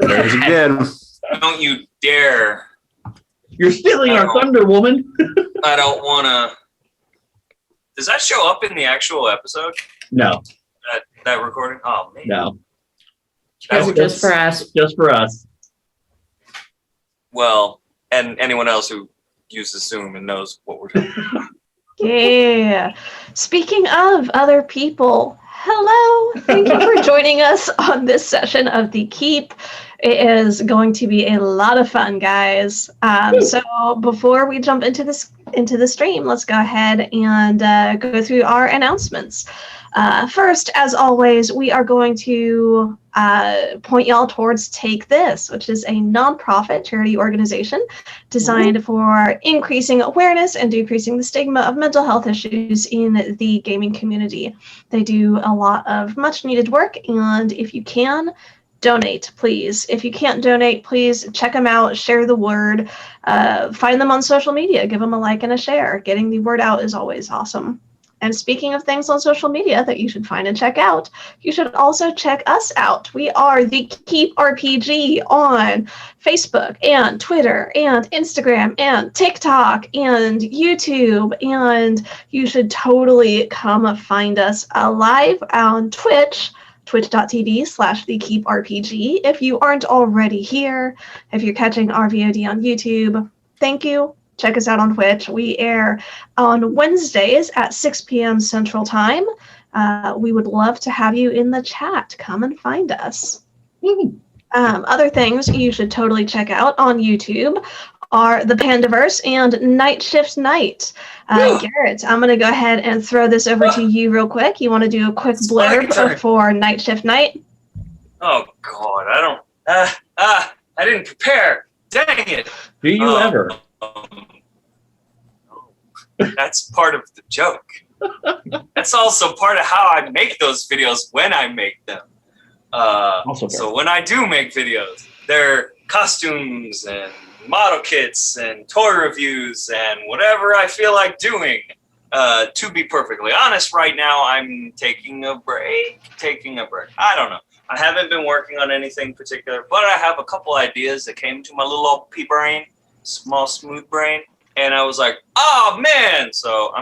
There's again. Don't you dare. You're stealing our thunder, woman. I don't want to. Does that show up in the actual episode? No. That recording? Oh, man. No. Those are just for us. Just for us. Well, and anyone else who uses Zoom and knows what we're doing. Yeah. Speaking of other people, hello. Thank you for joining us on this session of The Keep. It is going to be a lot of fun, guys. So before we jump into the stream, let's go ahead and go through our announcements. First, as always, we are going to point y'all towards Take This, which is a nonprofit charity organization designed for increasing awareness and decreasing the stigma of mental health issues in the gaming community. They do a lot of much needed work, and if you can, donate, please. If you can't donate, please check them out, share the word, find them on social media, give them a like and a share. Getting the word out is always awesome. And speaking of things on social media that you should find and check out, you should also check us out. We are the Keep RPG on Facebook and Twitter and Instagram and TikTok and YouTube. And you should totally come find us live on Twitch, twitch.tv/thekeeprpg. If you aren't already here, if you're catching our VOD on YouTube, thank you. Check us out on Twitch. We air on Wednesdays at 6 p.m. Central Time. We would love to have you in the chat. Come and find us. Other things you should totally check out on YouTube are the Pandaverse and Night Shift Night. Garrett, I'm going to go ahead and throw this over to you real quick. You want to do a quick blurb for Night Shift Night? Oh, God. I didn't prepare. Dang it. Do you ever? That's part of the joke. That's also part of how I make those videos when I make them. So when I do make videos, they're costumes and model kits and toy reviews and whatever I feel like doing. To be perfectly honest, right now I'm taking a break. I don't know. I haven't been working on anything particular, but I have a couple ideas that came to my little old pea brain, small smooth brain. And I was like, oh man, so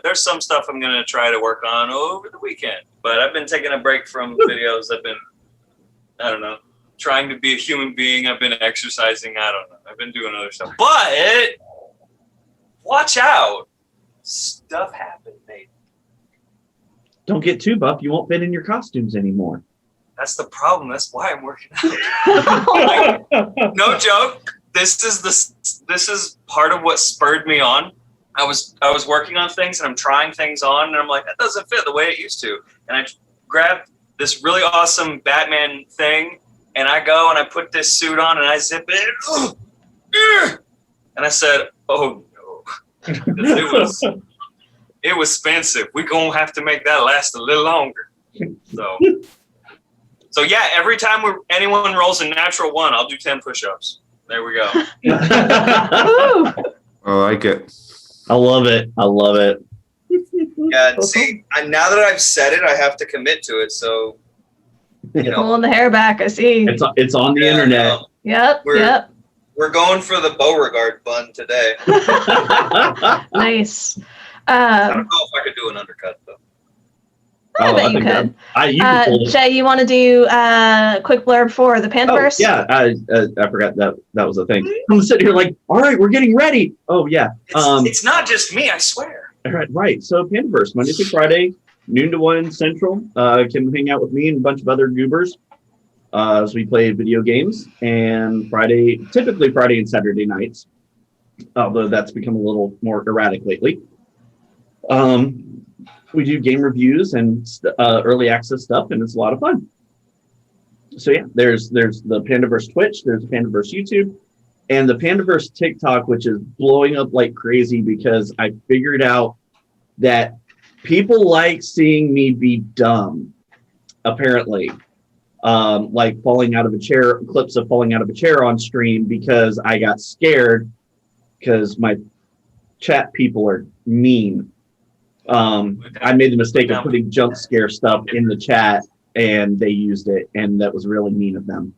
there's some stuff I'm gonna try to work on over the weekend. But I've been taking a break from videos. I've been, I don't know, trying to be a human being. I've been exercising. I don't know. I've been doing other stuff. But watch out. Stuff happened, mate. Don't get too buff. You won't fit in your costumes anymore. That's the problem. That's why I'm working out. Like, no joke. This is part of what spurred me on. I was working on things and I'm trying things on and I'm like, that doesn't fit the way it used to. And I grabbed this really awesome Batman thing and I go and I put this suit on and I zip it. And I said, oh no. It was expensive. We're going to have to make that last a little longer. So yeah, every time anyone rolls a natural 1, I'll do 10 push-ups. There we go. I like it. I love it. Yeah, see, now that I've said it, I have to commit to it. So, Pulling the hair back, I see. It's on the internet. Yep. We're going for the Beauregard bun today. Nice. I don't know if I could do an undercut though. I bet you could. Jay, you want to do a quick blurb for the Pandaverse? I forgot that was a thing. I'm sitting here like, all right, we're getting ready. Oh yeah. It's not just me, I swear. Right. So Pandaverse, Monday through Friday, noon to 1 Central. Can hang out with me and a bunch of other goobers as we play video games. And typically Friday and Saturday nights, although that's become a little more erratic lately. We do game reviews and early access stuff, and it's a lot of fun. So yeah, there's the Pandaverse Twitch, there's the Pandaverse YouTube, and the Pandaverse TikTok, which is blowing up like crazy because I figured out that people like seeing me be dumb, apparently. Like falling out of a chair, clips of falling out of a chair on stream because I got scared because my chat people are mean. I made the mistake of putting jump scare stuff in the chat and they used it, and that was really mean of them.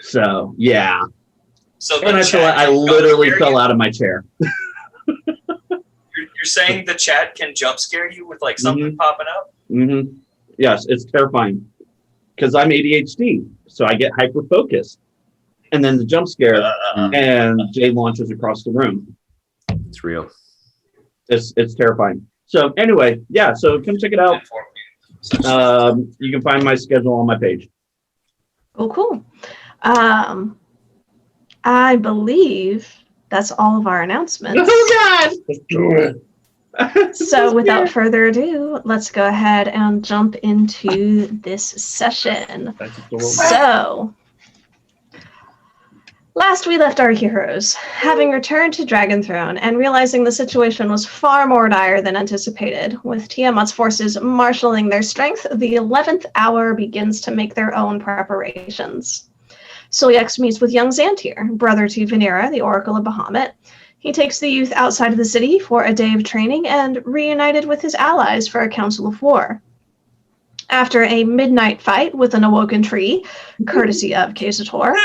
So yeah. And I literally fell out of my chair. You're saying the chat can jump scare you with like something popping up? Mm-hmm. Yes, it's terrifying because I'm ADHD, so I get hyper focused, and then the jump scare, and Jay launches across the room. It's real. It's terrifying. So anyway, yeah, so come check it out. You can find my schedule on my page. Oh, cool. I believe that's all of our announcements. Oh, God! Let's do it. So without further ado, let's go ahead and jump into this session. So, last we left our heroes, having returned to Dragonthrone and realizing the situation was far more dire than anticipated. With Tiamat's forces marshaling their strength, the 11th hour begins to make their own preparations. Sulyex meets with young Xantir, brother to Venera, the Oracle of Bahamut. He takes the youth outside of the city for a day of training and reunited with his allies for a council of war. After a midnight fight with an awoken tree, courtesy of Kazator,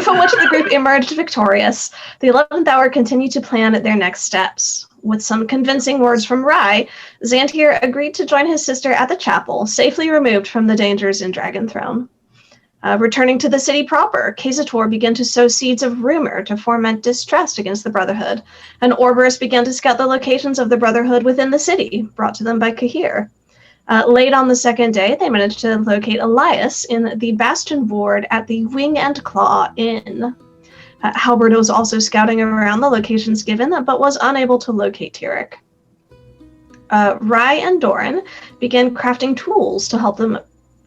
from which the group emerged victorious, the 11th hour continued to plan their next steps. With some convincing words from Rai, Xantier agreed to join his sister at the chapel, safely removed from the dangers in Dragenthrone. Returning to the city proper, Kazator began to sow seeds of rumor to foment distrust against the Brotherhood, and Orberus began to scout the locations of the Brotherhood within the city, brought to them by Kahir. Late on the second day, they managed to locate Elias in the bastion ward at the Wing and Claw Inn. Halberd was also scouting around the locations given, but was unable to locate Tyrek. Rai and Doran began crafting tools to help them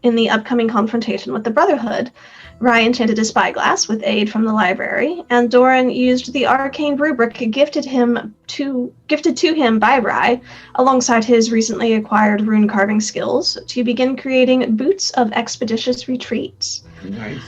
in the upcoming confrontation with the Brotherhood. Rai enchanted a spyglass with aid from the library, and Doran used the arcane rubric gifted to him by Rai, alongside his recently acquired rune carving skills, to begin creating boots of expeditious retreats. Nice.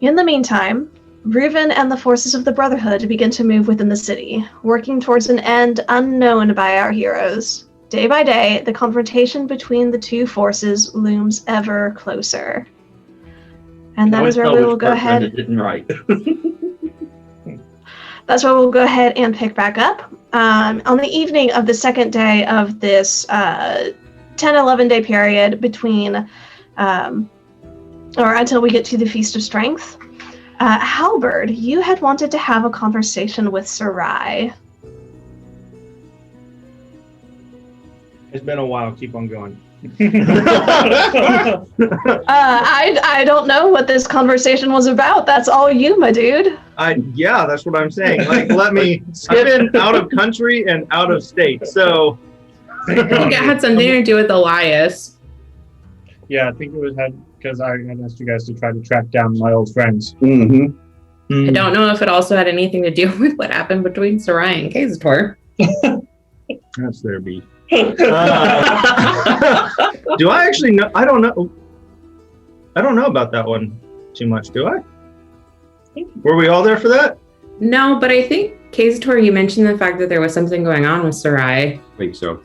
In the meantime, Reuven and the forces of the Brotherhood begin to move within the city, working towards an end unknown by our heroes. Day by day, the confrontation between the two forces looms ever closer. And that is where we will go ahead. That's where we'll go ahead and pick back up. On the evening of the second day of this 10-11 day period between, or until we get to the Feast of Strength, Halberd, you had wanted to have a conversation with Sarai. It's been a while. Keep on going. I don't know what this conversation was about. That's all you, my dude. Yeah, that's what I'm saying. Like, let me. I've been out of country and out of state, so. I think it had something to do with Elias. Yeah, I think it was because I had asked you guys to try to track down my old friends. Mm-hmm. I don't know if it also had anything to do with what happened between Sarai and Kazator. That's their beef. Do I actually know? I don't know. I don't know about that one too much, do I? Were we all there for that? No, but I think, Kazator, you mentioned the fact that there was something going on with Sarai. I think so.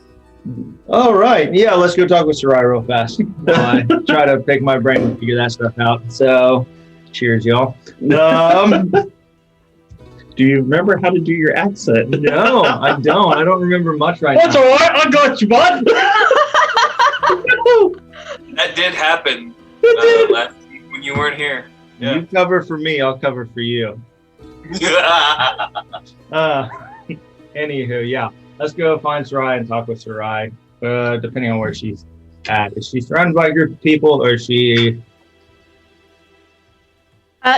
All right. Yeah, let's go talk with Sarai real fast. I try to pick my brain and figure that stuff out. So, cheers, y'all. Do you remember how to do your accent? No, I don't. I don't remember much right That's now. all right. I got you, bud. That did happen last week when you weren't here. Yeah. You cover for me, I'll cover for you. Anywho, yeah. Let's go find Sarai and talk with Sarai. Depending on where she's at. Is she surrounded by a group of people, or is she...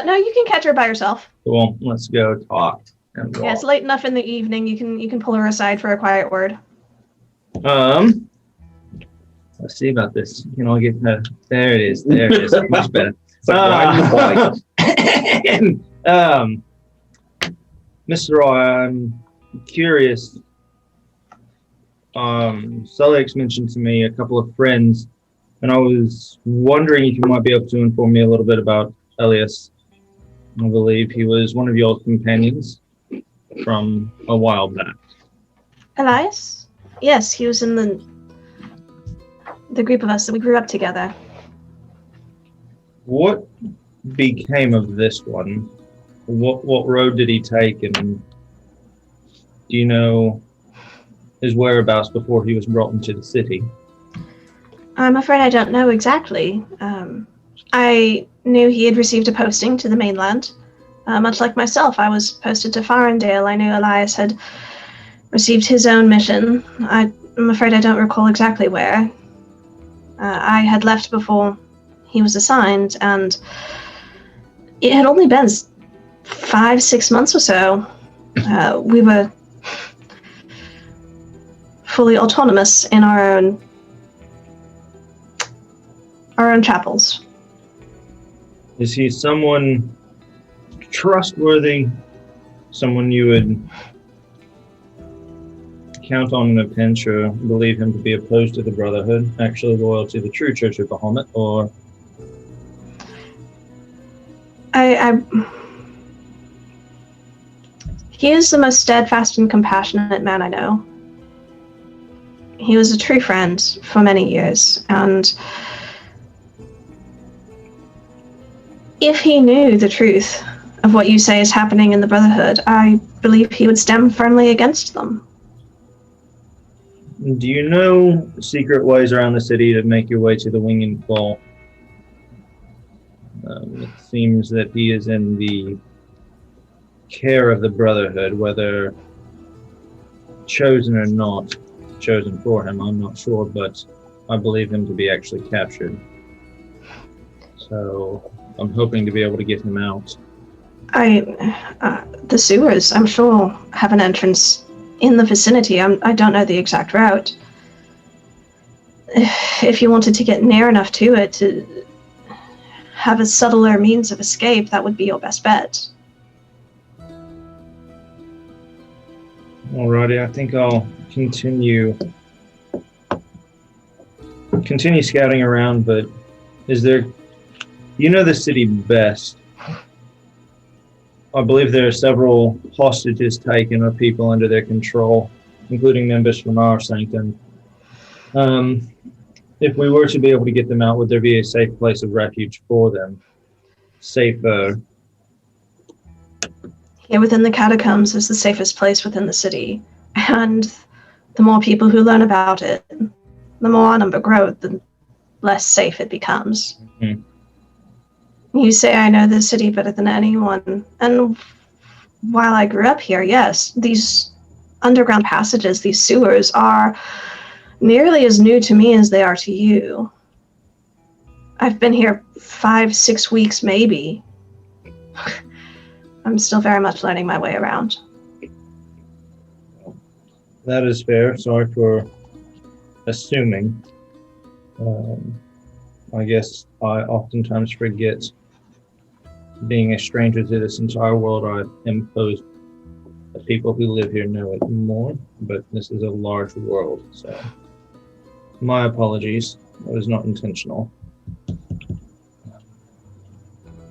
No, you can catch her by yourself. Cool. Let's go talk. Yeah, it's late enough in the evening. You can pull her aside for a quiet word. Let's see about this. You know, get the... There it is. There it is. Much better. Mr. Roy, I'm curious. Sullyx mentioned to me a couple of friends, and I was wondering if you might be able to inform me a little bit about Elias. I believe he was one of your companions from a while back. Elias? Yes, he was in the group of us that we grew up together. What became of this one? What road did he take, and do you know his whereabouts before he was brought into the city? I'm afraid I don't know exactly. I knew he had received a posting to the mainland. Much like myself, I was posted to Farendale. I knew Elias had received his own mission. I'm afraid I don't recall exactly where. I had left before he was assigned, and it had only been 5-6 months or so. We were fully autonomous in our own chapels. Is he someone trustworthy? Someone you would count on in a pinch, or believe him to be opposed to the Brotherhood, actually loyal to the true Church of Bahamut, or... He is the most steadfast and compassionate man I know. He was a true friend for many years, and if he knew the truth of what you say is happening in the Brotherhood, I believe he would stand firmly against them. Do you know secret ways around the city to make your way to the Wing and Claw? It seems that he is in the care of the Brotherhood, whether chosen or not. Chosen for him, I'm not sure, but I believe him to be actually captured. So I'm hoping to be able to get him out. The sewers, I'm sure, have an entrance in the vicinity. I don't know the exact route. If you wanted to get near enough to it to have a subtler means of escape, that would be your best bet. Alrighty, I think I'll continue scouting around, but is there, you know the city best. I believe there are several hostages taken or people under their control, including members from our Sanctum. If we were to be able to get them out, would there be a safe place of refuge for them? Safer? Here within the catacombs is the safest place within the city, and the more people who learn about it, the more our number grows, the less safe it becomes. Mm-hmm. You say I know this city better than anyone, and while I grew up here, yes, these underground passages, these sewers, are nearly as new to me as they are to you. I've been here 5-6 weeks, maybe. I'm still very much learning my way around. That is fair. Sorry for assuming. I guess I oftentimes forget, being a stranger to this entire world, I impose the people who live here know it more, but this is a large world, so my apologies. That was not intentional.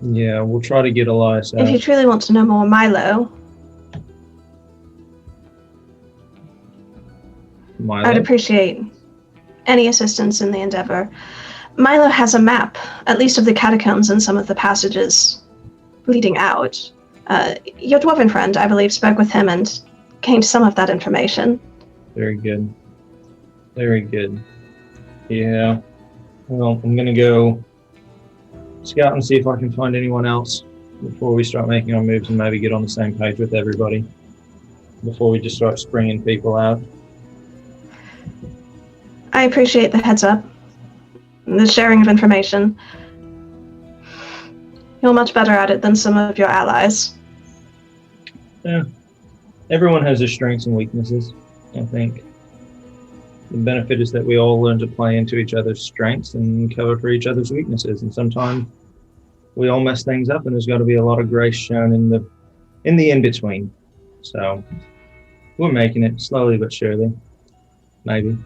Yeah, we'll try to get Elias out. If you truly want to know more, Milo, I'd appreciate any assistance in the endeavor. Milo has a map, at least of the catacombs and some of the passages leading out. Your dwarven friend, I believe, spoke with him and gained some of that information. Very good. Very good. Yeah. Well, I'm going to go scout and see if I can find anyone else before we start making our moves and maybe get on the same page with everybody before we just start springing people out. I appreciate the heads up, the sharing of information. You're much better at it than some of your allies. Yeah. Everyone has their strengths and weaknesses, I think. The benefit is that we all learn to play into each other's strengths and cover for each other's weaknesses. And sometimes we all mess things up, and there's got to be a lot of grace shown in the in-between. So we're making it slowly but surely. Maybe.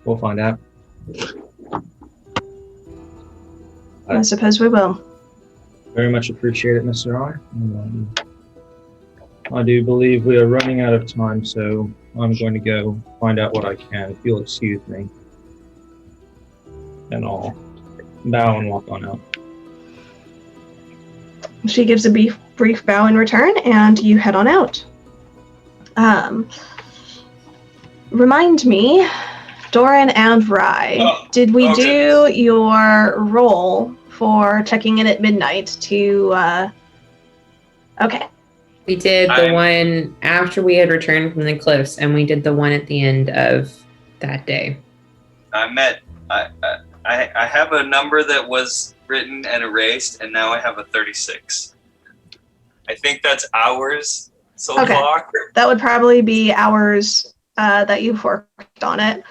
We'll find out. I suppose we will. Very much appreciate it, Mr. I do believe we are running out of time, so I'm going to go find out what I can, if you'll excuse me. And I'll bow and walk on out. She gives a brief bow in return, and you head on out. Remind me, Doran and Rye, did we do your roll for checking in at midnight to, okay. We did the one after we had returned from the cliffs, and we did the one at the end of that day. I have a number that was written and erased, and now I have a 36. I think that's hours so far. That would probably be hours that you've worked on it.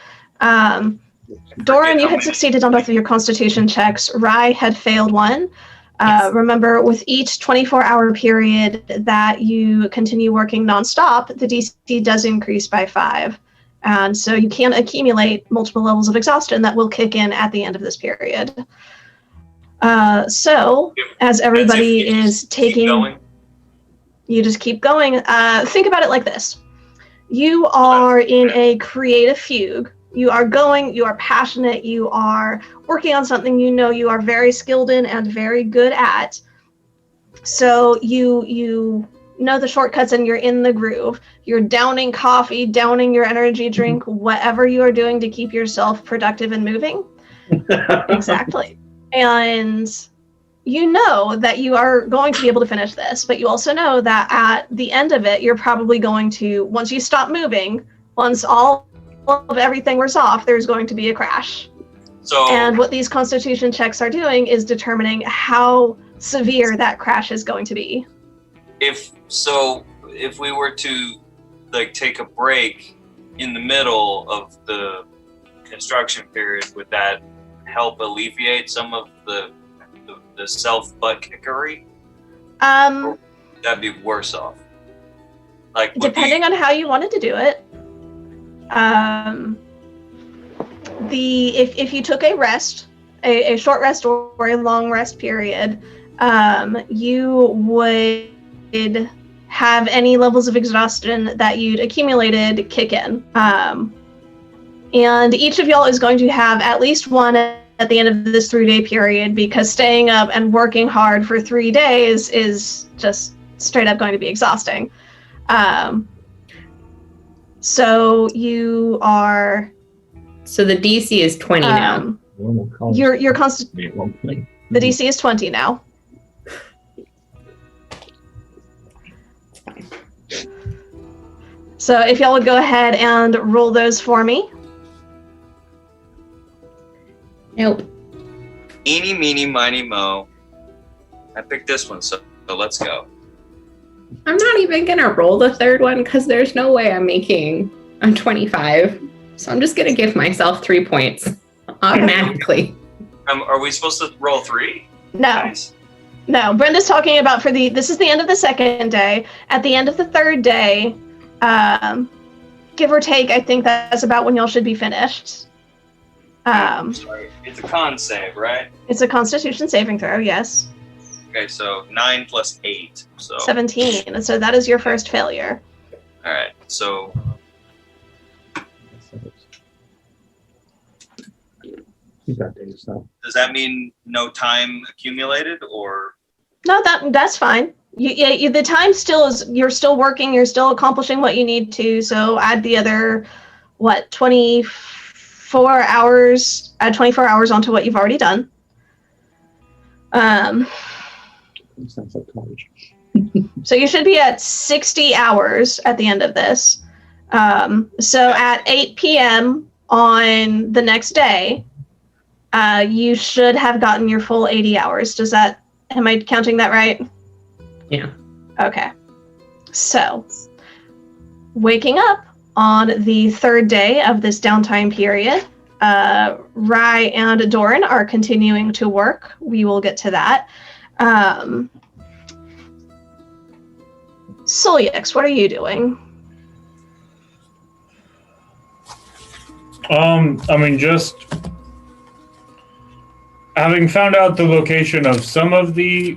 Doran, you had succeeded on both of your constitution checks. Rye had failed one. Yes. Remember, with each 24-hour period that you continue working nonstop, the DC does increase by 5. And so you can accumulate multiple levels of exhaustion that will kick in at the end of this period. So, as everybody is taking... You just keep going. Think about it like this. You are in a creative fugue. You are going, you are passionate, you are working on something you know you are very skilled in and very good at. So you know the shortcuts and you're in the groove. You're downing coffee, downing your energy drink, whatever you are doing to keep yourself productive and moving. Exactly. And you know that you are going to be able to finish this, but you also know that at the end of it, you're probably going to, once you stop moving, once all of everything wears off, there's going to be a crash. And what these constitution checks are doing is determining how severe that crash is going to be. If we were to like take a break in the middle of the construction period, would that help alleviate some of the self butt kickery? That'd be worse off. Like depending on how you wanted to do it. If you took a rest, a short rest or a long rest period, you would have any levels of exhaustion that you'd accumulated kick in. And each of y'all is going to have at least one at the end of this 3-day period, because staying up and working hard for 3 days is just straight up going to be exhausting. So you are... So the DC is 20 now. The DC is 20 now. So if y'all would go ahead and roll those for me. Nope. Eeny, meeny, miny, mo. I picked this one, so let's go. I'm not even gonna roll the third one because there's no way I'm making a 25. So I'm just gonna give myself 3 points automatically. Are we supposed to roll 3? No. Nice. No, Brenda's talking about this is the end of the second day. At the end of the third day, give or take, I think that's about when y'all should be finished. Sorry. It's a con save, right? It's a Constitution saving throw, yes. Okay, so 9 plus 8, so 17. So that is your first failure. all right. So does that mean no time accumulated, or? No, that's fine. The time still is, you're still working, you're still accomplishing what you need to. So add the other, 24 hours? Add 24 hours onto what you've already done. Sounds like college. So you should be at 60 hours at the end of this. So at 8 p.m. on the next day, you should have gotten your full 80 hours. Am I counting that right? Yeah. Okay. So, waking up on the third day of this downtime period, Rye and Doran are continuing to work. We will get to that. Solyx, what are you doing? Just having found out the location of some of the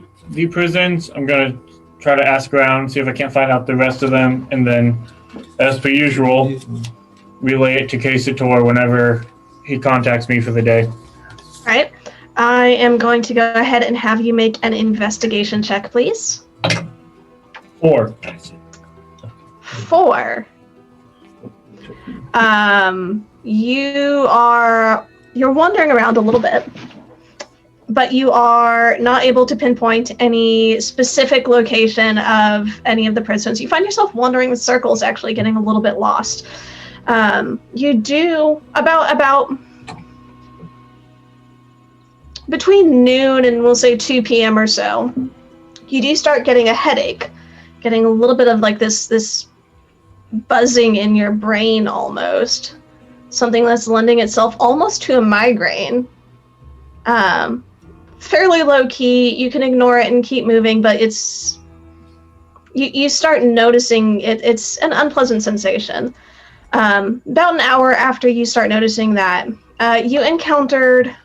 prisons, I'm gonna try to ask around, see if I can't find out the rest of them, and then, as per usual, relay it to K-Sator whenever he contacts me for the day. All right. I am going to go ahead and have you make an investigation check, please. 4. 4. You're wandering around a little bit, but you are not able to pinpoint any specific location of any of the prisons. You find yourself wandering in circles, actually getting a little bit lost. You do about between noon and we'll say 2 p.m. or so, you do start getting a headache, getting a little bit of like this buzzing in your brain almost. Something that's lending itself almost to a migraine. Fairly low key, you can ignore it and keep moving, but it's you start noticing it's an unpleasant sensation. About an hour after you start noticing that, you encountered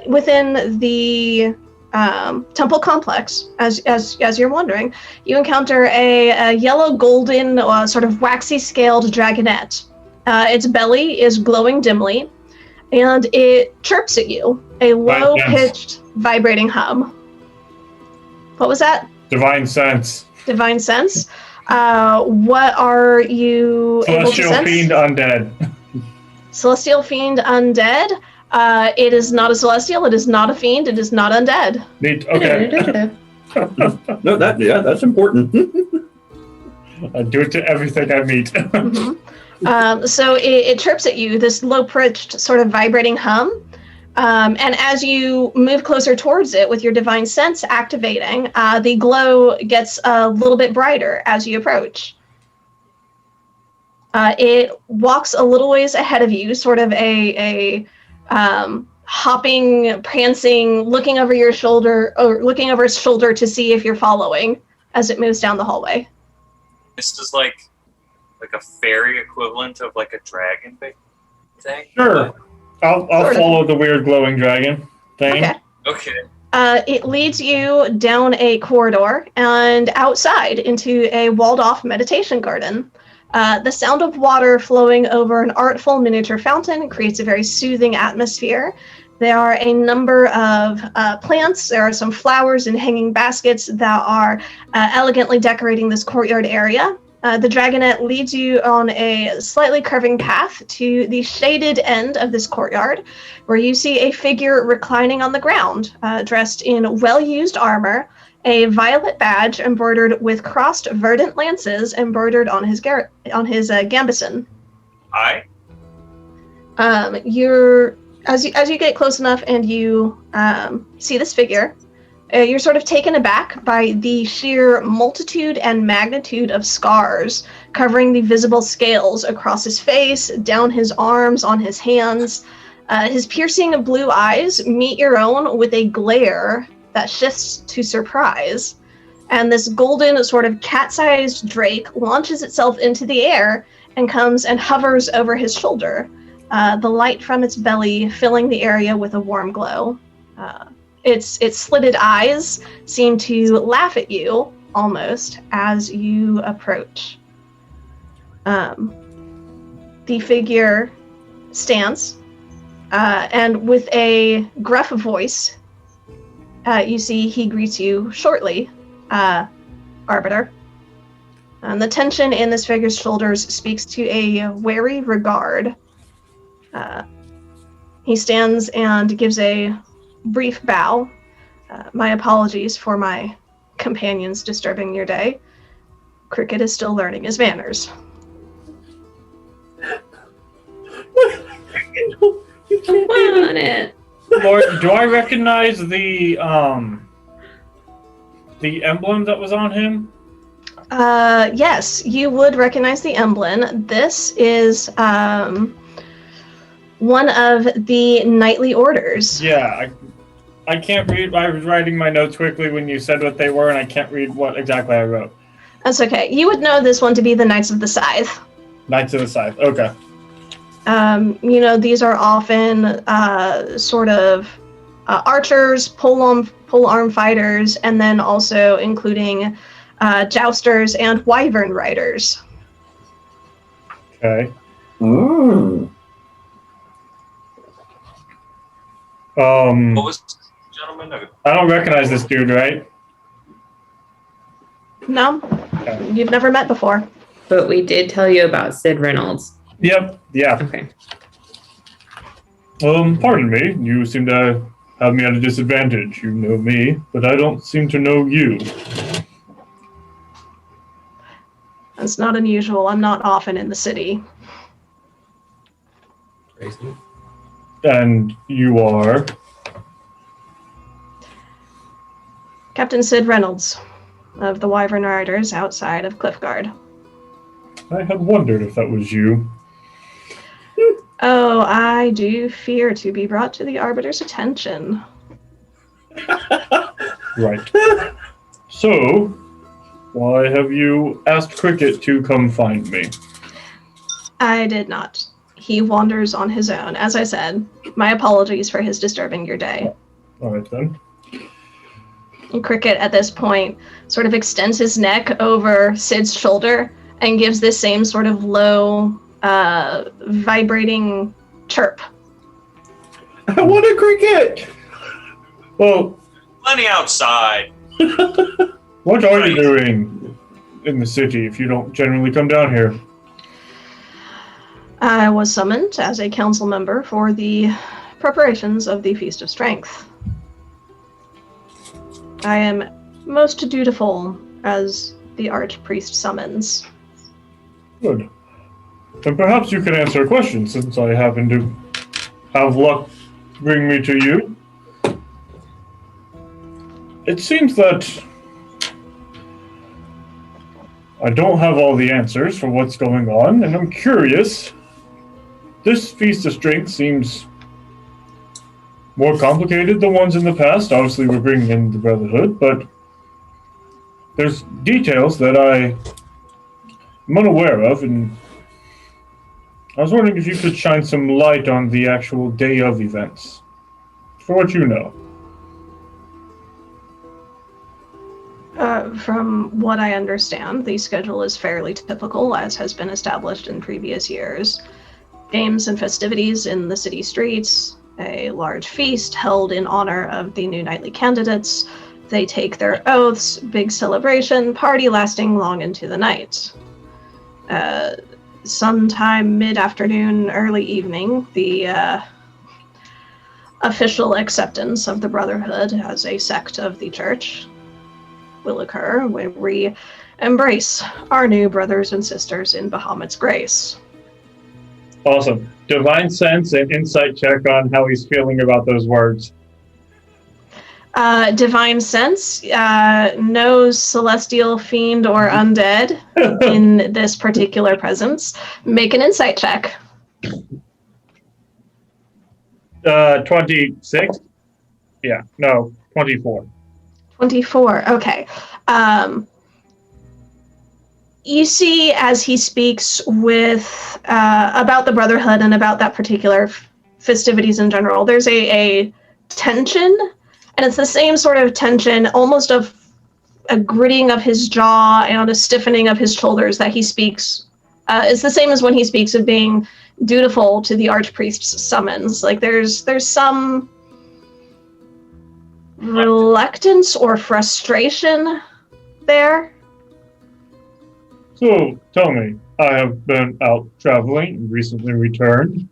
within the temple complex, as you're wondering, you encounter a yellow golden sort of waxy scaled dragonette. Its belly is glowing dimly, and it chirps at you, a low-pitched, vibrating hum. What was that? Divine sense. Divine sense. What are you able to sense? Celestial fiend undead. Celestial fiend undead. It is not a celestial. It is not a fiend. It is not undead. Neat. Okay. No, that's important. I do it to everything I meet. Mm-hmm. So it chirps at you, this low-pitched sort of vibrating hum. And as you move closer towards it with your divine sense activating, the glow gets a little bit brighter as you approach. It walks a little ways ahead of you, sort of a hopping, prancing, looking over your shoulder, or looking over its shoulder to see if you're following as it moves down the hallway. This is like a fairy equivalent of like a dragon thing. Sure. I'll follow the weird glowing dragon thing. Okay. It leads you down a corridor and outside into a walled-off meditation garden. The sound of water flowing over an artful miniature fountain creates a very soothing atmosphere. There are a number of plants. There are some flowers in hanging baskets that are elegantly decorating this courtyard area. The dragonette leads you on a slightly curving path to the shaded end of this courtyard, where you see a figure reclining on the ground, dressed in well-used armor, a violet badge embroidered with crossed verdant lances embroidered on his gambeson. Hi. As you get close enough and you see this figure, you're sort of taken aback by the sheer multitude and magnitude of scars covering the visible scales across his face, down his arms, on his hands. His piercing blue eyes meet your own with a glare that shifts to surprise. And this golden sort of cat-sized drake launches itself into the air and comes and hovers over his shoulder, the light from its belly filling the area with a warm glow. Its slitted eyes seem to laugh at you, almost, as you approach. The figure stands, and with a gruff voice, you see he greets you shortly, Arbiter. And the tension in this figure's shoulders speaks to a wary regard. He stands and gives a brief bow. My apologies for my companions disturbing your day. Cricket is still learning his manners. on it. Lord, do I recognize the emblem that was on him? Yes, you would recognize the emblem. This is one of the knightly orders. Yeah, I can't read. I was writing my notes quickly when you said what they were, and I can't read what exactly I wrote. That's okay. You would know this one to be the Knights of the Scythe. Knights of the Scythe. Okay. These are often sort of archers, pole-arm fighters, and then also including jousters and wyvern riders. Okay. Mm. What was the gentleman? I don't recognize this dude, right? No, Okay. you've never met before. But we did tell you about Sid Reynolds. Yep. Yeah. Okay. Pardon me. You seem to have me at a disadvantage. You know me, but I don't seem to know you. That's not unusual. I'm not often in the city. Crazy. And you are? Captain Sid Reynolds of the Wyvern Riders outside of Cliffguard. I had wondered if that was you. Oh, I do fear to be brought to the Arbiter's attention. Right. So, why have you asked Cricket to come find me? I did not. He wanders on his own. As I said, my apologies for his disturbing your day. All right, then. Cricket at this point sort of extends his neck over Sid's shoulder and gives this same sort of low, vibrating chirp. I want a cricket! Well, Plenty outside. what are you doing in the city if you don't generally come down here? I was summoned as a council member for the preparations of the Feast of Strength. I am most dutiful as the Archpriest summons. Good. Then perhaps you can answer a question, since I happen to have luck bring me to you. It seems that I don't have all the answers for what's going on, and I'm curious. This Feast of Strength seems more complicated than ones in the past. Obviously, we're bringing in the Brotherhood, but there's details that I'm unaware of, and I was wondering if you could shine some light on the actual day of events, for what you know. From what I understand, the schedule is fairly typical, as has been established in previous years. Games and festivities in the city streets, a large feast held in honor of the new knightly candidates. They take their oaths, big celebration, party lasting long into the night. Sometime mid-afternoon, early evening, the official acceptance of the Brotherhood as a sect of the church will occur when we embrace our new brothers and sisters in Bahamut's grace. Awesome. Divine sense and insight check on how he's feeling about those words. Divine sense knows celestial, fiend, or undead in this particular presence. Make an insight check. 26? Yeah, no, 24. 24, okay. You see, as he speaks with about the Brotherhood and about that particular festivities in general, there's a tension, and it's the same sort of tension, almost of a gritting of his jaw and a stiffening of his shoulders that he speaks. It's the same as when he speaks of being dutiful to the Archpriest's summons. Like there's some reluctance or frustration there. So, tell me, I have been out traveling and recently returned.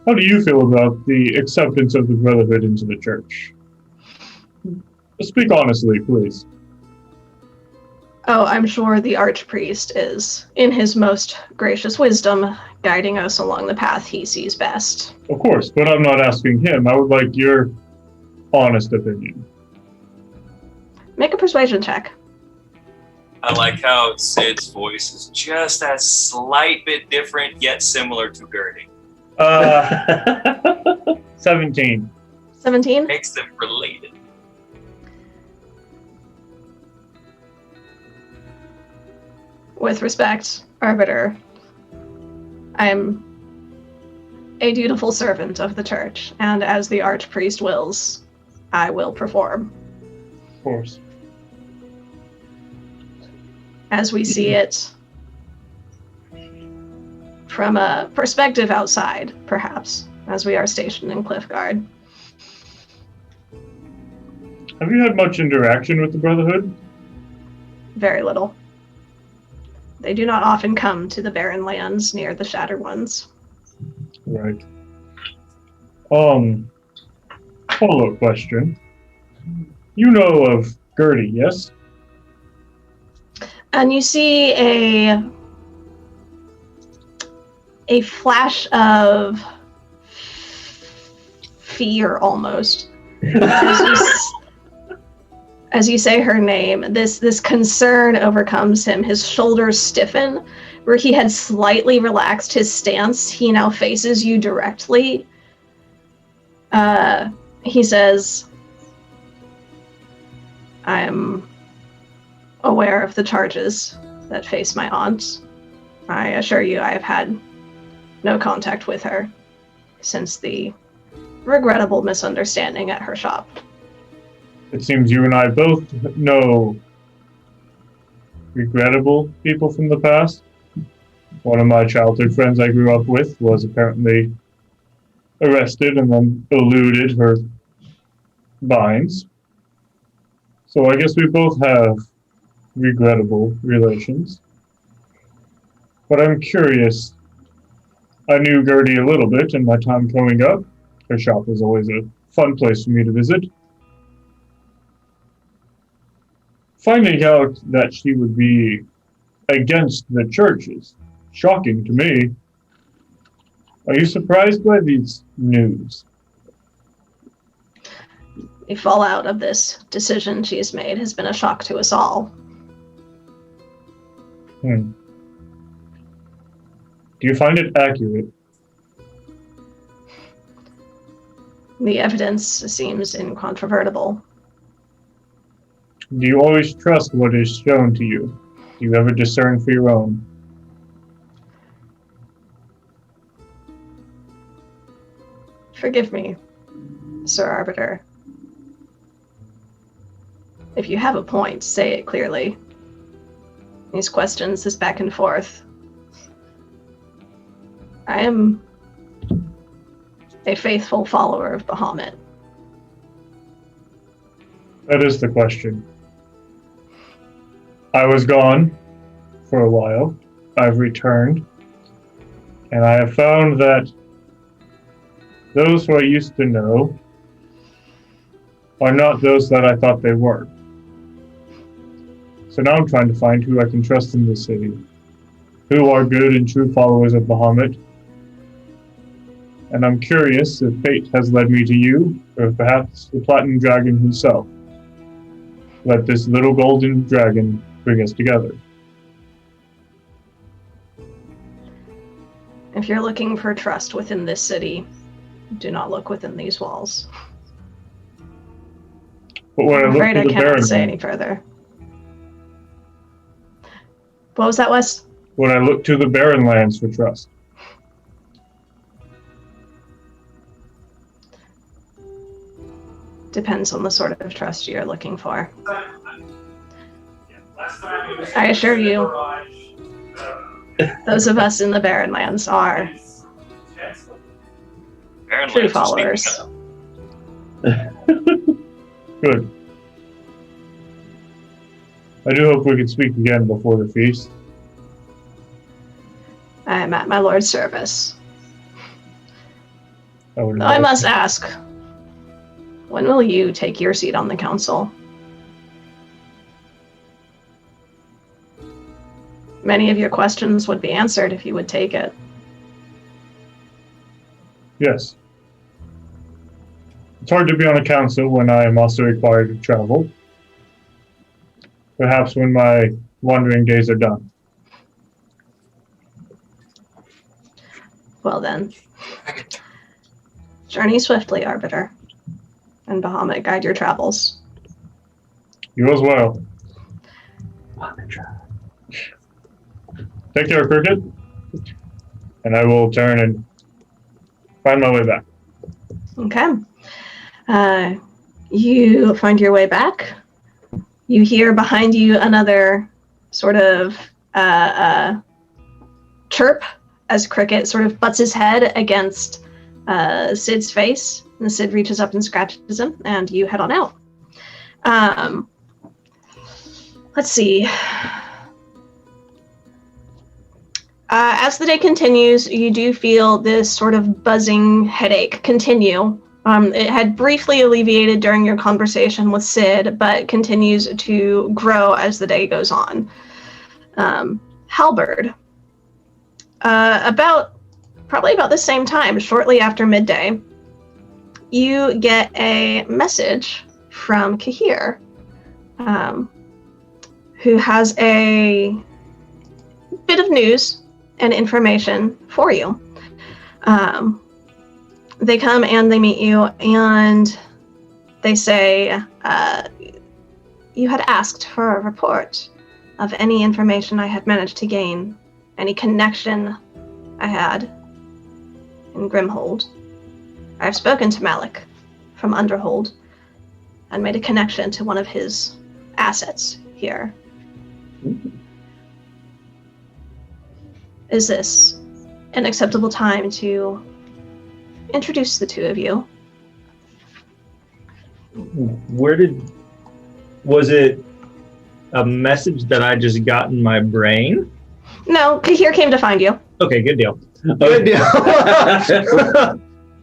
How do you feel about the acceptance of the Brotherhood into the church? Speak honestly, please. Oh, I'm sure the Archpriest is, in his most gracious wisdom, guiding us along the path he sees best. Of course, but I'm not asking him. I would like your honest opinion. Make a persuasion check. I like how Sid's voice is just a slight bit different, yet similar to Gertie. 17. 17? Makes them related. With respect, Arbiter, I'm a dutiful servant of the church, and as the Archpriest wills, I will perform. Of course. As we see it from a perspective outside, perhaps, as we are stationed in Cliffguard. Have you had much interaction with the Brotherhood? Very little. They do not often come to the barren lands near the Shattered Ones. Right. Follow-up question. You know of Gertie, yes? And you see a flash of fear almost as you say her name. This concern overcomes him. His shoulders stiffen. Where he had slightly relaxed his stance, he now faces you directly. He says, I am aware of the charges that face my aunt. I assure you I have had no contact with her since the regrettable misunderstanding at her shop. It seems you and I both know regrettable people from the past. One of my childhood friends I grew up with was apparently arrested and then eluded her binds. So I guess we both have regrettable relations. But I'm curious. I knew Gertie a little bit in my time growing up. Her shop was always a fun place for me to visit. Finding out that she would be against the church is shocking to me. Are you surprised by these news? The fallout of this decision she's made has been a shock to us all. Do you find it accurate? The evidence seems incontrovertible. Do you always trust what is shown to you? Do you ever discern for your own? Forgive me, Sir Arbiter. If you have a point, say it clearly. These questions, this back and forth. I am a faithful follower of Bahamut. That is the question. I was gone for a while. I've returned. And I have found that those who I used to know are not those that I thought they were. So now I'm trying to find who I can trust in this city, who are good and true followers of Bahamut. And I'm curious if fate has led me to you, or perhaps the Platinum Dragon himself. Let this little golden dragon bring us together. If you're looking for trust within this city, do not look within these walls. But when I'm afraid I cannot Baron say Land, any further. What was that, Wes? when I look to the Barren Lands for trust, Depends on the sort of trust you're looking for. I assure you, those of us in the Barren Lands are true followers. good. I do hope we can speak again before the feast. I am at my Lord's service. I I must ask, when will you take your seat on the council? Many of your questions would be answered if you would take it. Yes. It's hard to be on a council when I am also required to travel. Perhaps when my wandering days are done. Well then, journey swiftly, Arbiter, and Bahamut guide your travels. You as well. Take care, Cricket. And I will turn and find my way back. Okay. You find your way back. You hear behind you another sort of chirp as Cricket sort of butts his head against Sid's face. And Sid reaches up and scratches him, and you head on out. Let's see. As the day continues, you do feel this sort of buzzing headache continue. It had briefly alleviated during your conversation with Sid, but continues to grow as the day goes on. Halberd, probably about the same time, shortly after midday, you get a message from Kahir, who has a bit of news and information for you. They come and they meet you, and they say, you had asked for a report of any information I had managed to gain, any connection I had in Grimhold. I've spoken to Malik from Underhold. and made a connection to one of his assets here. Is this an acceptable time to introduce the two of you? Was it a message that I just got in my brain? No, Kahir came to find you. Okay, good deal. Good deal.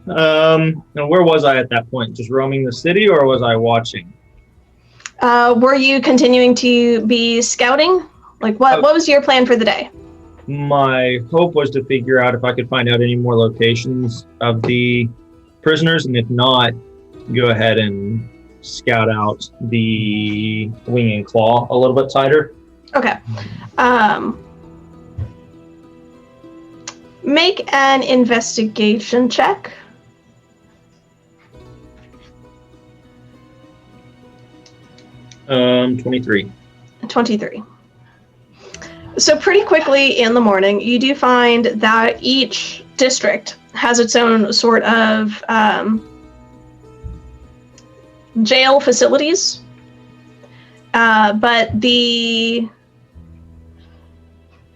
And where was I at that point? Just roaming the city, or was I watching? Were you continuing to be scouting? Like, what was your plan for the day? My hope was to figure out if I could find out any more locations of the prisoners, and if not, go ahead and scout out the wing and claw a little bit tighter. Okay. Make an investigation check. 23. 23. So pretty quickly in the morning, you do find that each district has its own sort of jail facilities, but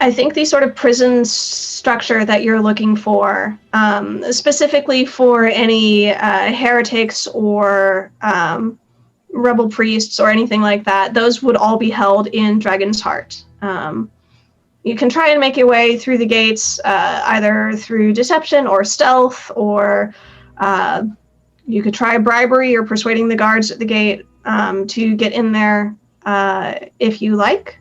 I think the sort of prison structure that you're looking for, specifically for any heretics or rebel priests or anything like that, those would all be held in Dragon's Heart. You can try and make your way through the gates, either through deception or stealth, or you could try bribery or persuading the guards at the gate to get in there if you like.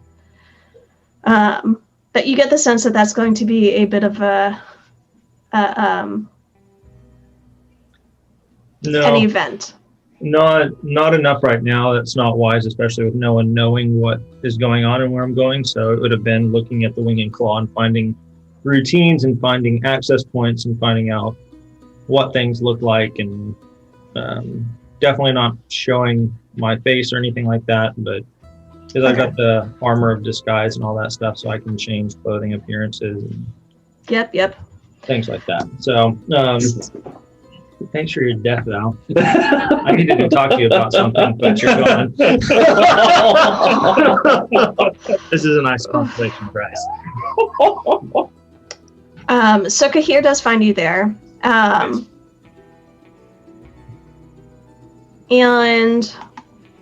But you get the sense that that's going to be a bit of an event. Not enough right now. That's not wise, especially with no one knowing what is going on and where I'm going. So it would have been looking at the wing and claw and finding routines and finding access points and finding out what things look like, and definitely not showing my face or anything like that, but because I've got the armor of disguise and all that stuff, so I can change clothing appearances and Yep. things like that. So thanks for your death, Val. I needed to talk to you about something, but you're gone. This is a nice consolation prize. So Kahir does find you there. And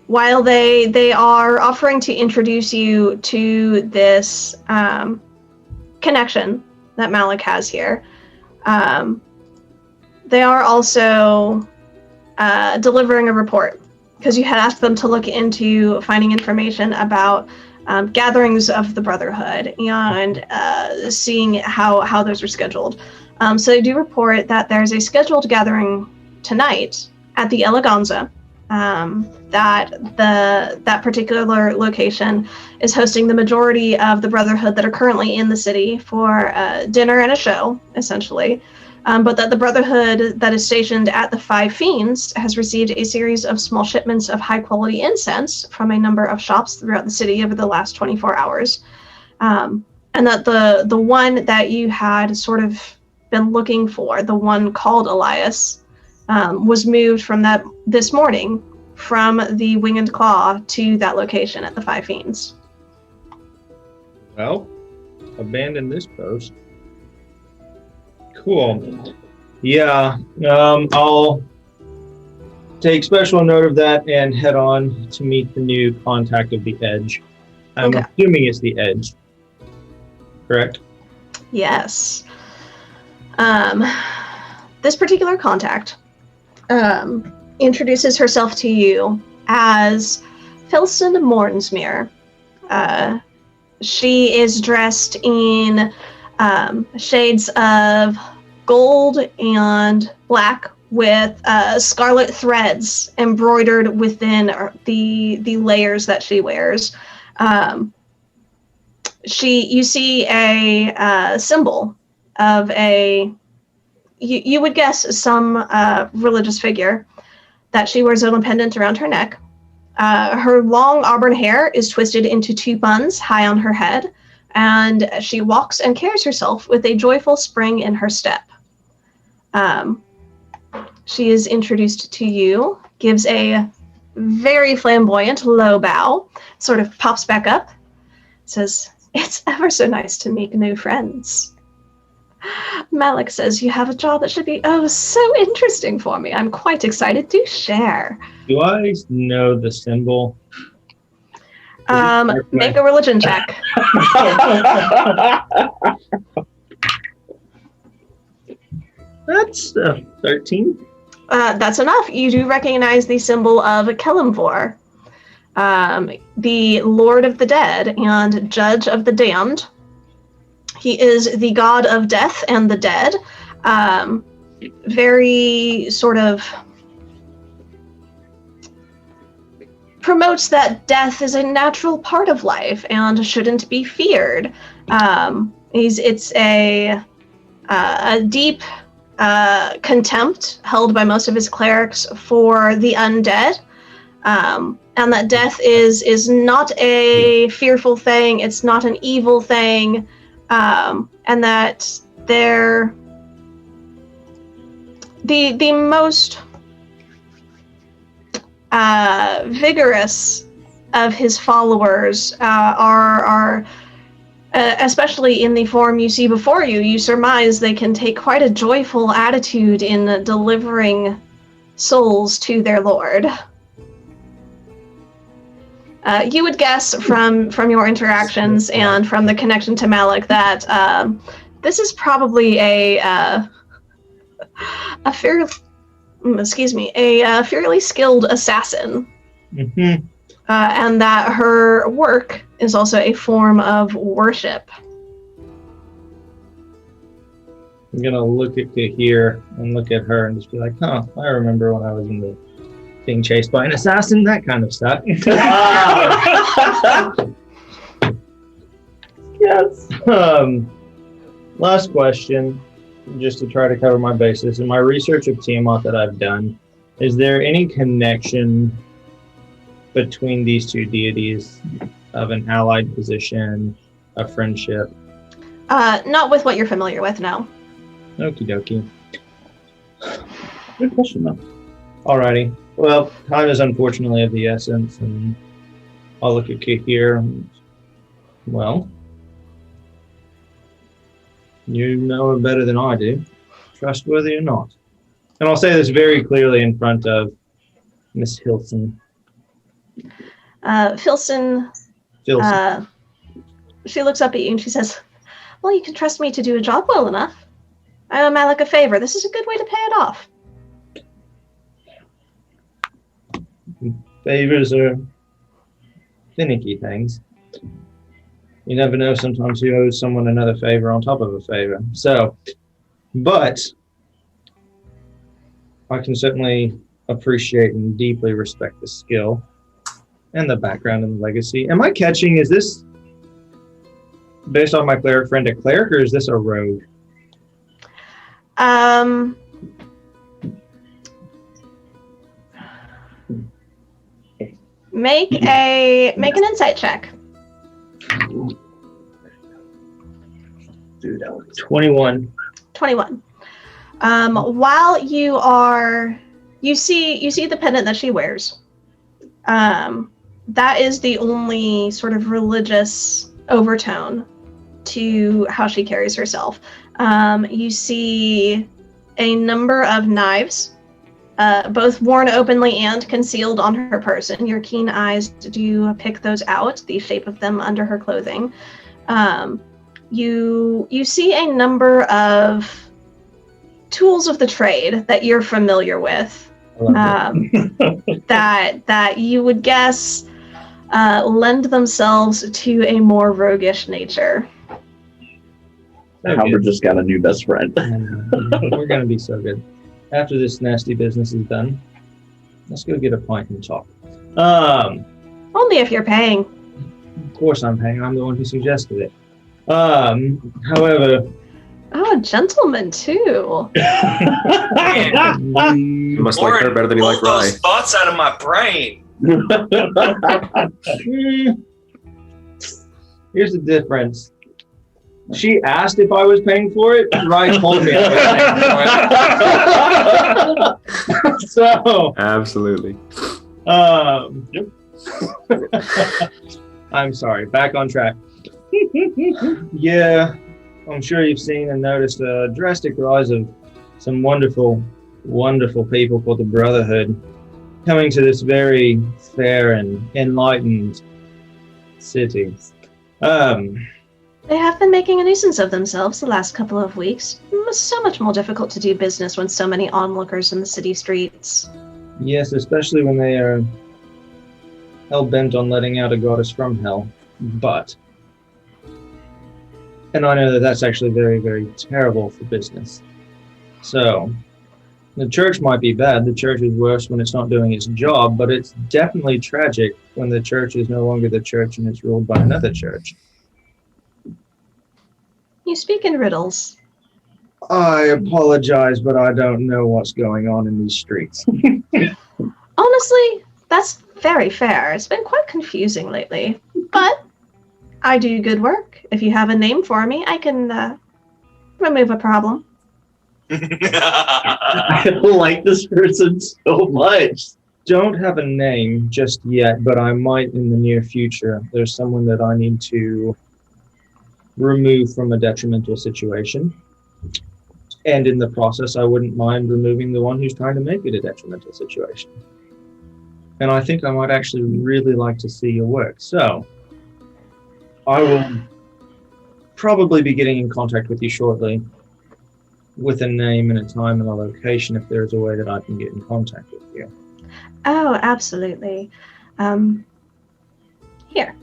while they are offering to introduce you to this connection that Malik has here, they are also delivering a report, because you had asked them to look into finding information about gatherings of the Brotherhood and seeing how those are scheduled. So they do report that there's a scheduled gathering tonight at the Eleganza. That particular location is hosting the majority of the Brotherhood that are currently in the city for dinner and a show, essentially. But that the Brotherhood that is stationed at the Five Fiends has received a series of small shipments of high-quality incense from a number of shops throughout the city over the last 24 hours. And that the one that you had sort of been looking for, the one called Elias, was moved from this morning from the Wing and Claw to that location at the Five Fiends. Well, abandon this post. Cool. Yeah, I'll take special note of that and head on to meet the new contact of the Edge. I'm assuming it's the Edge, correct? Yes. This particular contact introduces herself to you as Filson Mornsmere. She is dressed in shades of gold and black with scarlet threads embroidered within the layers that she wears. You see a symbol of you would guess some religious figure, that she wears on a pendant around her neck. Her long auburn hair is twisted into two buns high on her head, and she walks and carries herself with a joyful spring in her step. She is introduced to you, gives a very flamboyant low bow, sort of pops back up, says, "It's ever so nice to make new friends." Malik says, "You have a job that should be so interesting for me. I'm quite excited to share." Do I know the symbol? Make a religion check. That's 13. That's enough. You do recognize the symbol of Kelimvor, the Lord of the Dead and Judge of the Damned. He is the god of death and the dead. Very sort of promotes that death is a natural part of life and shouldn't be feared. It's a deep contempt held by most of his clerics for the undead, and that death is not a fearful thing, it's not an evil thing, and that they're the most vigorous of his followers are especially in the form you see before you. You surmise they can take quite a joyful attitude in delivering souls to their lord. You would guess from your interactions and from the connection to Malik that this is probably a fairly skilled assassin. Mm-hmm. And that her work is also a form of worship. I'm gonna look at Kahir and look at her and just be like, "Huh, I remember when I was being chased by an assassin, that kind of stuff." Yes. Last question, just to try to cover my bases. In my research of Tiamat that I've done, is there any connection between these two deities of an allied position, a friendship? Not with what you're familiar with, no. Okie dokie. Good question, though. Alrighty. Well, time is unfortunately of the essence, and I'll look at Kahir. Well, you know it better than I do, trustworthy or not. And I'll say this very clearly in front of Miss Hilson. Filson, she looks up at you and she says, "Well, you can trust me to do a job well enough. I owe Malik a favor. This is a good way to pay it off." Favors are finicky things. You never know sometimes who owes someone another favor on top of a favor. So, but I can certainly appreciate and deeply respect the skill and the background and the legacy. Am I catching, is this based on my cleric friend a cleric, or is this a rogue? Make an insight check. Dude, 21. 21. While you see the pendant that she wears. That is the only sort of religious overtone to how she carries herself. You see a number of knives, both worn openly and concealed on her person. Your keen eyes do pick those out, the shape of them under her clothing. You see a number of tools of the trade that you're familiar with, that you would guess lend themselves to a more roguish nature. Howard just got a new best friend. We're going to be so good. After this nasty business is done, let's go get a pint and talk. Only if you're paying. Of course I'm paying. I'm the one who suggested it. However... Oh, a gentleman, too. You must like her better than you like Rye. Those thoughts out of my brain. Here's the difference. She asked if I was paying for it. Rye told me I was paying for it. So Absolutely. Yep. I'm sorry. Back on track. Yeah, I'm sure you've seen and noticed a drastic rise of some wonderful, wonderful people called the Brotherhood coming to this very fair and enlightened city. They have been making a nuisance of themselves the last couple of weeks. It was so much more difficult to do business when so many onlookers in the city streets. Yes, especially when they are hell-bent on letting out a goddess from hell. But, and I know that that's actually very, very terrible for business. So, the church might be bad. The church is worse when it's not doing its job, but it's definitely tragic when the church is no longer the church and it's ruled by another church. You speak in riddles. I apologize, but I don't know what's going on in these streets. Honestly, that's very fair. It's been quite confusing lately. But I do good work. If you have a name for me, I can remove a problem. I like this person so much. Don't have a name just yet, but I might in the near future. There's someone that I need to remove from a detrimental situation. And in the process, I wouldn't mind removing the one who's trying to make it a detrimental situation. And I think I might actually really like to see your work. So I will probably be getting in contact with you shortly with a name and a time and a location if there's a way that I can get in contact with you. Oh, absolutely. Here.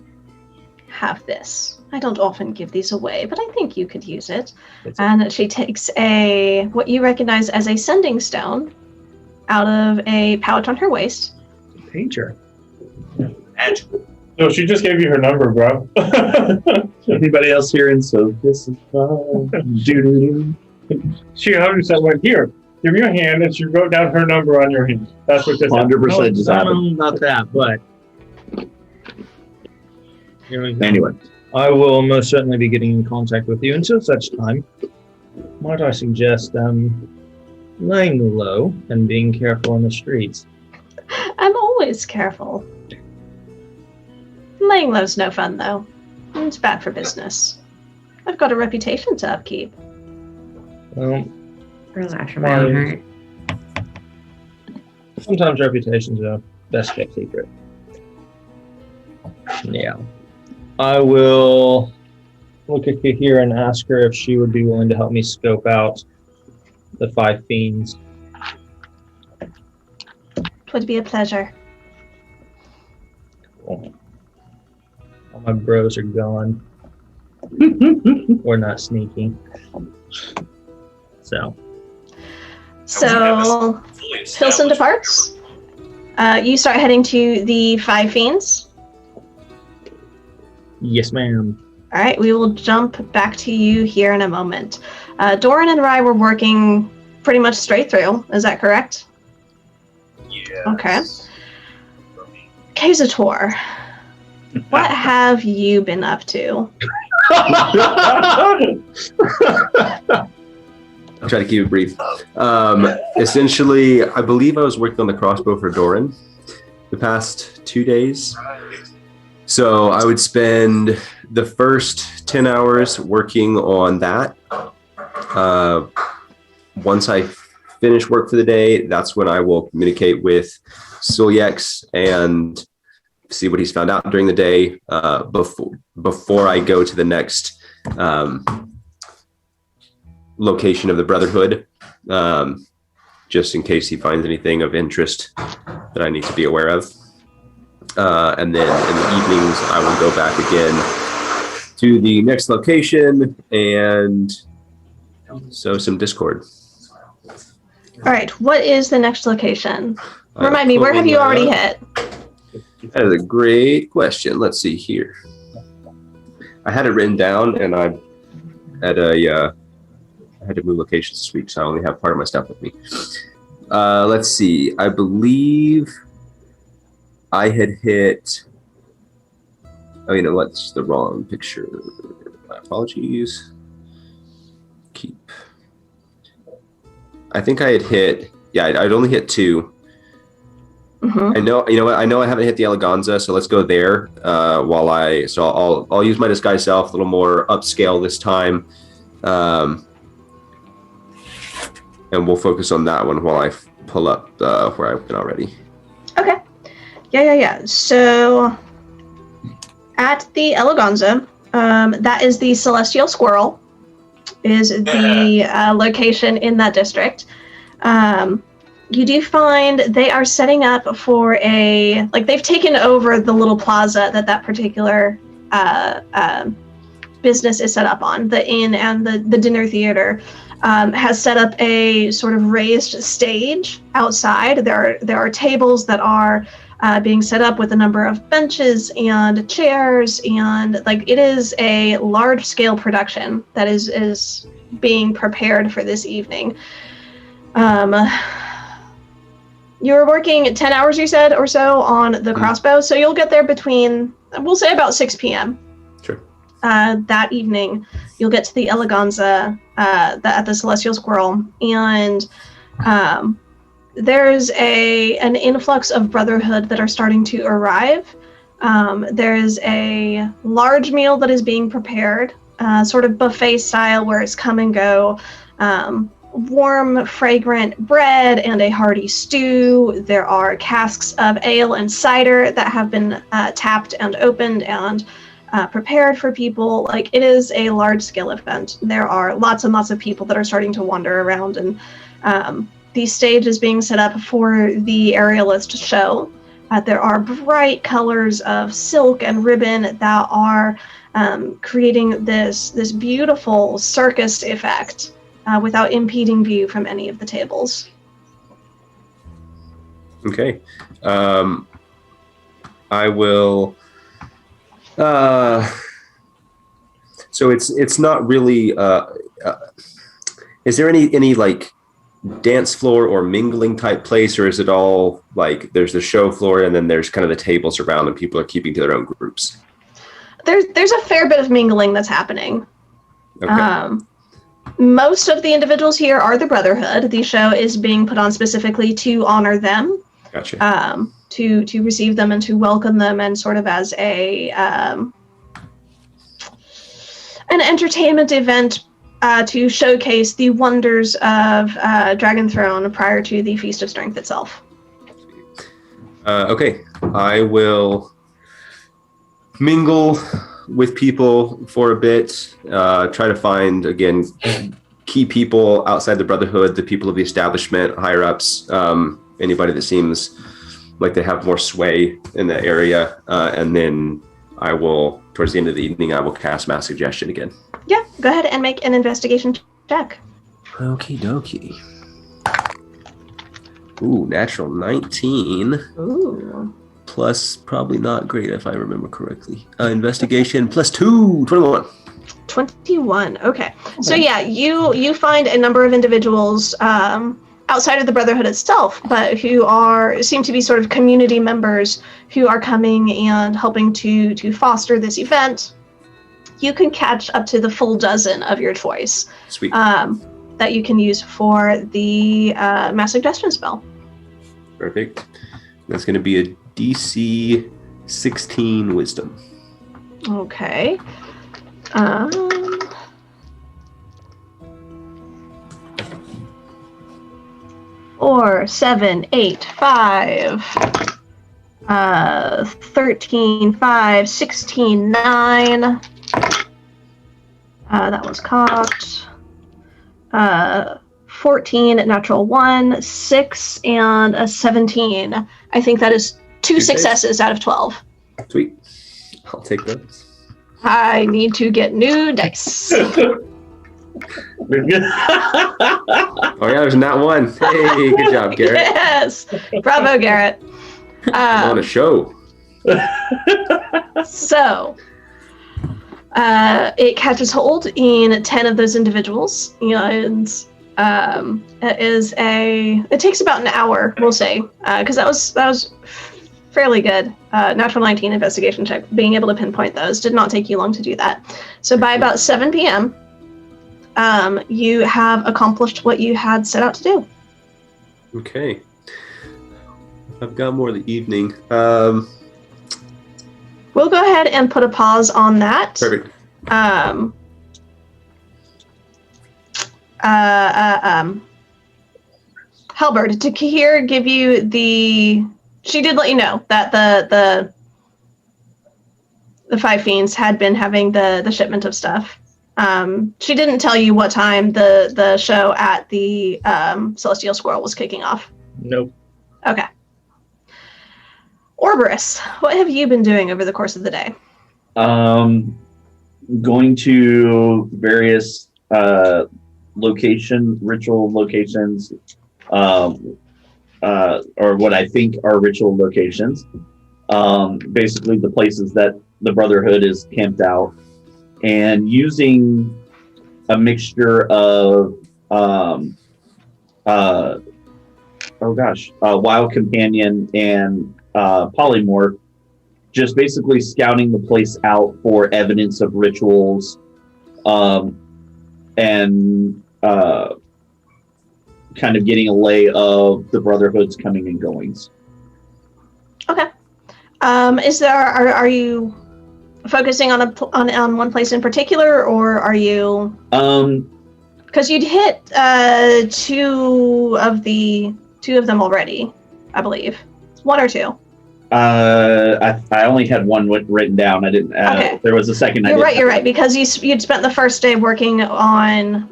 Have this. I don't often give these away, but I think you could use it. And she takes what you recognize as a sending stone out of a pouch on her waist. Pager. No, she just gave you her number, bro. Anybody else hearing? So this is fun. She 100% went, here, give me your hand, and she wrote down her number on your hand. That's what this 100% just I happened. don't know about that, but Anyway, I will most certainly be getting in contact with you. Until such time, might I suggest laying low and being careful in the streets. I'm always careful. Laying low's no fun, though. It's bad for business. I've got a reputation to upkeep. Well, Relax from my own heart. sometimes reputations are best kept secret. Yeah. I will look at Kahira and ask her if she would be willing to help me scope out the 5 fiends. Twould be a pleasure. Cool. All my bros are gone. We're not sneaky. So. So, Pilsen departs. You start heading to the 5 fiends. Yes, ma'am. All right, we will jump back to you here in a moment. Doran and Rye were working pretty much straight through. Is that correct? Yeah. Okay. Kazator, what have you been up to? I'll try to keep it brief. Essentially, I believe I was working on the crossbow for Doran the past 2 days. So I would spend the first 10 hours working on that. Once I finish work for the day, that's when I will communicate with Sulyex and see what he's found out during the day before I go to the next location of the Brotherhood, just in case he finds anything of interest that I need to be aware of. And then in the evenings, I will go back again to the next location and sow some discord. All right, what is the next location? Remind me, where have you already hit? That is a great question. Let's see here. I had it written down, and I had to move locations this week, so I only have part of my stuff with me. Let's see. I believe I had hit. Oh, you know what's the wrong picture? My apologies. Keep. I think I had hit. Yeah, I'd only hit 2. Mm-hmm. I know. You know what? I know I haven't hit the Eleganza, so let's go there. I'll use my disguise self a little more upscale this time, and we'll focus on that one while I pull up where I've been already. Okay. Yeah. So at the Eleganza, that is the Celestial Squirrel, is the location in that district. You do find they are setting up for they've taken over the little plaza that particular business is set up on. The inn and the dinner theater has set up a sort of raised stage outside. There are tables that are being set up with a number of benches and chairs, and it is a large scale production that is being prepared for this evening. You were working 10 hours, you said, or so on the crossbow, so you'll get there between, we'll say, about 6 p.m. Sure. That evening. You'll get to the Eleganza at the Celestial Squirrel, and there's an influx of Brotherhood that are starting to arrive. There's a large meal that is being prepared, sort of buffet style, where it's come and go. Warm, fragrant bread and a hearty stew. There are casks of ale and cider that have been tapped and opened and prepared for people. It is a large-scale event. There are lots and lots of people that are starting to wander around, and the stage is being set up for the aerialist show. There are bright colors of silk and ribbon that are creating this beautiful circus effect without impeding view from any of the tables. Okay. I will. So it's not really. Is there any dance floor or mingling type place, or is it all there's the show floor and then there's kind of the tables around and people are keeping to their own groups? There's a fair bit of mingling that's happening. Okay. Most of the individuals here are the Brotherhood. The show is being put on specifically to honor them. Gotcha. To receive them and to welcome them, and sort of as an entertainment event to showcase the wonders of Dragon Throne prior to the Feast of Strength itself. Okay. I will mingle with people for a bit, try to find, again, key people outside the Brotherhood, the people of the establishment, higher ups, anybody that seems like they have more sway in the area, and then I will, towards the end of the evening, I will cast Mass Suggestion again. Yeah, go ahead and make an investigation check. Okie dokie. Ooh, natural 19. Ooh. Plus, probably not great if I remember correctly. Investigation plus 2, 21. 21. Okay. So yeah, you find a number of individuals outside of the Brotherhood itself, but who seem to be sort of community members who are coming and helping to foster this event. You can catch up to the full dozen of your choice. Sweet. That you can use for the Mass Suggestion spell. Perfect. That's going to be a DC 16 Wisdom. Okay. 4, 7, 8, 5, 13, 5, 16, 9. That was cocked. 14, natural 1, 6, and a 17. I think that is two successes out of 12. Sweet. I'll take those. I need to get new dice. Oh yeah, there's not one. Hey, good job, Garrett. Yes, bravo, Garrett. I'm on a show. So, it catches hold in 10 of those individuals, and it takes about an hour, we'll say, because that was fairly good. Natural 19 investigation check, being able to pinpoint those did not take you long to do that. So by about 7 p.m. You have accomplished what you had set out to do. Okay. I've got more of the evening. We'll go ahead and put a pause on that. Perfect. Halberd, did Kahir give you the... She did let you know that the Five Fiends had been having the shipment of stuff. She didn't tell you what time the show at the Celestial Squirrel was kicking off. Nope. Okay. Orberus, what have you been doing over the course of the day? Going to various ritual locations, or what I think are ritual locations. Basically the places that the Brotherhood is camped out, and using a mixture of Wild Companion and Polymorph, just basically scouting the place out for evidence of rituals, and kind of getting a lay of the Brotherhood's coming and goings. Okay. Are you focusing on one place in particular, or are you? Because you'd hit two of them already, I believe. One or two. I only had one written down. I didn't. Okay. There was a second. You're right. Because you'd spent the first day working on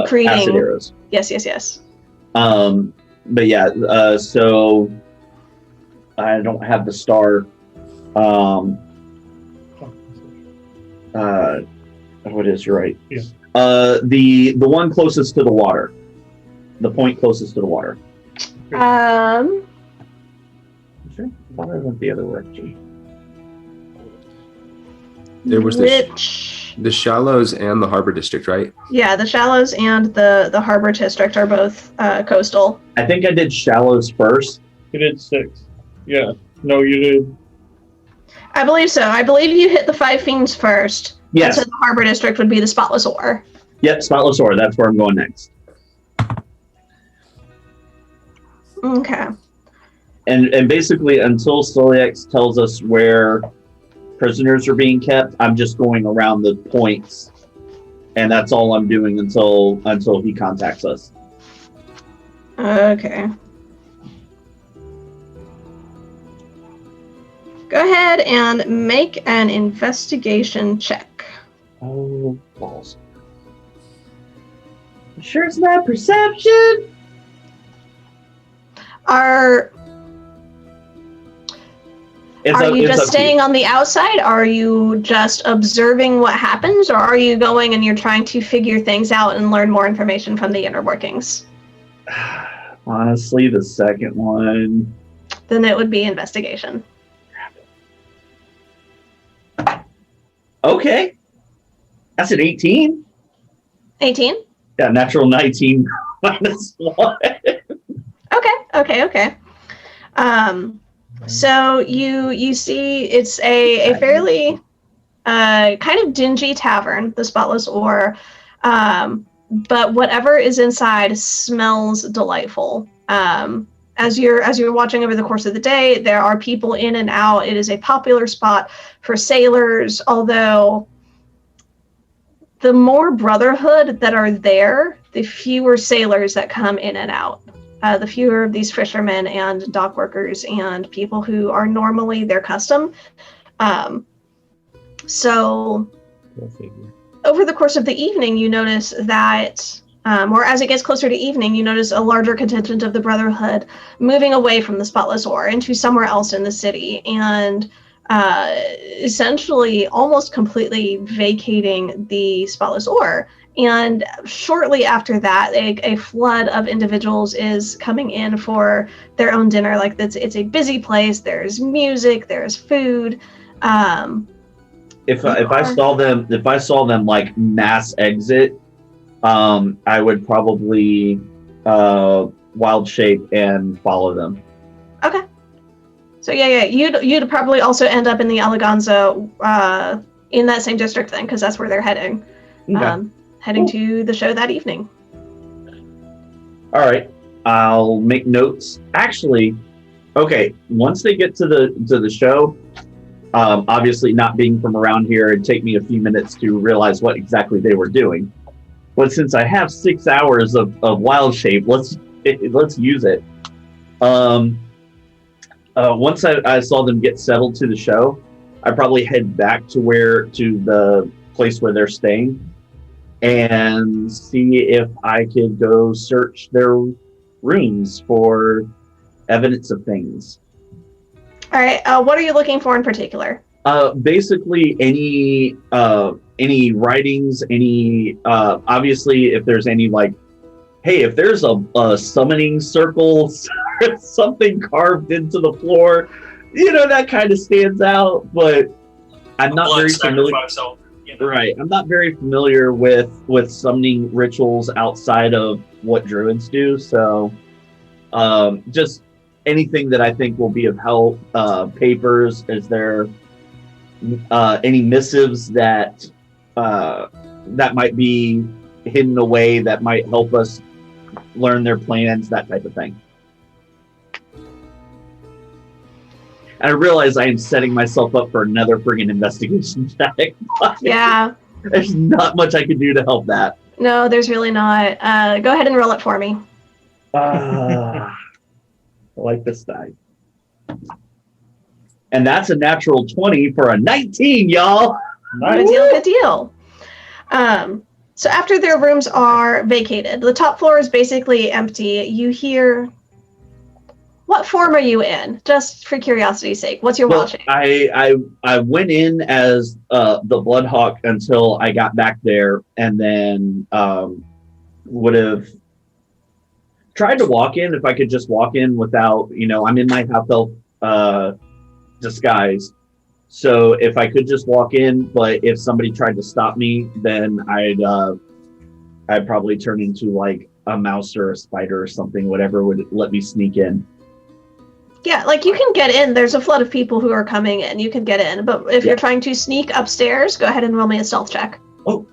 creating acid arrows. Yes. But yeah. So I don't have the star. What is right? Yeah. The one closest to the water. The point closest to the water. Sure. I thought I went the other direction. There was the Shallows and the Harbor District, right? Yeah, the Shallows and the Harbor District are both coastal. I think I did Shallows first. You did 6. Yeah. No, you did. I believe so. I believe you hit the Five Fiends first. Yes. And so the Harbor District would be the Spotless Ore. Yep, Spotless Ore. That's where I'm going next. Okay. And basically, until Solix tells us where prisoners are being kept, I'm just going around the points, and that's all I'm doing until he contacts us. Okay. Go ahead and make an investigation check. Oh, balls. You sure it's not perception? Are you just staying on the outside? Are you just observing what happens? Or are you going and you're trying to figure things out and learn more information from the inner workings? Honestly, the second one. Then it would be investigation. Okay. That's an 18. 18? Yeah, natural 19 minus 1. Okay. So you see it's a fairly kind of dingy tavern, the Spotless Ore, but whatever is inside smells delightful. As you're watching over the course of the day, there are people in and out. It is a popular spot for sailors, although the more Brotherhood that are there, the fewer sailors that come in and out. The fewer of these fishermen and dock workers and people who are normally their custom. So over the course of the evening, you notice that, or as it gets closer to evening, you notice a larger contingent of the Brotherhood moving away from the Spotless Ore into somewhere else in the city, and essentially almost completely vacating the Spotless Ore. And shortly after that, a flood of individuals is coming in for their own dinner. Like it's a busy place. There's music. There's food. If I saw them like mass exit, I would probably wild shape and follow them. Okay. So yeah, you'd probably also end up in the Eleganza in that same district then, because that's where they're heading. Okay. Heading to the show that evening. All right, I'll make notes. Actually, Okay, once they get to the show, obviously not being from around here, it'd take me a few minutes to realize what exactly they were doing. But since I have 6 hours of wild shape, let's use it. Once I saw them get settled to the show, I probably head back to the place where they're staying and see if I could go search their rooms for evidence of things. All right. What are you looking for in particular? Basically any writings, obviously if there's any like, hey, if there's a summoning circle, something carved into the floor, that kind of stands out, but I'm not very familiar. Right. I'm not very familiar with summoning rituals outside of what druids do. So just anything that I think will be of help. Papers, is there any missives that might be hidden away that might help us learn their plans, that type of thing. And I realize I am setting myself up for another friggin' investigation check. Yeah. There's not much I can do to help that. No, there's really not. Go ahead and roll it for me. I like this die. And that's a natural 20 for a 19, y'all. Good deal, good deal. So after their rooms are vacated, the top floor is basically empty. You hear... What form are you in? Just for curiosity's sake. What's your wild shape? I went in as the Bloodhawk until I got back there, and then would have tried to walk in if I could just walk in without, I'm in my half-elf disguise. So if I could just walk in, but if somebody tried to stop me, then I'd probably turn into like a mouse or a spider or something, whatever would let me sneak in. Yeah, like you can get in. There's a flood of people who are coming in. You can get in. But if you're trying to sneak upstairs, go ahead and roll me a stealth check. Oh,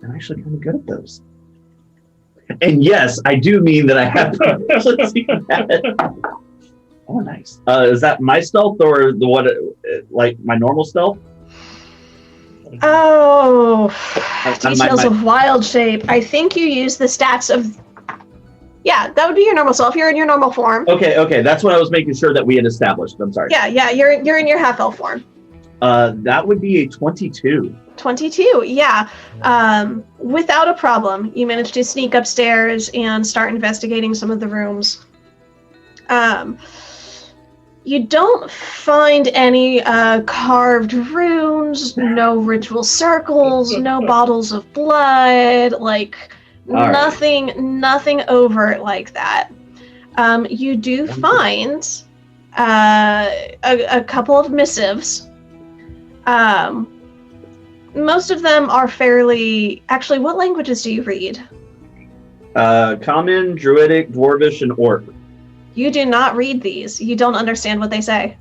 I'm actually kind of good at those. And yes, I do mean that I have proficiency in that. Oh, nice. Is that my stealth or like my normal stealth? Oh, details of wild shape. I think you use the stats of... Yeah, that would be your normal self. You're in your normal form. Okay. That's what I was making sure that we had established. I'm sorry. Yeah, you're in your half-elf form. That would be a 22. 22, yeah. Without a problem, you managed to sneak upstairs and start investigating some of the rooms. You don't find any carved runes, no ritual circles, no bottles of blood, like... Nothing overt like that. You do find a couple of missives. Most of them are fairly... Actually, what languages do you read? Common, Druidic, Dwarvish, and Orc. You do not read these. You don't understand what they say.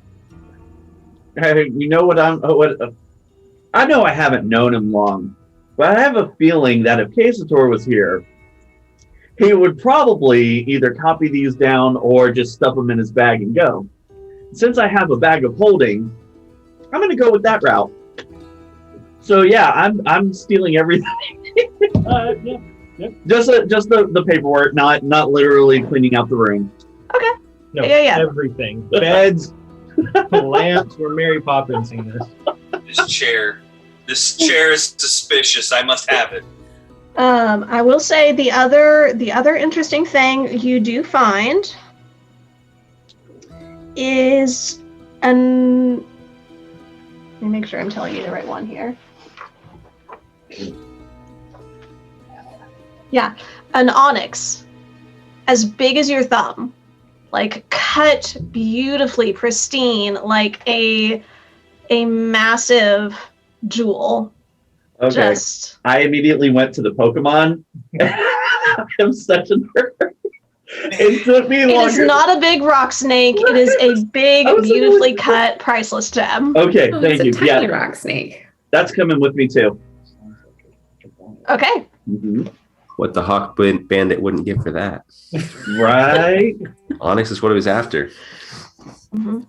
You know what I know I haven't known him long. But I have a feeling that if Casator was here, he would probably either copy these down or just stuff them in his bag and go. Since I have a bag of holding, I'm going to go with that route. So yeah, I'm stealing everything. Just the paperwork, not literally cleaning out the room. Okay. No, yeah. Everything. Beds, lamps. We're Mary Poppins in this. This chair is suspicious. I must have it. I will say the other interesting thing you do find is let me make sure I'm telling you the right one here. Yeah, an onyx as big as your thumb, like cut beautifully, pristine, like a massive jewel. Okay. I immediately went to the Pokemon. I'm such a nerd. It took me longer. It is not a big rock snake. It is a big, beautifully cut, priceless gem. Okay, thank you. It's a tiny rock snake. That's coming with me too. Okay. Mm-hmm. What the Hawk Bandit wouldn't give for that. Right? Onyx is what he was after. Mm-hmm.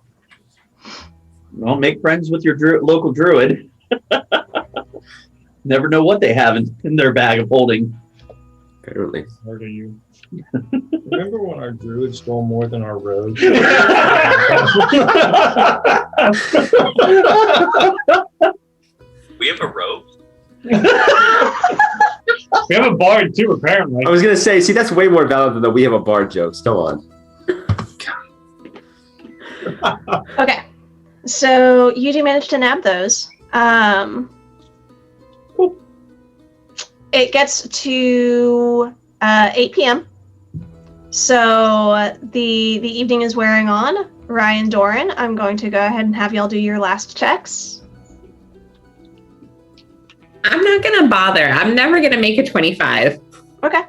Well, make friends with your local druid. Never know what they have in their bag of holding. Apparently. Where are you? Remember when our druid stole more than our rogue? We have a rope. We have a bard too, apparently. I was gonna say, see, that's way more valid than the "we have a bard" jokes. Go on. Okay, so you do manage to nab those. It gets to 8 p.m. So the evening is wearing on. Ryan, Doran, I'm going to go ahead and have y'all do your last checks. I'm not gonna bother. I'm never gonna make a 25. Okay.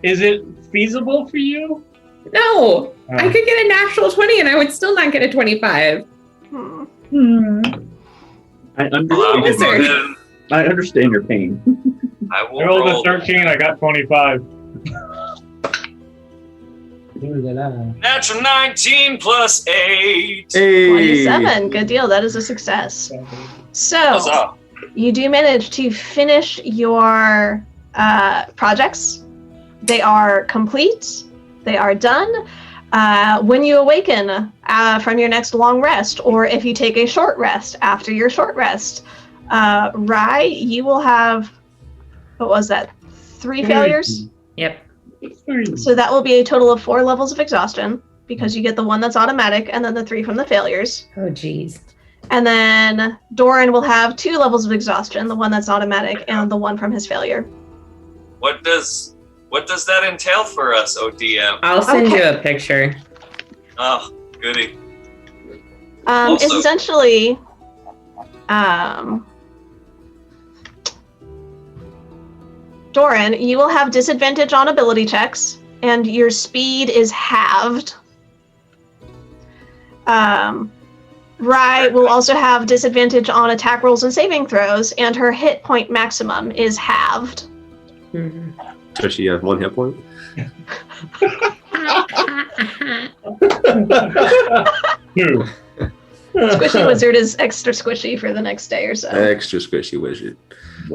Is it feasible for you? No, I could get a natural 20 and I would still not get a 25. I understand your pain. I will I rolled roll. a 13, I got 25. Natural 19 plus 8. Hey. 27. Good deal. That is a success. So Huzzah. you do manage to finish your projects. They are complete. They are done. When you awaken from your next long rest, or if you take a short rest after your short rest, Rye, you will have, what was that, 3 failures? Yep. So that will be a total of 4 levels of exhaustion, because you get the 1 that's automatic and then the 3 from the failures. Oh, geez. And then Doran will have 2 levels of exhaustion, the 1 that's automatic and the 1 from his failure. What does that entail for us, ODM? I'll send you a picture. Oh, goody. Also- Essentially, Doran, you will have disadvantage on ability checks, and your speed is halved. Rye will also have disadvantage on attack rolls and saving throws, and her hit point maximum is halved. Mhm. So she has 1 hit point. Squishy Wizard is extra squishy for the next day or so. Extra squishy wizard.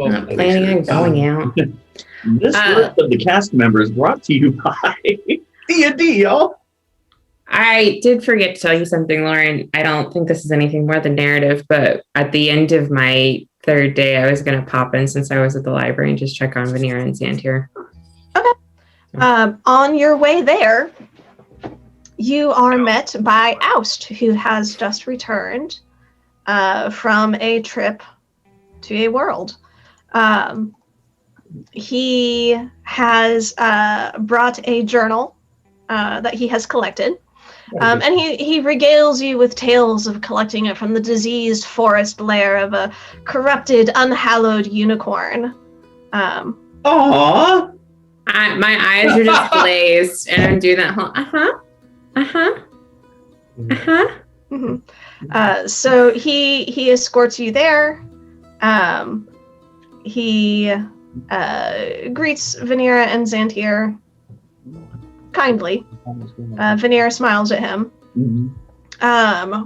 I'm not planning on going out. This list of the cast members brought to you by D&D, y'all. I did forget to tell you something, Lauren. I don't think this is anything more than narrative, but at the end of my 3rd day, I was going to pop in since I was at the library and just check on Vanera and Santier. On your way there, you are met by Oust, who has just returned from a trip to a world. He has brought a journal that he has collected. And he regales you with tales of collecting it from the diseased forest lair of a corrupted, unhallowed unicorn. Aww. My eyes are just glazed, and I'm doing that whole So he escorts you there. He greets Vanera and Xantier kindly. Vanera smiles at him.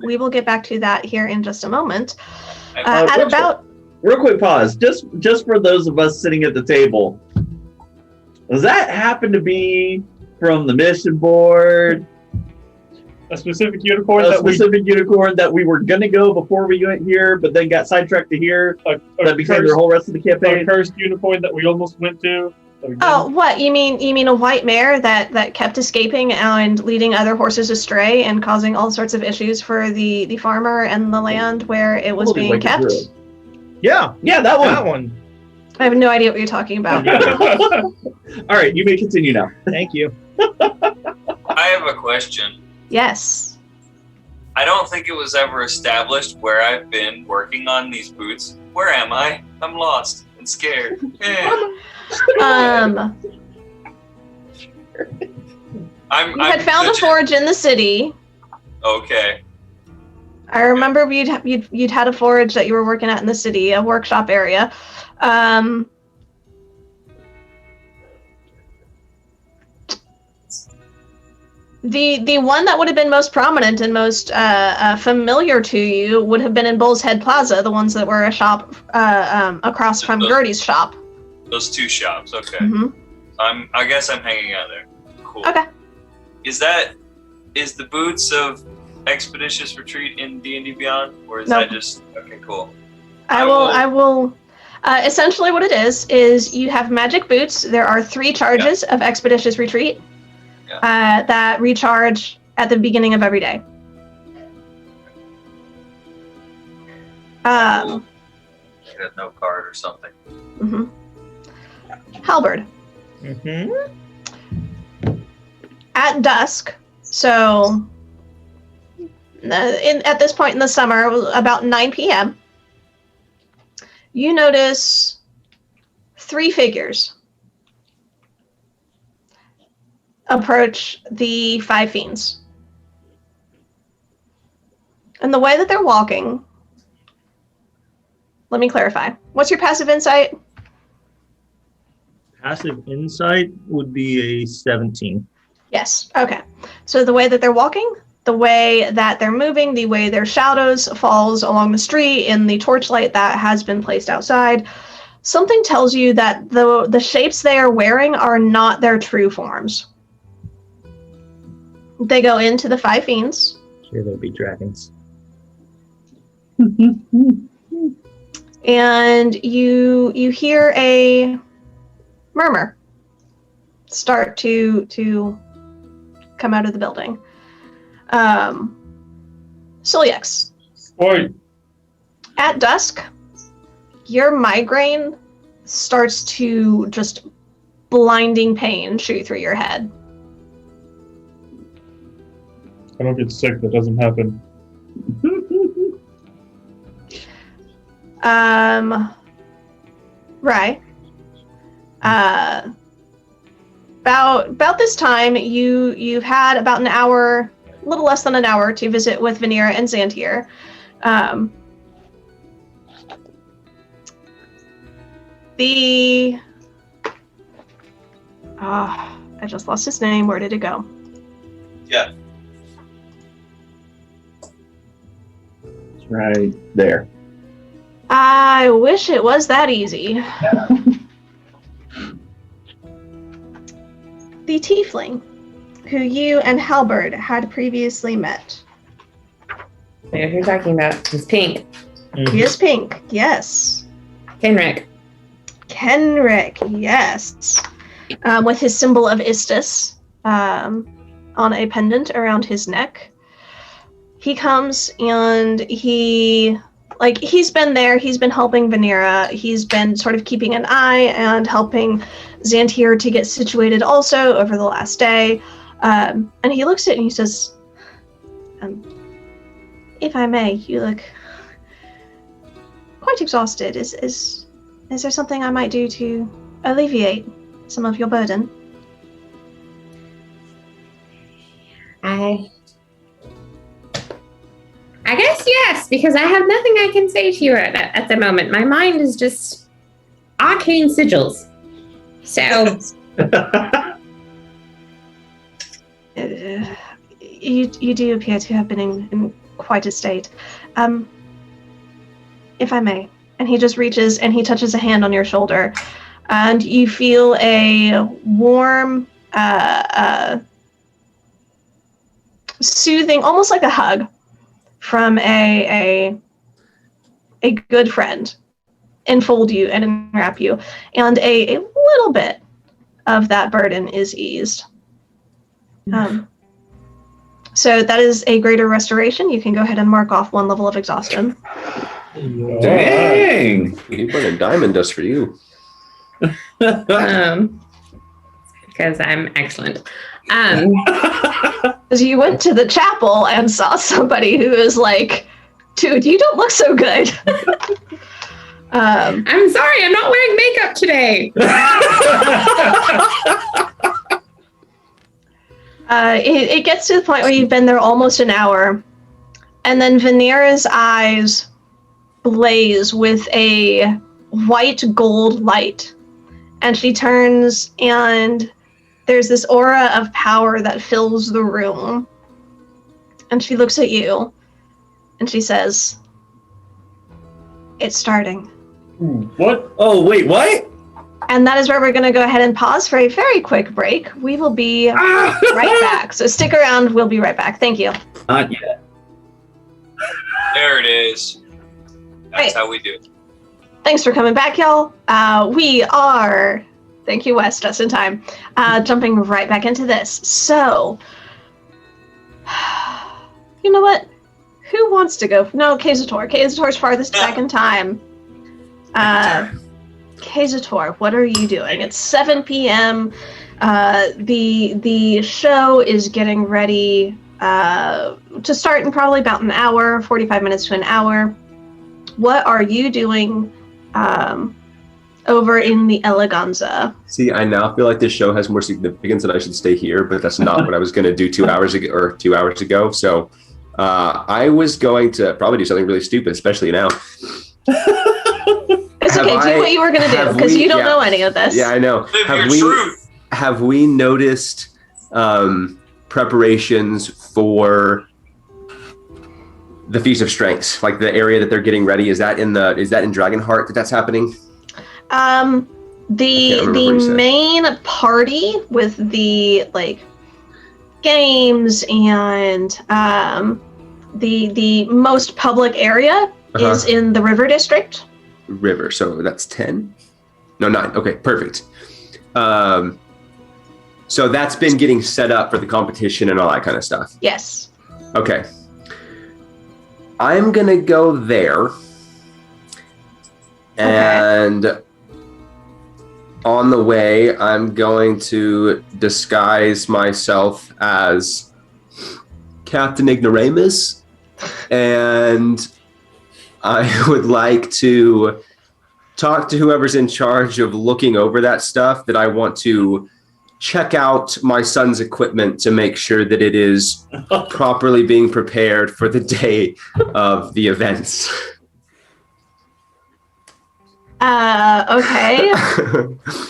We will get back to that here in just a moment. Real quick pause. Just for those of us sitting at the table. Does that happen to be from the mission board? A specific unicorn unicorn that we were gonna go before we went here, but then got sidetracked to here. That became the whole rest of the campaign. A cursed unicorn that we almost went to. Oh, what you mean a white mare that kept escaping and leading other horses astray and causing all sorts of issues for the farmer and the land where it was being kept? Yeah, that one. That one. I have no idea what you're talking about. All right, you may continue now. Thank you. I have a question. Yes. I don't think it was ever established where I've been working on these boots. Where am I? I'm lost and scared. You had found a forge in the city. Okay. I remember you'd had a forge that you were working at in the city, a workshop area. The one that would have been most prominent and most familiar to you would have been in Bull's Head Plaza, the ones that were a shop across from Gertie's shop. Those two shops, okay. Mm-hmm. I guess I'm hanging out there. Cool. Okay. Is the Boots of Expeditious Retreat in D&D Beyond, or is Nope. that just okay? Cool. I will. Essentially, what it is you have magic boots. There are 3 charges of Expeditious Retreat that recharge at the beginning of every day. Get a note card or something. Mm-hmm. Halberd. Mm-hmm. At dusk, so at this point in the summer, about 9 p.m., you notice 3 figures approach the 5 fiends. And the way that they're walking, let me clarify. What's your passive insight? Passive insight would be a 17. Yes. Okay. So the way that they're walking, the way that they're moving, the way their shadows falls along the street in the torchlight that has been placed outside, something tells you that the shapes they are wearing are not their true forms. They go into the 5 fiends. Sure, there'll be dragons. And you hear a murmur start to come out of the building. Siliex. Oi. At dusk, your migraine starts to just blinding pain shoot through your head. I don't get sick. That doesn't happen. Right. About this time, you've had about an hour, a little less than an hour, to visit with Vanera and Xantier. I just lost his name. Where did it go? Yeah. It's right there. I wish it was that easy. The tiefling, who you and Halberd had previously met. Yeah, who you're talking about? He's pink. He is pink, yes. Kenrick. Kenrick, yes. With his symbol of Istis on a pendant around his neck. He comes and he's been there, he's been helping Vanera, he's been sort of keeping an eye and helping Xantier to get situated also over the last day. And he looks at it and he says, if I may, you look quite exhausted. Is there something I might do to alleviate some of your burden? I guess yes, because I have nothing I can say to you at the moment. My mind is just arcane sigils. So you do appear to have been in quite a state. If I may. And he just reaches and he touches a hand on your shoulder. And you feel a warm, soothing, almost like a hug from a good friend enfold you and enwrap you. And a little bit of that burden is eased. So that is a greater restoration. You can go ahead and mark off 1 level of exhaustion. Dang! You put a diamond dust for you. because I'm excellent. Because you went to the chapel and saw somebody who is like, dude, you don't look so good. I'm sorry, I'm not wearing makeup today. It gets to the point where you've been there almost an hour, and then Vanera's eyes blaze with a white gold light, and she turns and there's this aura of power that fills the room. And she looks at you and she says, "It's starting." What? Oh, wait, what? And that is where we're going to go ahead and pause for a very quick break. We will be right back. So stick around. We'll be right back. Thank you. Not yet. There it is. That's how we do it. Thanks for coming back, y'all. We are, thank you, Wes, just in time, jumping right back into this. So, you know what? Who wants to go? No, Kazator. Kazator's farthest back in time. Kazator, what are you doing? It's 7 p.m. The show is getting ready to start in probably about an hour, 45 minutes to an hour. What are you doing over in the Eleganza? See, I now feel like this show has more significance and I should stay here, but that's not what I was going to do 2 hours ago. So I was going to probably do something really stupid, especially now. It's okay. Do what you were going to do, because you don't know any of this. Yeah, I know. Live your truth. Have we noticed preparations for the Feast of Strengths? Like the area that they're getting ready, is that in Dragonheart that's happening? The main party with the games and the most public area is in the River District. River, so that's 10? No, 9. Okay, perfect. So that's been getting set up for the competition and all that kind of stuff. Yes. Okay. I'm gonna go there, and on the way, I'm going to disguise myself as Captain Ignoramus, and I would like to talk to whoever's in charge of looking over that stuff, that I want to check out my son's equipment to make sure that it is properly being prepared for the day of the events. Okay.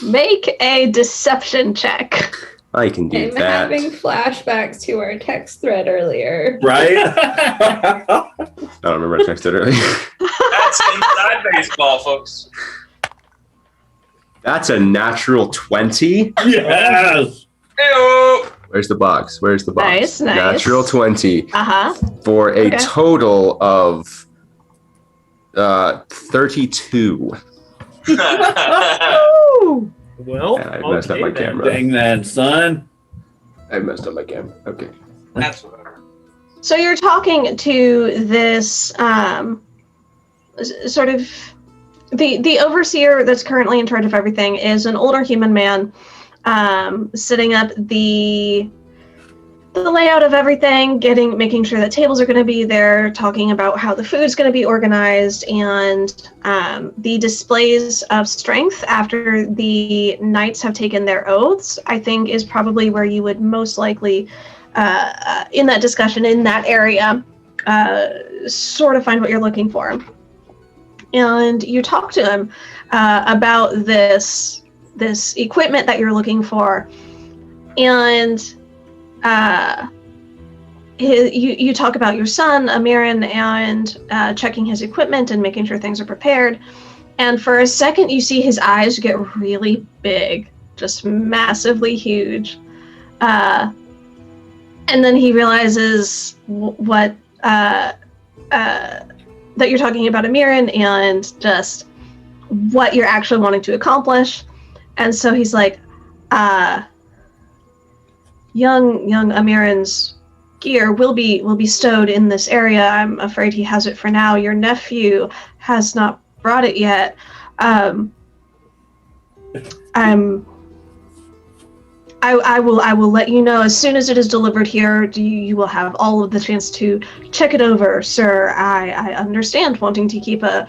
Make a deception check. I can do I'm that. having flashbacks to our text thread earlier. Right? I don't remember I texted earlier. That's inside baseball, folks. That's a natural 20. Yes! Hey-o. Where's the box? Nice. Natural 20. For a Okay. total of 32. Well, Yeah, I messed up my camera. Dang that, son. I messed up my camera. Okay. That's whatever. So you're talking to this sort of the overseer that's currently in charge of everything is an older human man, setting up the layout of everything, making sure that tables are going to be there, talking about how the food's going to be organized, and the displays of strength after the knights have taken their oaths, I think, is probably where you would most likely, in that discussion, in that area, sort of find what you're looking for. And you talk to him about this equipment that you're looking for, and you talk about your son, Amirin, and checking his equipment and making sure things are prepared. And for a second, you see his eyes get really big, just massively huge. And then he realizes that you're talking about Amirin and just what you're actually wanting to accomplish. And so he's like, young Amirin's gear will be stowed in this area. I'm afraid he has it for now. Your nephew has not brought it yet. I will let you know as soon as it is delivered here. You will have all of the chance to check it over, sir. I understand wanting to keep a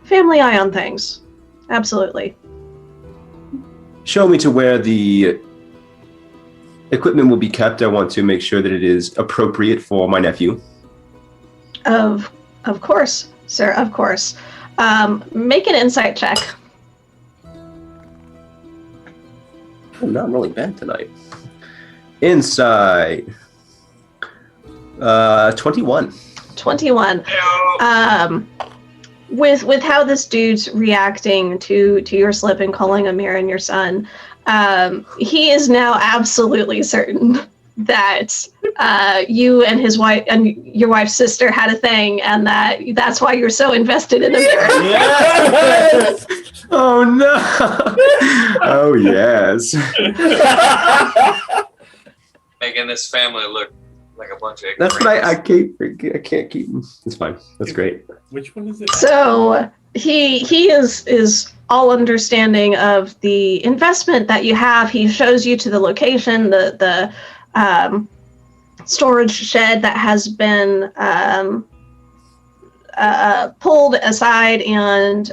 family eye on things. Absolutely. Show me to where the equipment will be kept. I want to make sure that it is appropriate for my nephew. Of course, sir, of course. Make an insight check. Oh, no, I'm rolling bad tonight. Insight. 21. 21. With how this dude's reacting to your slip and calling Amira your son, he is now absolutely certain that you and his wife and your wife's sister had a thing, and that's why you're so invested in Amira. Yes! Oh no! Oh yes! Making this family look like a bunch of. That's what I can't keep. It's fine. That's great. Which one is it? So he is all understanding of the investment that you have. He shows you to the location, the storage shed that has been pulled aside and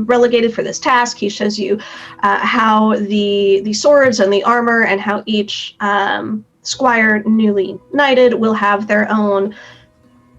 relegated for this task. He shows you how the swords and the armor and how each squire newly knighted will have their own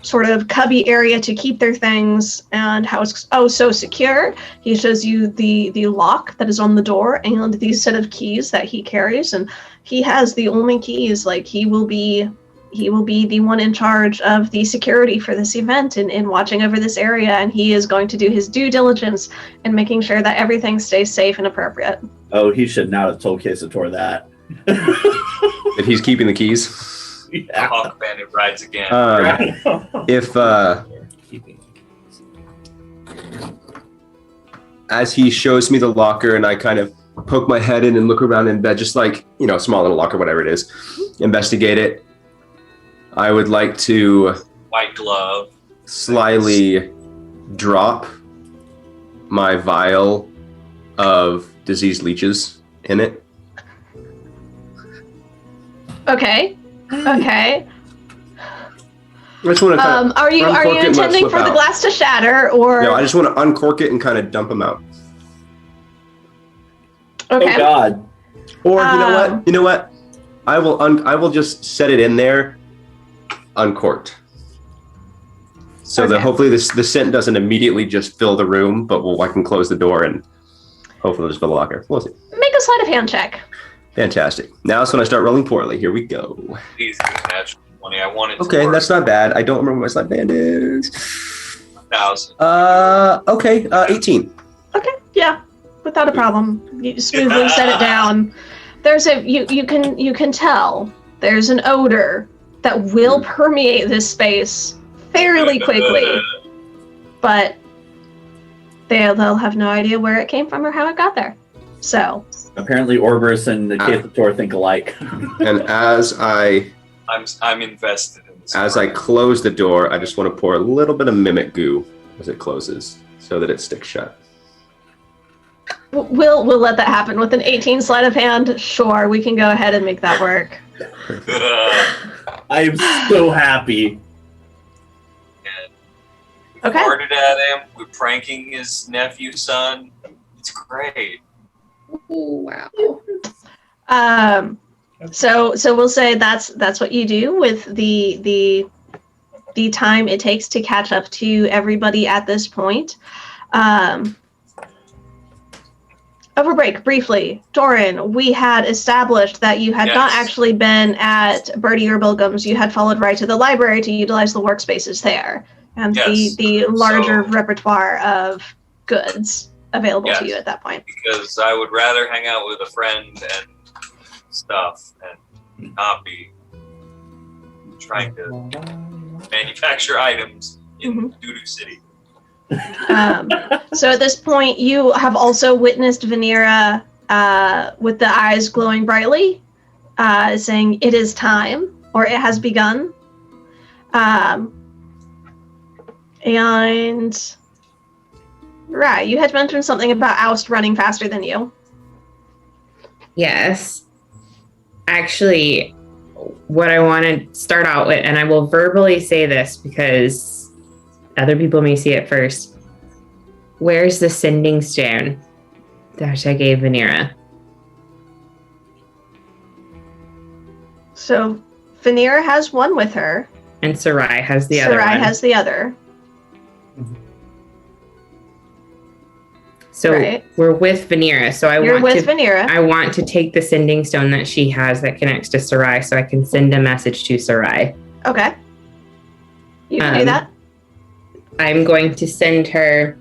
sort of cubby area to keep their things, and how it's so secure. He shows you the lock that is on the door and the set of keys that he carries, and he has the only keys. Like he will be the one in charge of the security for this event and watching over this area, and he is going to do his due diligence in making sure that everything stays safe and appropriate. Oh, he should not have told Quesator that. That he's keeping the keys. Yeah. Hawk Bandit rides again. If as he shows me the locker and I kind of poke my head in and look around in bed, just like, small little locker, whatever it is, investigate it, I would like to white glove slyly drop my vial of diseased leeches in it. Okay. I just want to are you intending for the glass to shatter, or? No, I just want to uncork it and kind of dump them out. Okay. Oh God. Or you know what? I will just set it in there, uncorked, so that hopefully the scent doesn't immediately just fill the room, but I can close the door and hopefully just fill the locker. We'll see. Make a sleight of hand check. Fantastic. Now it's when I start rolling poorly. Here we go. Easy, natural 20. I wanted to Okay, work. that's not bad. I don't remember what my sleight of hand is. 1,000. Okay, 18. Okay, yeah, without a problem. You smoothly set it down. There's you can tell there's an odor that will permeate this space fairly quickly, but they'll have no idea where it came from or how it got there. So apparently Orberus and the Quesator think alike. And as I'm invested in this. As I close the door, I just want to pour a little bit of mimic goo as it closes so that it sticks shut. We'll let that happen with an 18 sleight of hand. Sure, we can go ahead and make that work. I'm so happy. We Okay. farted at him. We're pranking his nephew's son. It's great. Oh, wow. So we'll say that's what you do with the time it takes to catch up to everybody at this point. Over break, briefly, Doran, we had established that you had not actually been at Birdie or Bilgum's. You had followed right to the library to utilize the workspaces there and the larger repertoire of goods available to you at that point. Because I would rather hang out with a friend and stuff and not be trying to manufacture items in Doodoo City. So at this point, you have also witnessed Venera with the eyes glowing brightly, saying, "It is time," or "It has begun." And right, you had mentioned something about Oust running faster than you. Yes. Actually, what I want to start out with, and I will verbally say this because other people may see it first. Where's the sending stone that I gave Venera? So Venera has one with her. And Sarai has the other one. Sarai has the other. So we're with Vanera. So You're with Vanera. I want to take the sending stone that she has that connects to Sarai so I can send a message to Sarai. Okay. You can do that. I'm going to send her,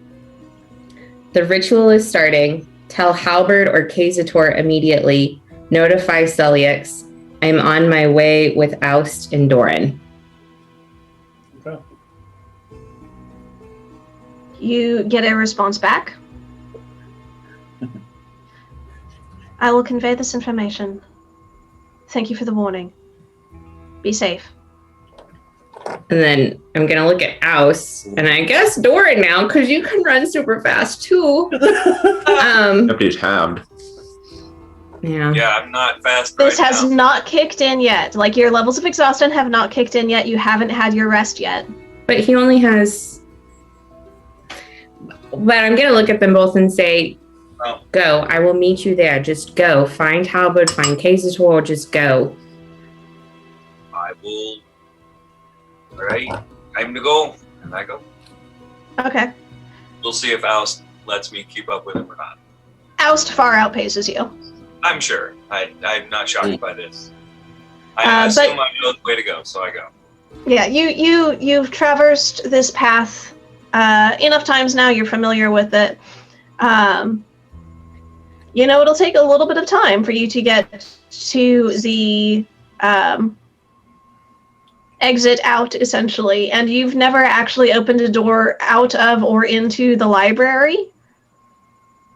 the ritual is starting. Tell Halberd or Kazator immediately. Notify Celiax. I'm on my way with Oust and Doran. Okay. You get a response back. I will convey this information. Thank you for the warning. Be safe. And then I'm going to look at Oust, and I guess Doran now, because you can run super fast too. Nobody's halved. Yeah, I'm not fast. This has not kicked in yet. Like, your levels of exhaustion have not kicked in yet. You haven't had your rest yet. But he only has... But I'm going to look at them both and say, go. I will meet you there. Just go. Find Halberd, find Kazator, just go. I will... All right, time to go. And I go. Okay. We'll see if Oust lets me keep up with him or not. Oust far outpaces you. I'm sure. I'm not shocked by this. I assume I know the way to go, so I go. Yeah, you've traversed this path enough times now. You're familiar with it. It'll take a little bit of time for you to get to the exit out, essentially, and you've never actually opened a door out of or into the library.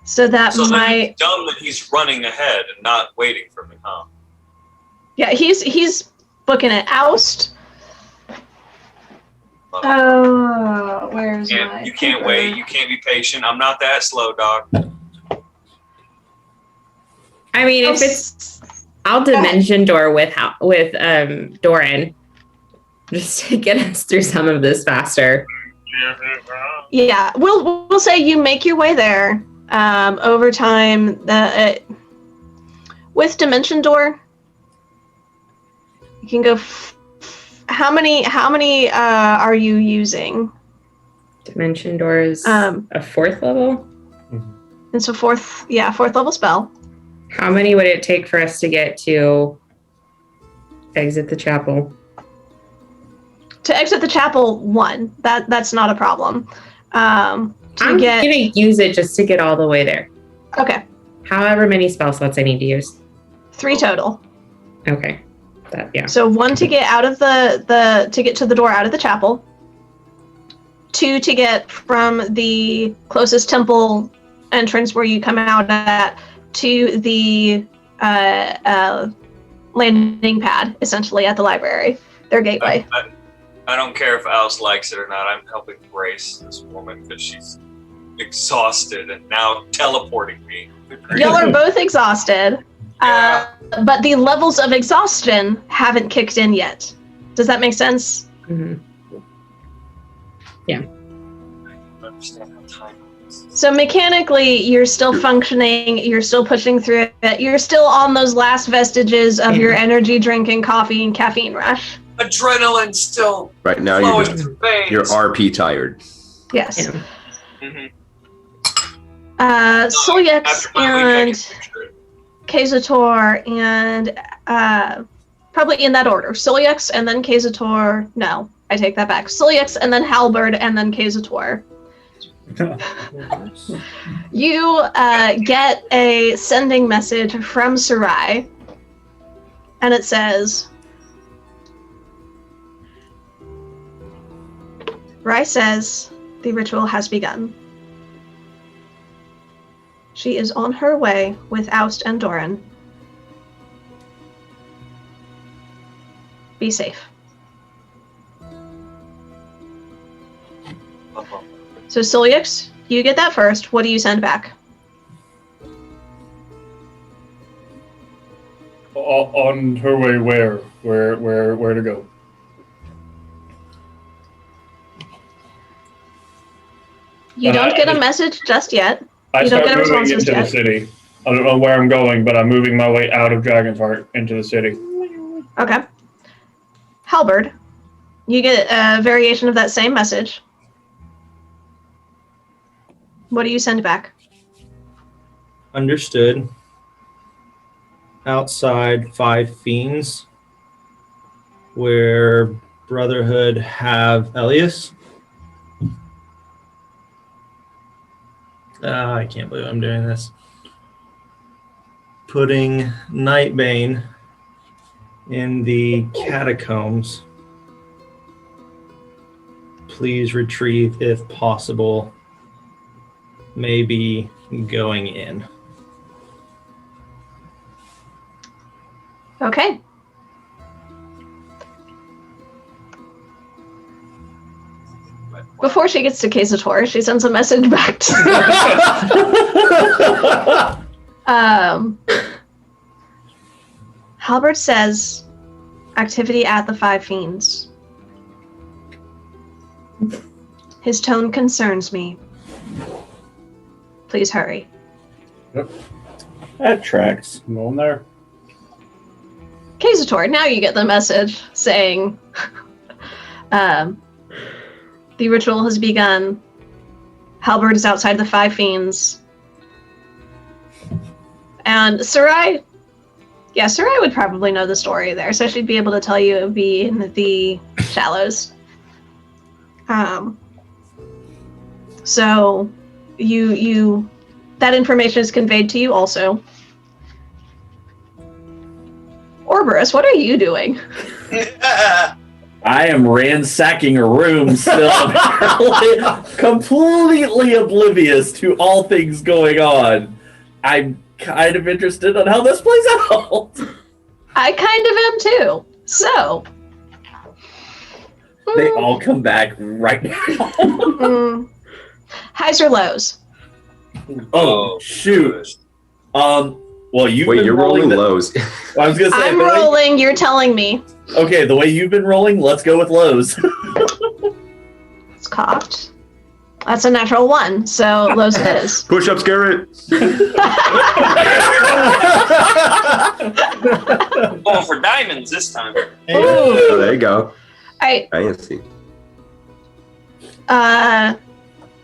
So that might... it's dumb that he's running ahead and not waiting for me, huh? Yeah, he's booking it. Oust. Oh, where's my... You can't wait. You can't be patient. I'm not that slow, dog. I mean, if it's... I'll dimension door with Doran. Just to get us through some of this faster. Yeah, we'll say you make your way there. Over time, with Dimension Door, you can go. How many are you using? Dimension Door is a 4th level. It's a 4th level spell. How many would it take for us to get to exit the chapel? To exit the chapel, 1. That's not a problem. I'm gonna use it just to get all the way there. Okay. However many spell slots I need to use. 3 total. Okay. So 1 to get out of to get to the door out of the chapel. 2 to get from the closest temple entrance where you come out at to the landing pad, essentially, at the library. Their gateway. I don't care if Oust likes it or not. I'm helping brace this woman because she's exhausted and now teleporting me. Y'all are both exhausted, but the levels of exhaustion haven't kicked in yet. Does that make sense? Mm-hmm. Yeah. I understand how time is. So mechanically, you're still functioning. You're still pushing through it. You're still on those last vestiges of your energy drink and coffee and caffeine rush. Adrenaline still. Right now, you're RP tired. Yes. Yeah. Mm-hmm. Solyax and Kazator and probably in that order. Solyax and then Kazator. No, I take that back. Solyax and then Halberd and then Kazator. You get a sending message from Sarai, and it says, Rai says the ritual has begun. She is on her way with Oust and Doran. Be safe. So Solyax, you get that first. What do you send back? On her way where? Where to go? You don't get a message just yet. I start moving into the city. I don't know where I'm going, but I'm moving my way out of Dragonheart into the city. Okay. Halberd, you get a variation of that same message. What do you send back? Understood. Outside 5 fiends, where Brotherhood have Elias. I can't believe I'm doing this. Putting Nightbane in the catacombs. Please retrieve if possible. Maybe going in. Okay. Before she gets to Kazator, she sends a message back to Halbert says, activity at the 5 Fiends. His tone concerns me. Please hurry. Yep. That tracks. I'm on there. Kazator, now you get the message saying, the ritual has begun. Halbert is outside the 5 Fiends. And Sarai, Sarai would probably know the story there, so she'd be able to tell you it would be in the shallows. So you that information is conveyed to you also. Orberus, what are you doing? I am ransacking a room still, completely oblivious to all things going on. I'm kind of interested on how this plays out. I kind of am too. So. They all come back right now. Highs or lows? Oh, shoot. Well, you've Wait, been you're rolling lows. I was gonna say, I'm rolling, you're telling me. Okay, the way you've been rolling, let's go with lows. It's cocked. That's a natural 1, so lows it is. Push up, Garrett. Going for diamonds this time. Oh, there you go. I see.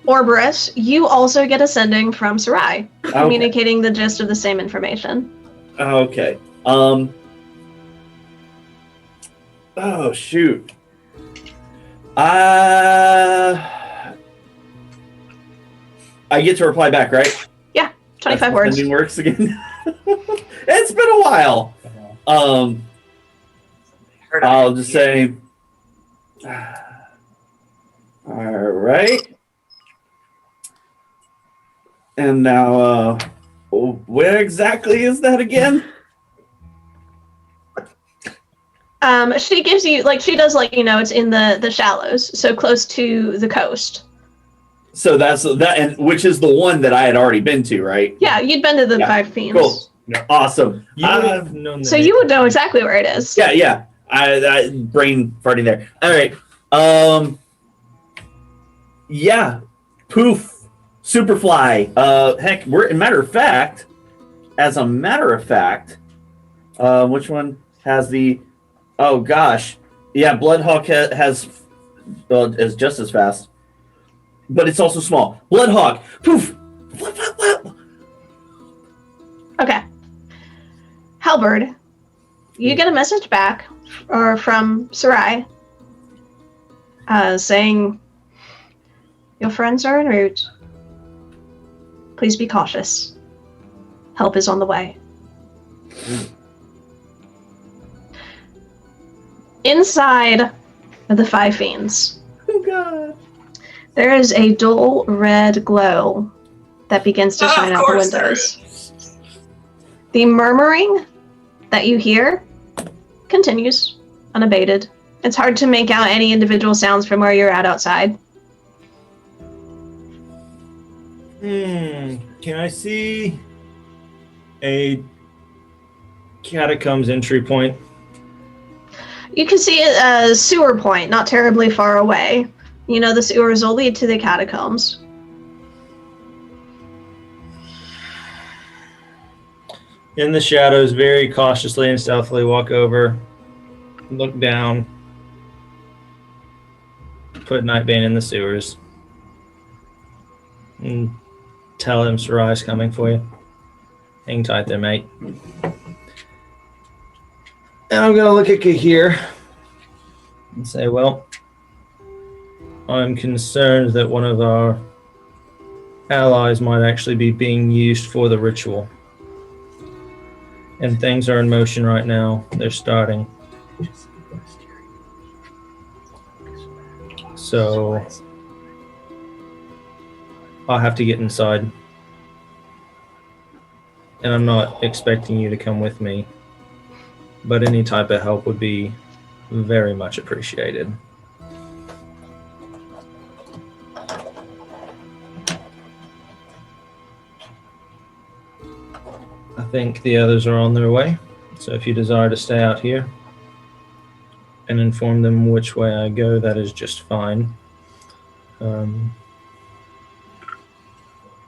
Orberus, you also get ascending from Sarai, communicating the gist of the same information. Okay. Oh, shoot. I get to reply back, right? Yeah, 25 words. Sending works again. It's been a while. I'll just say, all right. And now, where exactly is that again? She gives you, she does it's in the shallows, so close to the coast. So that's that, and which is the one that I had already been to, right? Yeah, you'd been to the 5 Fiends. Cool. Yeah. Awesome. You would have known the so name. you would know exactly where it is. Yeah. I brain farting there. All right. Yeah. Poof. Superfly. Heck, as a matter of fact, which one has the? Oh gosh, yeah. Bloodhawk is just as fast, but it's also small. Bloodhawk. Poof. Okay. Halberd, you get a message back from Sarai saying your friends are en route. Please be cautious. Help is on the way. Inside of the 5 Fiends, Oh god. there is a dull red glow that begins to shine out the windows. The murmuring that you hear continues unabated. It's hard to make out any individual sounds from where you're at outside. Can I see a catacombs entry point? You can see a sewer point not terribly far away. You know, the sewers will lead to the catacombs. In the shadows, very cautiously and stealthily walk over, look down, put Nightbane in the sewers, and tell him Sarai's coming for you. Hang tight there, mate. And I'm going to look at Kahir and say, well, I'm concerned that one of our allies might actually be being used for the ritual. And things are in motion right now. They're starting. So I'll have to get inside. And I'm not expecting you to come with me, but any type of help would be very much appreciated. I think the others are on their way, so if you desire to stay out here and inform them which way I go, that is just fine.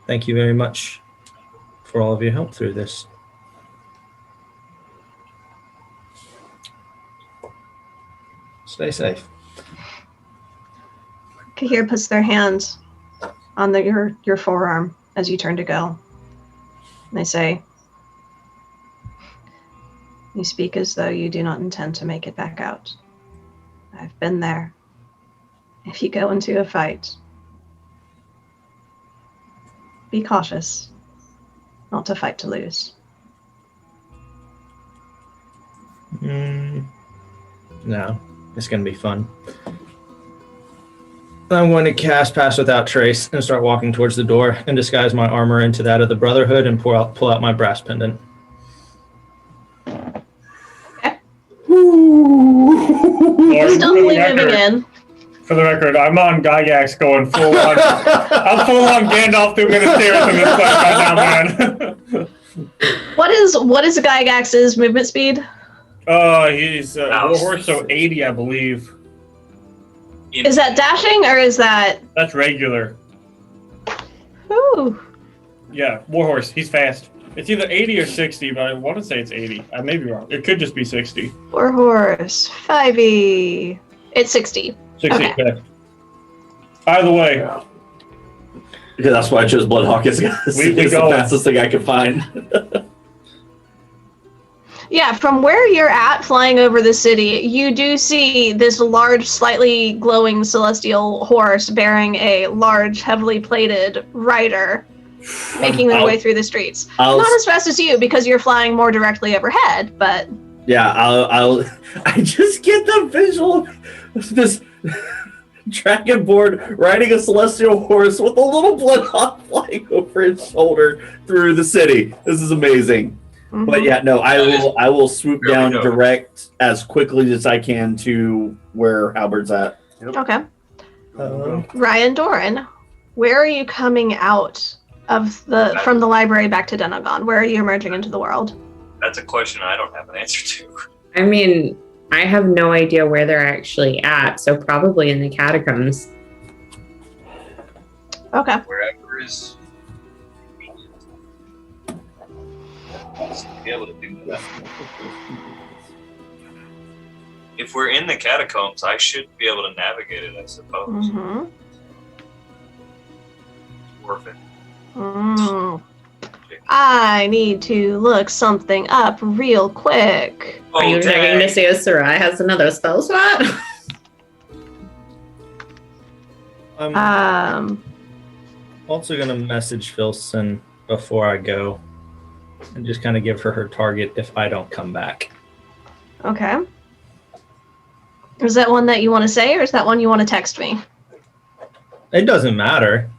Thank you very much for all of your help through this. Stay safe. Kahir puts their hand on your forearm as you turn to go. And they say, "You speak as though you do not intend to make it back out. I've been there. If you go into a fight, be cautious, not to fight to lose." No, it's going to be fun. I'm going to cast Pass Without Trace and start walking towards the door and disguise my armor into that of the Brotherhood and pull out my brass pendant. Stealthily moving in. For the record, I'm on Gygax going full on. I'm full on Gandalf through Ministerial in this fight right now, man. What is Gygax's movement speed? He's Warhorse, so 80, I believe. Is that dashing or is that? That's regular. Ooh. Yeah, Warhorse. He's fast. It's either 80 or 60, but I want to say it's 80. I may be wrong. It could just be 60. Warhorse, 5e. It's 60. 60. Okay. Either way. Yeah, that's why I chose Bloodhawk. It's the fastest thing I could find. Yeah, from where you're at, flying over the city, you do see this large, slightly glowing celestial horse bearing a large, heavily plated rider, making their way through the streets. Not as fast as you, because you're flying more directly overhead, but... Yeah, I just get the visual of this dragonborn riding a celestial horse with a little Bloodhawk flying over his shoulder through the city. This is amazing. Mm-hmm. But yeah, no, I will swoop down direct as quickly as I can to where Halbert's at. Yep. Okay. Ryan Doran, where are you coming out of from the library back to Denagon? Where are you emerging into the world? That's a question I don't have an answer to. I mean, I have no idea where they're actually at, so probably in the catacombs. Okay. Wherever is be able to do that. If we're in the catacombs, I should be able to navigate it, I suppose. Mm-hmm. Worth it. I need to look something up real quick. Are you checking to see if Sarai has another spell slot? I'm also going to message Filson before I go and just kind of give her target if I don't come back. Okay. Is that one that you want to say, or is that one you want to text me? It doesn't matter.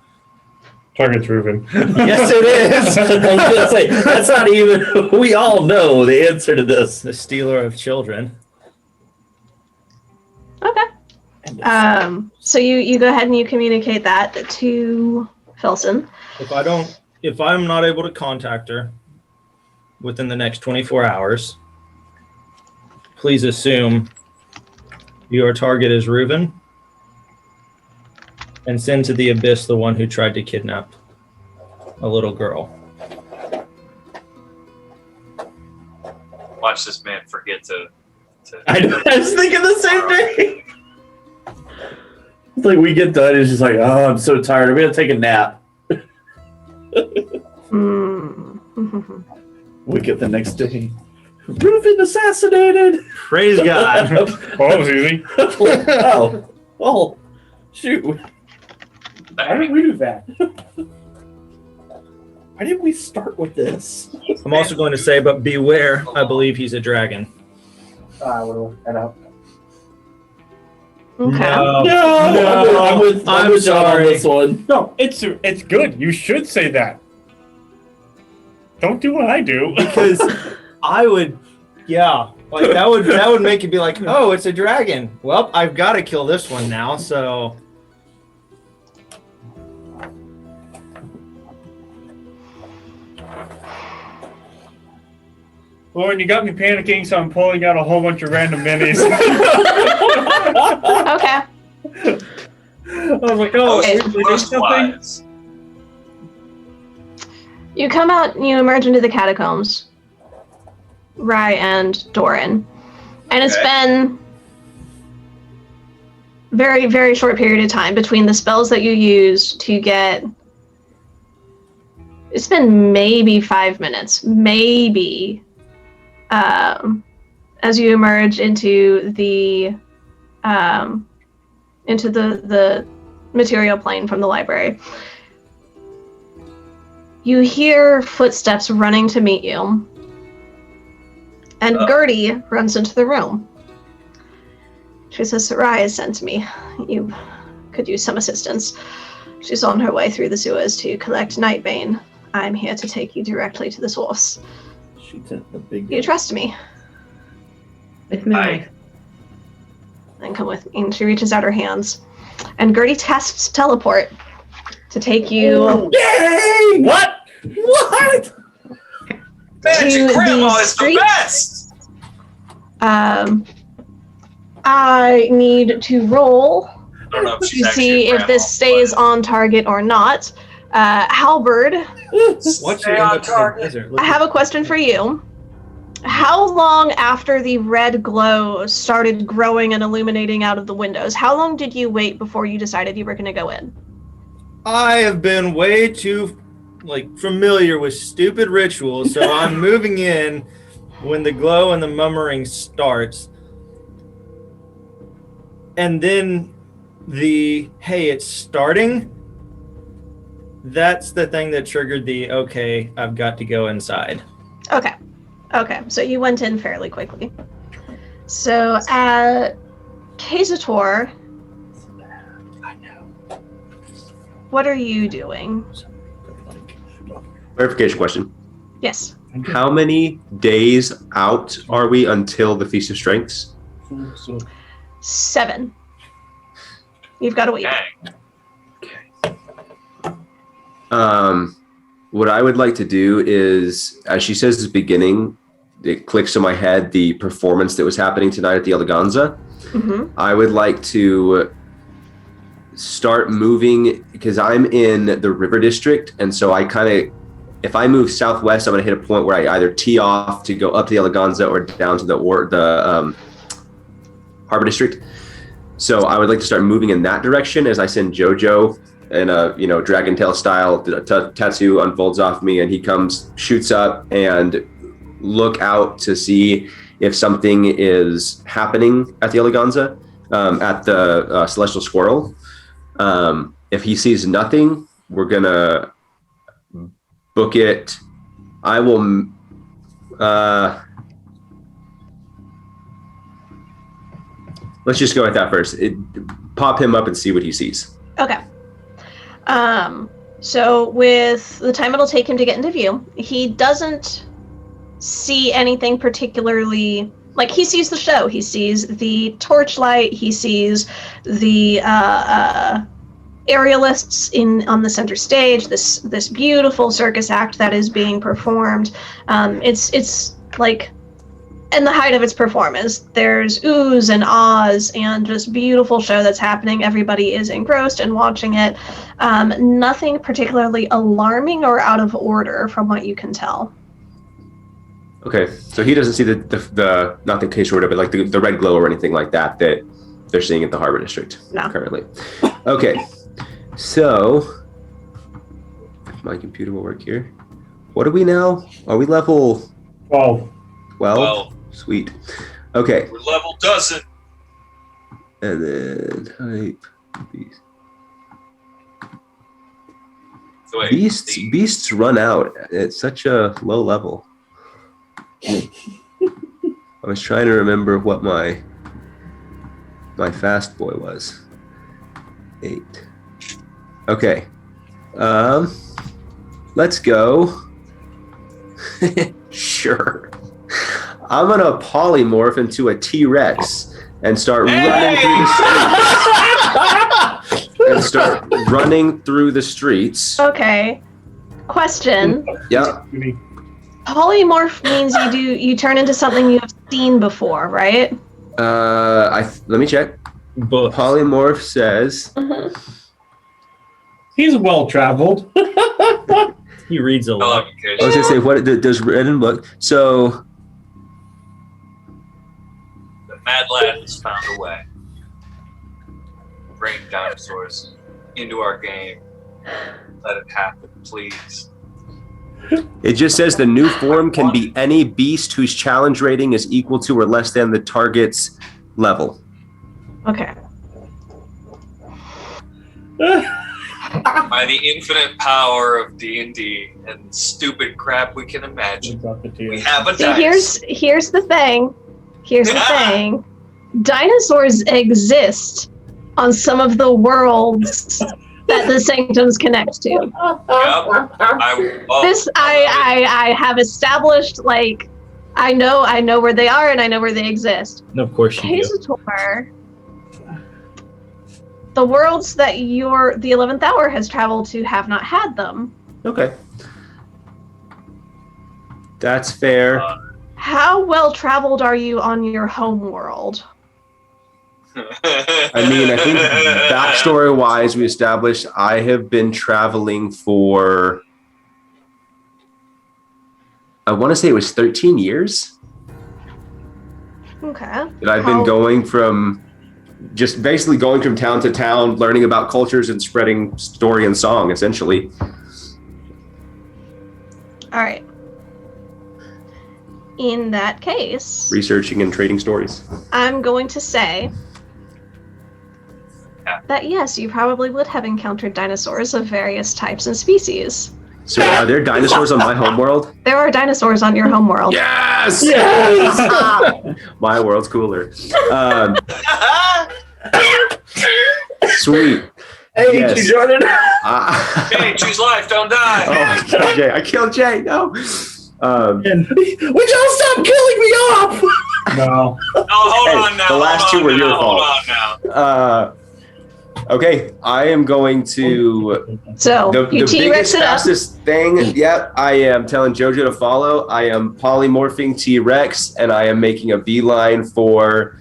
Target's Reuben. Yes, it is. I was gonna say, that's not even. We all know the answer to this. The stealer of children. Okay. So you go ahead and you communicate that to Filson. If I'm not able to contact her within the next 24 hours, please assume your target is Reuben. And send to the abyss the one who tried to kidnap a little girl. Watch this man forget to I was thinking the same thing. It's like we get done, it's just like, oh, I'm so tired. I'm going to take a nap. Wake up the next day. Reuven assassinated! Praise God. Oh, that was easy. Oh, shoot. Why did we do that? Why did we start with this? I'm also going to say, but beware, I believe he's a dragon. I would have looked that up. Okay. No, I'm with John on this one. No, it's good. You should say that. Don't do what I do. because I would, like that would make it be like, oh, it's a dragon. Well, I've got to kill this one now. So Lauren, you got me panicking, so I'm pulling out a whole bunch of random minis. Okay. I was like, oh, Okay. we did something? Wise. You come out, you emerge into the catacombs. Rye and Doran. And it's been very, very short period of time between the spells that you use to get. It's been maybe 5 minutes, maybe, as you emerge into the material plane from the library. You hear footsteps running to meet you, and Gertie runs into the room. She says, Sarai has sent me. You could use some assistance. She's on her way through the sewers to collect Nightbane. I'm here to take you directly to the source. She sent the big. You trust me? With my Then come with me. And she reaches out her hands. And Gertie tests teleport to take you Yay! What? What? Magic To Grandma the is the streets. best! I need to roll I don't know if to she's actually see a if this grandma, stays on target or not. Halberd, what's Stay your on end up target. desert? I have a question for you. How long after the red glow started growing and illuminating out of the windows, how long did you wait before you decided you were going to go in? I have been way too familiar with stupid rituals, so I'm moving in when the glow and the murmuring starts. And then hey, it's starting. That's the thing that triggered okay, I've got to go inside. Okay, so you went in fairly quickly. So at Kazator, what are you doing? Clarification question. Yes. How many days out are we until the Feast of Strengths? 7. You've got a week. Dang. What I would like to do is, as she says at the beginning, it clicks in my head the performance that was happening tonight at the Eleganza. Mm-hmm. I would like to start moving because I'm in the river district, and so I if I move southwest, I'm going to hit a point where I either tee off to go up to the Eleganza or down to the harbor district. So I would like to start moving in that direction as I send Jojo in a dragon tail style tattoo unfolds off me, and he comes, shoots up, and look out to see if something is happening at the Eleganza, at the Celestial Squirrel. If he sees nothing, we're gonna book it. I will. Let's just go with that first. Pop him up and see what he sees. Okay. So with the time it'll take him to get into view, he doesn't see anything particularly. Like, he sees the show. He sees the torchlight. He sees the aerialists on the center stage. This beautiful circus act that is being performed. It's like, in the height of its performance, there's oohs and ahs and just beautiful show that's happening. Everybody is engrossed and watching it. Nothing particularly alarming or out of order from what you can tell. Okay, so he doesn't see the not the case order, but like the red glow or anything like that they're seeing at the harbor district currently. Okay, so my computer will work here. What are we now? Are we level 12. 12? Sweet. Okay. We're level dozen. And then type beast. So wait, Beasts run out at such a low level. I was trying to remember what my fast boy was. 8. Okay. Let's go. Sure. I'm gonna polymorph into a T-Rex and start running through the streets. And start running through the streets. Okay. Question. Yeah. Polymorph means you turn into something you have seen before, right? Let me check. But Polymorph says He's well traveled. he reads a I lot. love you, I was Kish. gonna say what does Renan look so The Mad Lad has found a way. Bring dinosaurs into our game. Let it happen, please. it just says the new form can be any beast whose challenge rating is equal to or less than the target's level. Okay. By the infinite power of D&D and stupid crap we can imagine, we have a See, dice. here's the thing. Here's the thing. Dinosaurs exist on some of the worlds that the Sanctums connect to. Yep. I have established, like, I know where they are and I know where they exist. And of course you do. Kazator, the worlds that the 11th hour has traveled to have not had them. Okay. That's fair. How well traveled are you on your home world? I mean, I think backstory wise, we established I have been traveling for, I want to say it was 13 years. Okay. That I've been going from, just basically going from town to town, learning about cultures and spreading story and song, essentially. All right. In that case, Researching and trading stories. I'm going to say that yes, you probably would have encountered dinosaurs of various types and species. So are there dinosaurs on my homeworld? There are dinosaurs on your homeworld. Yes! Yes! My world's cooler. Sweet. Hey, Yes. you Jordan. Hey, choose life, don't die. Oh, Jay. I killed Jay. No. Would y'all stop killing me off? No. Oh, hold Hey, on now. the last hold two were on your now, fault. Hold on now. Okay, I am going to So the you T-Rex biggest, it up. fastest thing. Yep, I am telling Jojo to follow. I am polymorphing T-Rex, and I am making a beeline for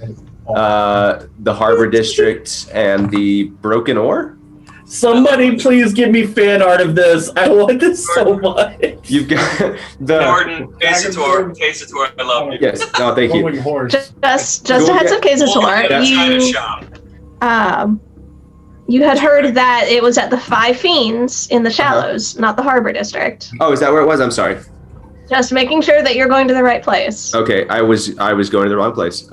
the Harbor District and the Broken Ore. Somebody please give me fan art of this. I want this so much. You've got the Gordon, Kazator, I love you. yes. No, thank you. Rolling horse. Just Go a heads get- up, Kazator. That's kind of shop. You had heard that it was at the Five Fiends in the Shallows, not the Harbor District. Oh, is that where it was? I'm sorry. Just making sure that you're going to the right place. Okay, I was going to the wrong place.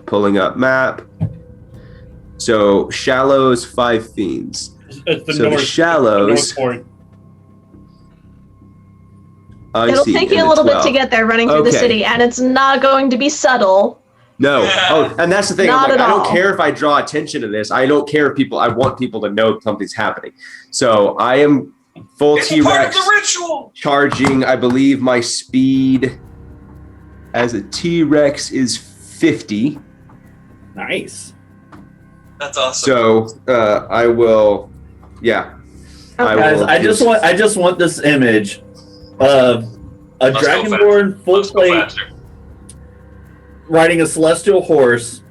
Pulling up map. So Shallows, Five Fiends. It's the So the north. Shallows. North port. I It'll see, take you and a the little bit 12. to get there running through the Okay. city, and it's not going to be subtle. No. Oh, and that's the thing. Not I'm like, at I don't all. care if I draw attention to this. I don't care if people. I want people to know something's happening. So I am full It's part of T-Rex the ritual. charging. I believe my speed as a T-Rex is 50. Nice. That's awesome. So I will. Yeah. I Guys, will I just want this image of a Let's go dragonborn full Let's go plate faster. riding a celestial horse,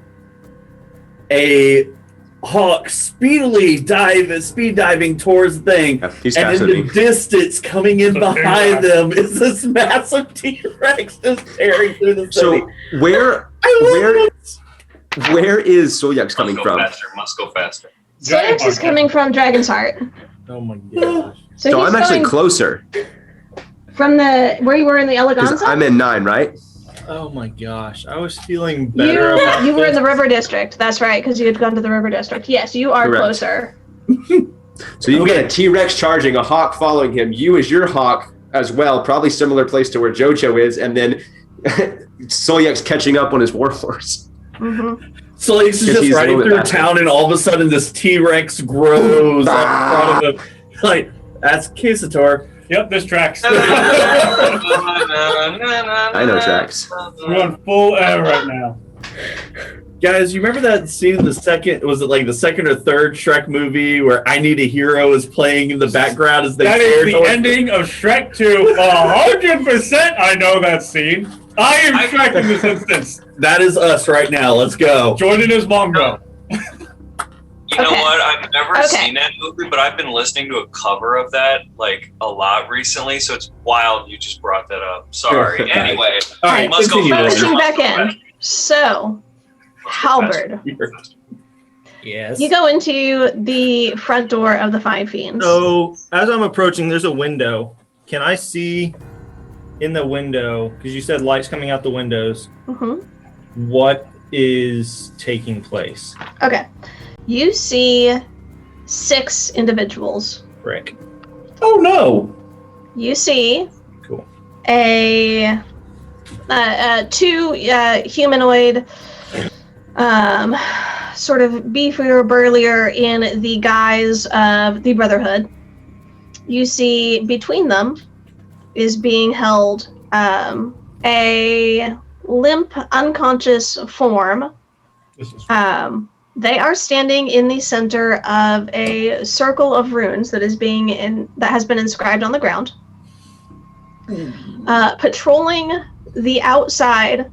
a hawk speed diving towards the thing, Yeah, he's and faster in than the me. distance, coming in behind them, is this massive T-Rex just tearing through the city. So where is Solyax coming from? Must go faster. Solex is coming from Dragon's Heart. Oh my gosh. So So he's I'm actually going, closer. From where you were in the Eleganza? I'm in 9, right? Oh my gosh, I was feeling better. You were in the River District. That's right, because you had gone to the River District. Yes, you are Correct. closer. So you get a T-Rex charging, a hawk following him. You as your hawk as well, probably similar place to where Jojo is, and then Solyak's catching up on his warhorse. Mm-hmm. Solyak's is just riding through town, and all of a sudden this T-Rex grows up in front of him. Like, that's Kisator. Yep, this tracks. I know tracks. We're on full air right now. Guys, you remember that scene in the second or third Shrek movie where I Need a Hero is playing in the background as they That is the ending of Shrek 2. 100% I know that scene. I am Shrek in this instance. That is us right now. Let's go. Jordan is Mongo. You know what? I've never seen that movie, but I've been listening to a cover of that like a lot recently, so it's wild you just brought that up. Sorry. Anyway, all right, let's go back in. So, Halberd. Yes. You go into the front door of the Five Fiends. So, as I'm approaching, there's a window. Can I see in the window, because you said lights coming out the windows, what is taking place? Okay. You see 6 individuals. Frick. Oh, no. You see cool. a 2 humanoid, sort of beefier, burlier in the guise of the Brotherhood. You see between them is being held a limp, unconscious form. They are standing in the center of a circle of runes that has been inscribed on the ground. Patrolling the outside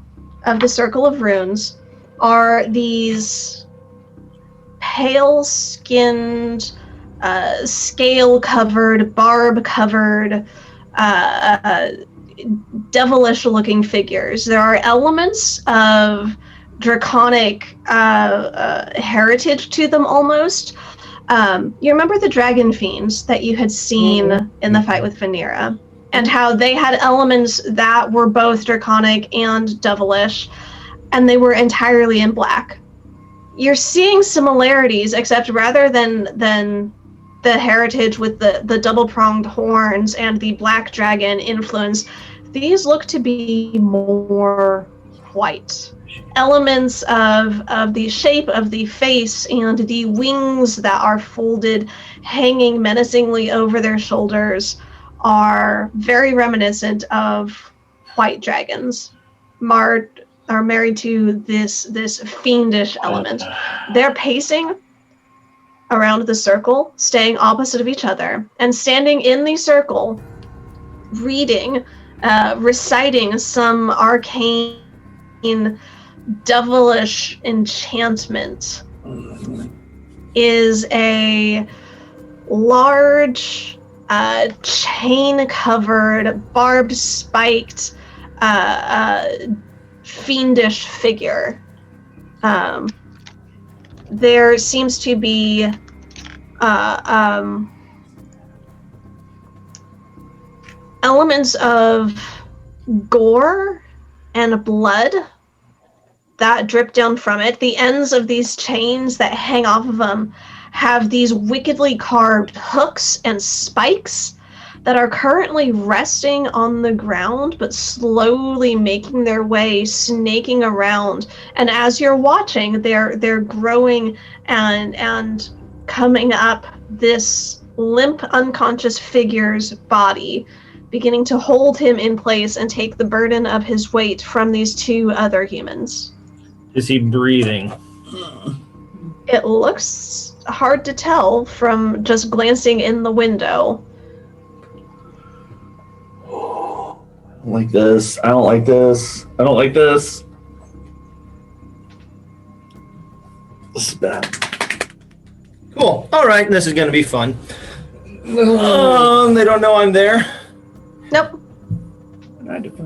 of the circle of runes are these pale-skinned, scale-covered, barb-covered, devilish-looking figures. There are elements of draconic heritage to them almost. You remember the dragon fiends that you had seen in the fight with Vanera, and how they had elements that were both draconic and devilish, and they were entirely in black. You're seeing similarities, except rather than the heritage with the double-pronged horns and the black dragon influence, these look to be more white. Elements of the shape of the face and the wings that are folded, hanging menacingly over their shoulders, are very reminiscent of white dragons. Are married to this fiendish element. They're pacing around the circle, staying opposite of each other, and standing in the circle, reading, reciting some arcane, devilish enchantment, is a large, chain-covered, barbed-spiked, fiendish figure. There seems to be elements of gore and blood that drip down from it. The ends of these chains that hang off of them have these wickedly carved hooks and spikes that are currently resting on the ground, but slowly making their way, snaking around. And as you're watching, they're growing and coming up this limp, unconscious figure's body, beginning to hold him in place and take the burden of his weight from these 2 other humans. Is he breathing? It looks hard to tell from just glancing in the window. I don't like this. I don't like this. I don't like this. This is bad. Cool. All right, this is going to be fun. They don't know I'm there. Nope.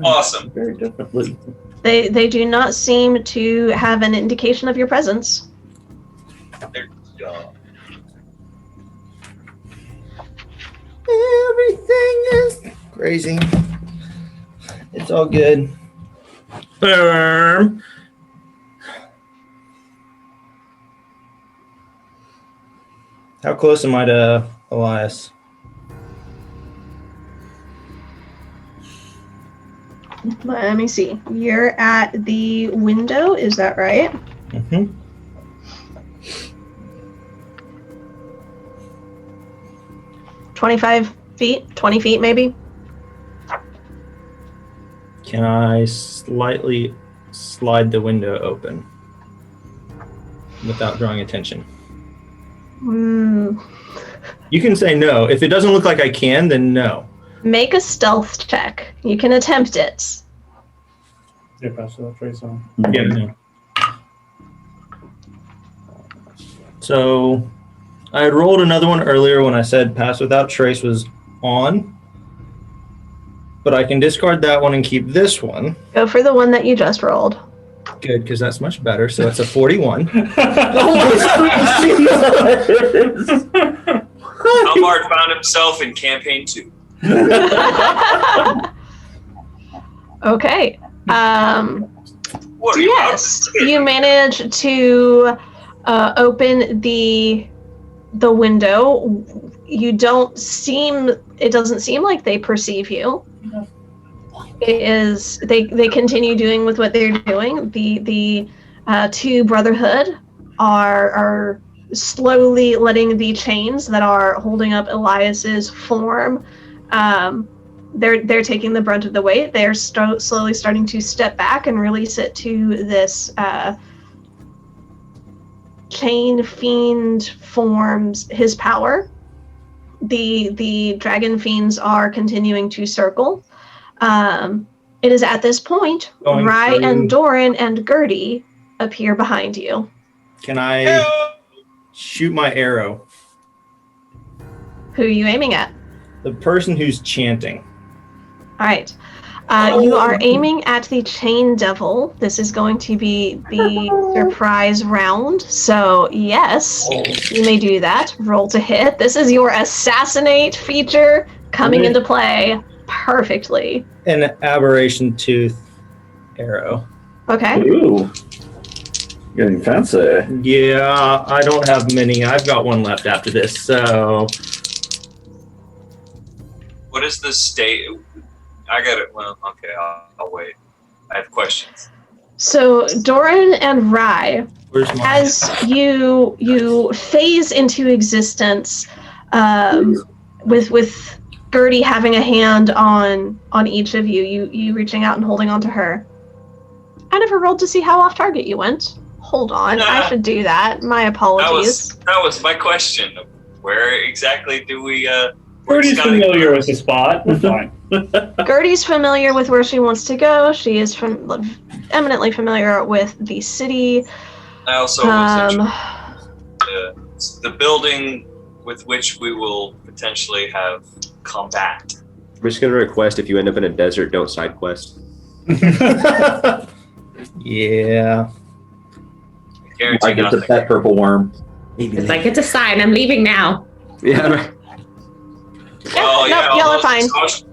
Awesome. Very differently. They do not seem to have an indication of your presence. There you go. Everything is Crazy. It's all good. How close am I to Elias? Let me see. You're at the window, is that right? Mm-hmm. $25 feet, 20 feet maybe. Can I slightly slide the window open without drawing attention? You can say no. If it doesn't look like I can, then no. Make a stealth check. You can attempt it. Yeah, pass that trace on. Yeah, no. So I had rolled another one earlier when I said pass without trace was on, but I can discard that one and keep this one. Go for the one that you just rolled. Good, because that's much better. So it's a 41. Albard found himself in campaign 2. Okay. What are you about to Yes, say? you manage to open the window. It doesn't seem like they perceive you. It is they continue doing with what they're doing. The two Brotherhood are slowly letting the chains that are holding up Elias's form. They're taking the brunt of the weight. They're slowly starting to step back and release it to this chain fiend forms his power. The dragon fiends are continuing to circle. It is at this point, Going Rye through. and Doran and Gertie appear behind you. Can I shoot my arrow? Who are you aiming at? The person who's chanting. All right. You are aiming at the Chain Devil. This is going to be the surprise round. So, yes, you may do that. Roll to hit. This is your assassinate feature coming into play perfectly. An aberration tooth arrow. Okay. Ooh. Getting fancy. Yeah, I don't have many. I've got one left after this, so... What is the state? I got it. Well, okay, I'll wait. I have questions. So, Doran and Rye, Where's my... as you phase into existence, with Gertie having a hand on each of you, you reaching out and holding on to her. I never rolled to see how off target you went. Hold on, I should do that. My apologies. That was my question. Where exactly do we? Bertie's familiar with the spot. We're fine. Gertie's familiar with where she wants to go. She is eminently familiar with the city. I also was the building with which we will potentially have combat. We're just gonna request if you end up in a desert, don't side quest. Yeah. Guarantee I get the nothing. pet purple worm. It's like, it's a sign. I'm leaving now. Yeah. Right. Oh, yeah, Nope, y'all all are fine. those-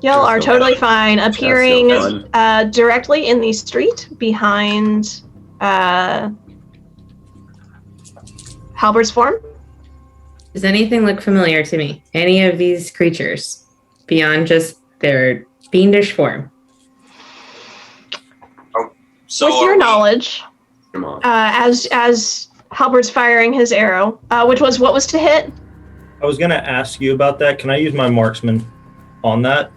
Y'all are totally fine. Appearing fun. directly in the street behind Halbert's form. Does anything look familiar to me? Any of these creatures beyond just their fiendish form? So With are your we- knowledge, Come on. as Halbert's firing his arrow, which was what was to hit? I was going to ask you about that. Can I use my marksman on that?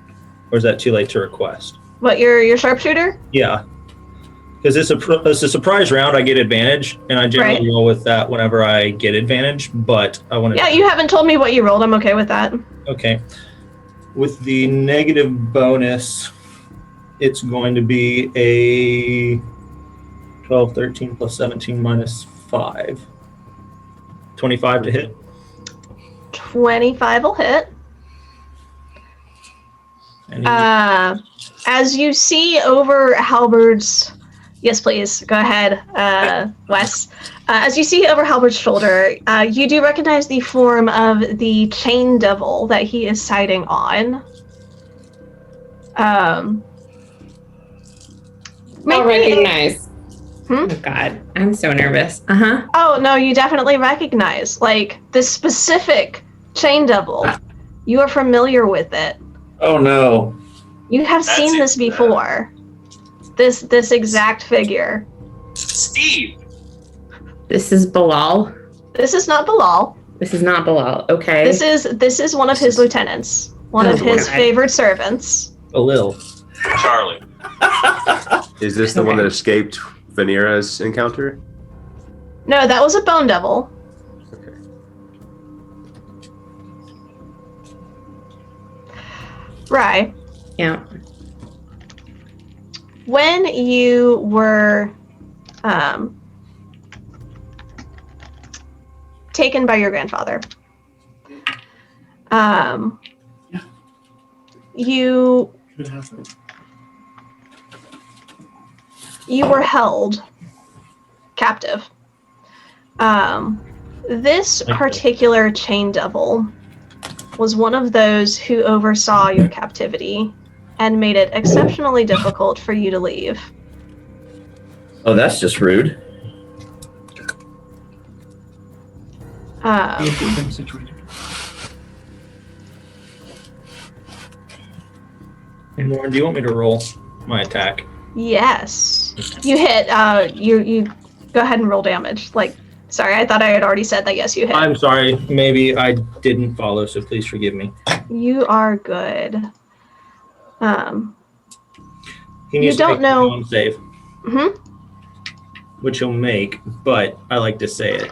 Or is that too late to request? What, your sharpshooter? Yeah. Because it's a surprise round, I get advantage, and I generally Right. roll with that whenever I get advantage, but I want to... Yeah, you haven't told me what you rolled. I'm okay with that. Okay. With the negative bonus, it's going to be a 12, 13 plus 17 minus 5. 25 to hit. 25 will hit. As you see over Halbert's... Yes, please. Go ahead, Wes. As you see over Halbert's shoulder, you do recognize the form of the Chain Devil that he is sighting on. I'll recognize. Hmm? Oh God, I'm so nervous. Uh-huh. Oh, no, you definitely recognize, like, this specific chain devil. You are familiar with it. Oh no. You have That's seen it. this before. This exact figure. Steve. This is Bilal. This is not Bilal. This is not Bilal. Okay. This is one of his lieutenants. One of his God. favored servants. A little. Charlie. Is this the one that escaped Vanera's encounter? No, that was a bone devil. Okay. Right. Yeah. When you were taken by your grandfather, you were held captive. This particular chain devil was one of those who oversaw your captivity and made it exceptionally difficult for you to leave. Oh, that's just rude. And Lauren, do you want me to roll my attack? Yes. You hit, you go ahead and roll damage. Like, sorry, I thought I had already said that. Yes, you hit. I'm sorry. Maybe I didn't follow, so please forgive me. You are good. He needs You to don't make know- one save, which he'll make, but I like to say it.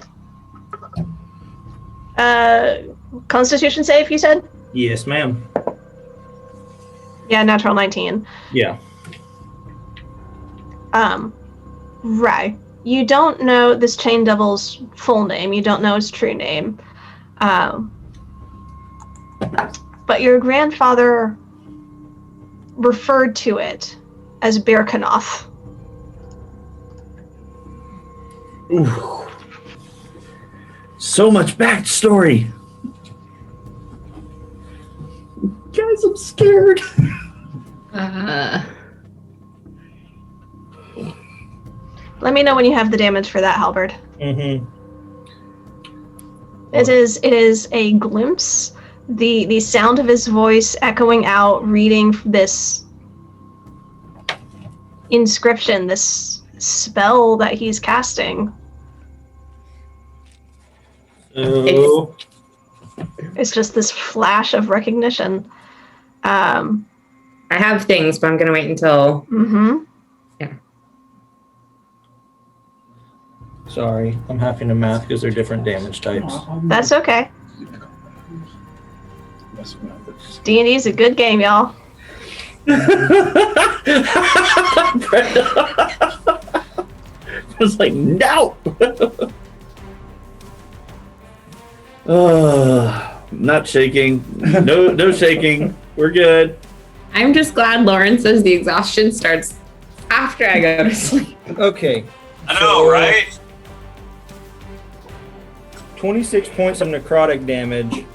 Constitution save, you said? Yes, ma'am. Yeah, natural 19. Yeah. Right. You don't know this chain devil's full name. You don't know his true name. But your grandfather referred to it as Birkanoth. Ooh. So much backstory. Guys, I'm scared. Let me know when you have the damage for that, Halberd. Mm-hmm. It is a glimpse. The sound of his voice echoing out, reading this inscription, this spell that he's casting. So, It's just this flash of recognition. I have things, but I'm gonna wait until. sorry, I'm having to math because they're different damage types. That's okay. D&D is a good game, y'all. I was like, no. Not shaking. No shaking. We're good. I'm just glad Lauren says the exhaustion starts after I go to sleep. Okay. I know, right? 26 points of necrotic damage,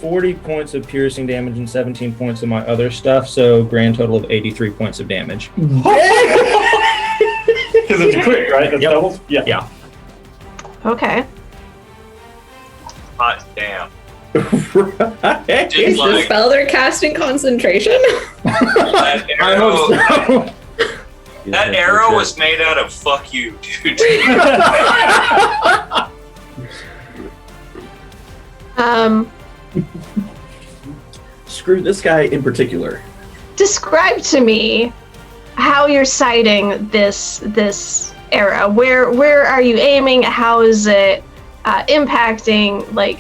40 points of piercing damage, and 17 points of my other stuff, so grand total of 83 points of damage. Because it's quick, right? That's doubles? Yeah. Yeah. Okay. Hot damn. Right. Just The like spell they're casting concentration? that I arrow. hope so. That arrow was made out of fuck you, dude. Screw this guy in particular. Describe to me how you're sighting this arrow. Where are you aiming? How is it impacting? Like,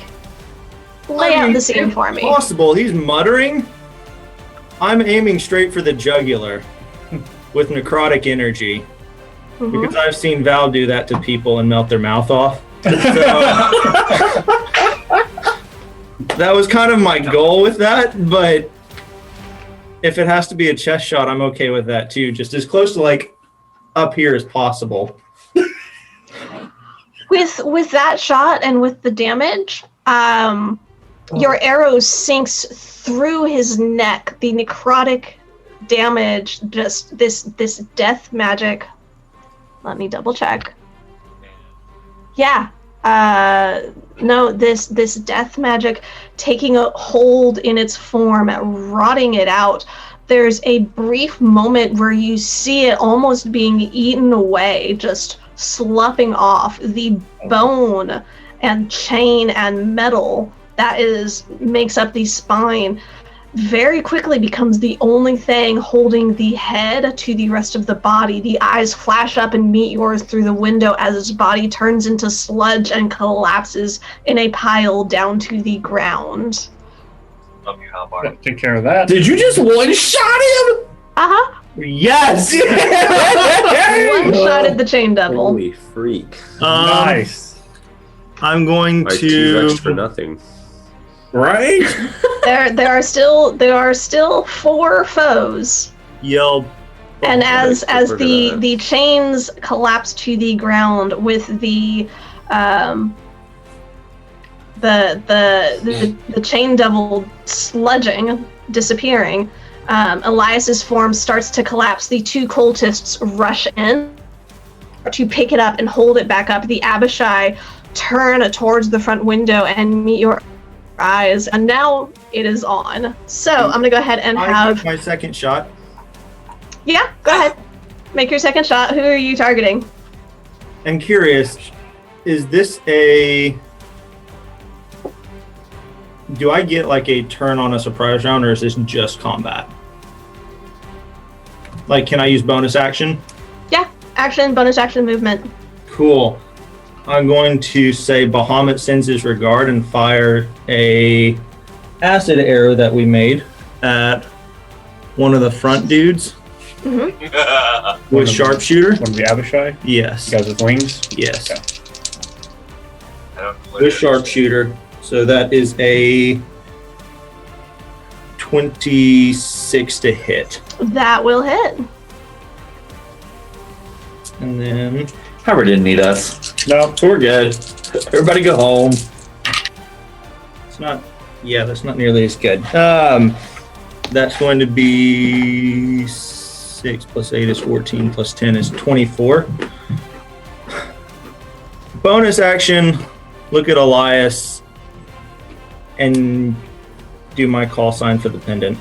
lay out the scene for me. Possible. He's muttering. I'm aiming straight for the jugular with necrotic energy because I've seen Val do that to people and melt their mouth off. So, that was kind of my goal with that, but if it has to be a chest shot, I'm okay with that too. Just as close to like up here as possible. With that shot and with the damage, Your arrow sinks through his neck. The necrotic damage, just this death magic. Let me double check. Yeah. No, this death magic taking a hold in its form, rotting it out. There's a brief moment where you see it almost being eaten away, just sloughing off. The bone and chain and metal that makes up the spine very quickly becomes the only thing holding the head to the rest of the body. The eyes flash up and meet yours through the window as its body turns into sludge and collapses in a pile down to the ground. Love you, Halbard. Take care of that. Did you just one-shot him? Uh-huh. Yes! One-shotted the chain devil. Holy freak. Nice. I'm going My to. T-Rex for nothing. Right? There are still 4 foes. Yell. And as We're gonna- the chains collapse to the ground with the chain devil sludging, disappearing, Elias's form starts to collapse. The 2 cultists rush in to pick it up and hold it back up. The Abishai turn towards the front window and meet your eyes, and now it is on. So I'm gonna go ahead and have my second shot. Yeah, go ahead. Make your second shot. Who are you targeting? I'm curious, is this a... Do I get like a turn on a surprise round, or is this just combat? Like, can I use bonus action? Yeah, action, bonus action, movement. Cool. I'm going to say Bahamut sends his regard and fire a acid arrow that we made at one of the front dudes Mm-hmm. with sharpshooter. One of the Abishai? Yes. Guys with wings? Yes. Okay. I don't know what With it is. sharpshooter. So that is a 26 to hit. That will hit. And then Howard didn't need us. No. So we're good. Everybody go home. it's not, yeah, that's not nearly as good. That's going to be 6 plus 8 is 14 plus 10 is 24. Bonus action, look at Elias and do my call sign for the pendant.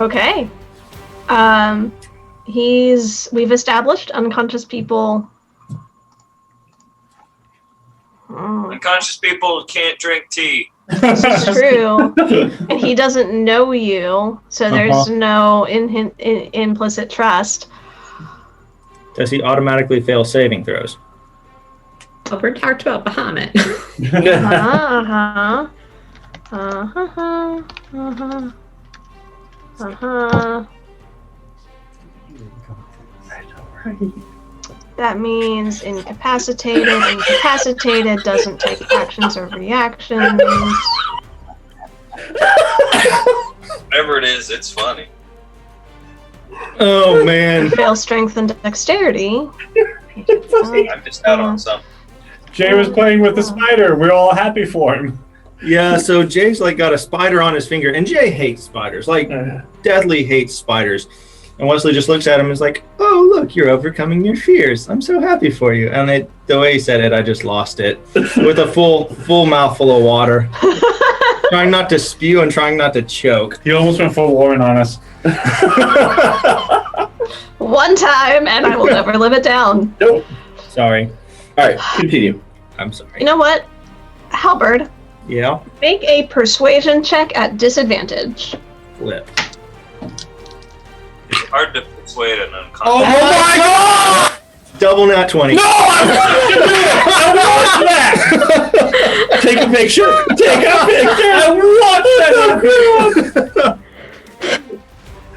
Okay. We've established unconscious people. Oh, Unconscious people can't drink tea. this is true. And he doesn't know you, so there's no implicit trust. Does he automatically fail saving throws? Oh, we talked about Bahamut. Uh-huh. Uh-huh. Uh-huh. Uh-huh. That means incapacitated. Incapacitated doesn't take actions or reactions. Whatever it is, it's funny. Oh man. Fail strength and dexterity. I missed out on something. Jay was playing with the spider. We're all happy for him. Yeah, so Jay's like got a spider on his finger, and Jay hates spiders, like deadly hates spiders. And Wesley just looks at him and is like, "Oh, look, you're overcoming your fears. I'm so happy for you." And the way he said it, I just lost it with a full mouthful of water, trying not to spew and trying not to choke. He almost went full Warren on us. One time, and I will never live it down. Nope. Sorry, All right, continue. I'm sorry. You know what? Halberd, Yeah, make a persuasion check at disadvantage. flip. It's hard to persuade an unconscious. Oh my god! Double nat 20. No, I want that. Take a picture. Take a picture. I want that.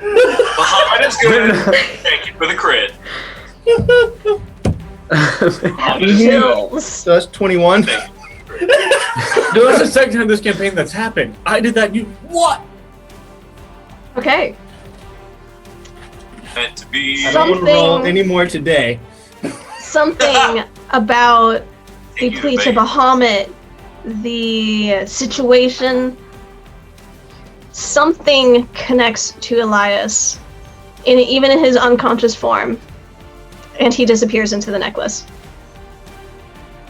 Bahamut is good. Thank you for the crit. Chills. So that's 21. Thank you. No, that's the second time this campaign that's happened. I did that. You what? Okay. Meant to be. I don't want to roll Something- any more today. Something about the Thank you, Pleach of babe. Bahamut the situation, something connects to Elias, even in his unconscious form, and he disappears into the necklace.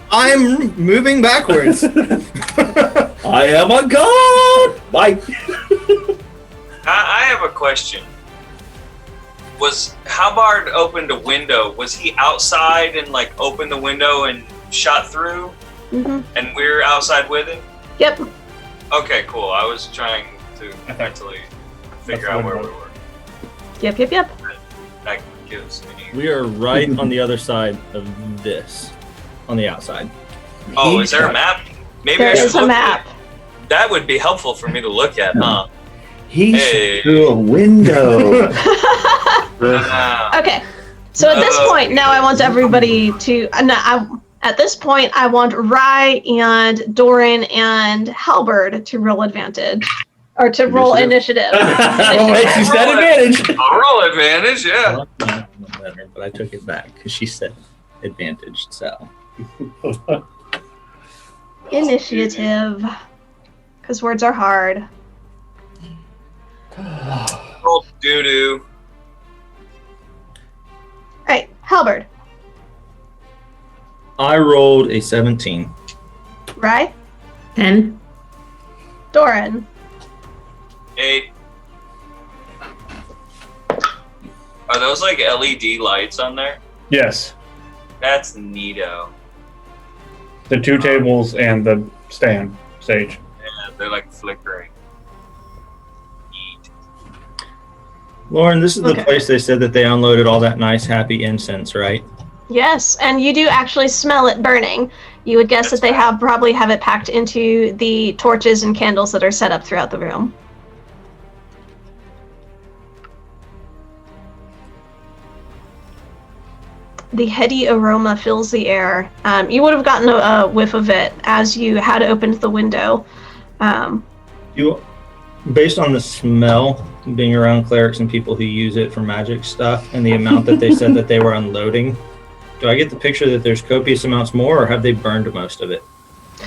I'm moving backwards. I am a god! Bye. I have a question. Was Halbard opened a window? Was he outside and like opened the window and shot through? Mm-hmm. And we're outside with him? Yep. Okay, cool. I was trying to mentally figure out where we were. Yep. That gives me. We are right on the other side of this, on the outside. Oh, is there a map? Maybe There I should is a look map. at it. That would be helpful for me to look at, huh? He's through a window. Okay. So at this point, now I want everybody to. At this point, I want Rye and Doran and Halberd to roll advantage. Or to roll initiative. Oh, wait, she said advantage. I'll roll advantage, yeah. But I took it back because she said advantage, so. Initiative. Because words are hard. Roll doo-doo. Alright, Halberd. I rolled a 17. Rye. 10. Doran. 8. Are those like LED lights on there? Yes. That's neato. The 2 tables and the stage. Yeah, they're like flickering. Neat. Lauren, this is the Okay. place they said that they unloaded all that nice, happy incense, right? Yes, and you do actually smell it burning. You would guess that they probably have it packed into the torches and candles that are set up throughout the room. The heady aroma fills the air. You would have gotten a whiff of it as you had opened the window. Based on the smell, being around clerics and people who use it for magic stuff, and the amount that they said that they were unloading, do I get the picture that there's copious amounts more, or have they burned most of it?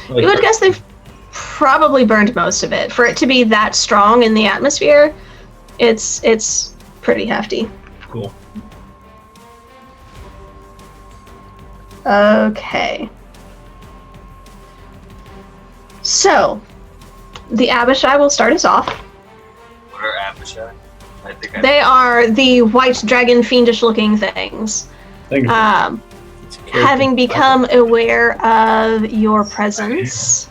You would guess they've probably burned most of it. For it to be that strong in the atmosphere, it's pretty hefty. Cool. Okay. So, the Abishai will start us off. What are Abishai? I think I They are the white dragon fiendish looking things. Having become aware of your presence.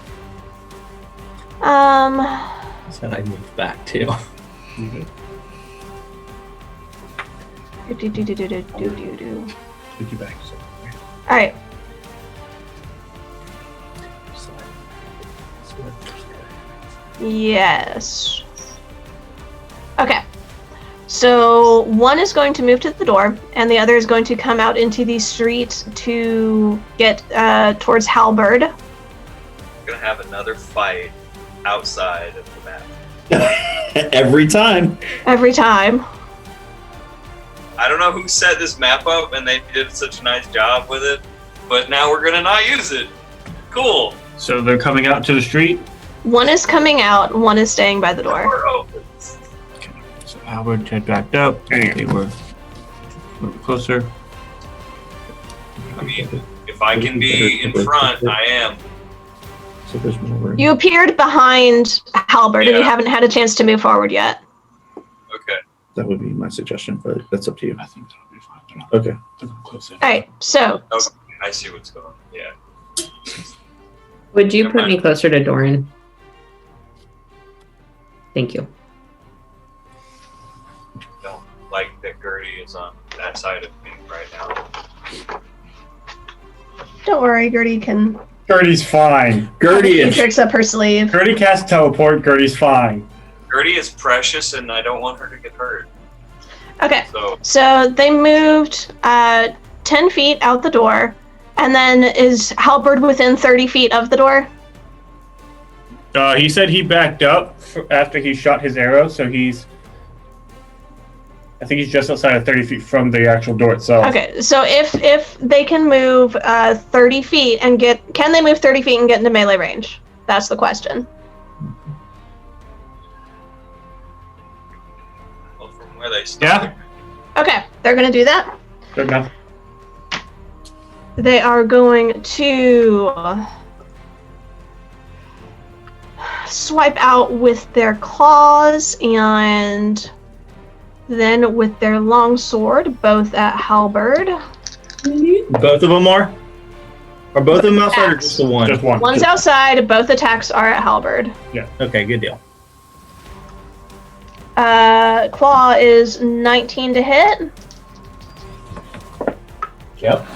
Said I moved back too. Took you back. Alright. Yes. Okay. So one is going to move to the door, and the other is going to come out into the street to get towards Halberd. I'm gonna have another fight outside of the map. Every time. Every time. I don't know who set this map up, and they did such a nice job with it, but now we're gonna not use it. Cool. So they're coming out to the street? One is coming out, one is staying by the door. Door open. Okay. So Albert had backed up. They were moving closer. I mean, if I can be in front, I am. So there's more room. You appeared behind Halberd, and you haven't had a chance to move forward yet. Okay. That would be my suggestion, but that's up to you. I think that'll be fine. Okay. Alright, so Okay. I see what's going on. Yeah. Would you put me closer to Doran? Thank you. Don't like that Gertie is on that side of me right now. don't worry, Gertie can Gertie's fine. Gertie and tricks up her sleeve. Gertie casts teleport. Gertie's fine. Gertie is precious, and I don't want her to get hurt. Okay, So so they moved 10 feet out the door, and then is Halberd within 30 feet of the door? He said he backed up after he shot his arrow, so I think he's just outside of 30 feet from the actual door itself. Okay, so if they can move 30 feet and can they move 30 feet and get into melee range? That's the question. Well, from where they started. Yeah. Okay, they're going to do that. Good enough. They are going to swipe out with their claws and then with their longsword, both at halberd. Both of them are? Are both of them outside or just the one? Just one. One's outside, both attacks are at halberd. Okay, good deal. Claw is 19 to hit. Yep.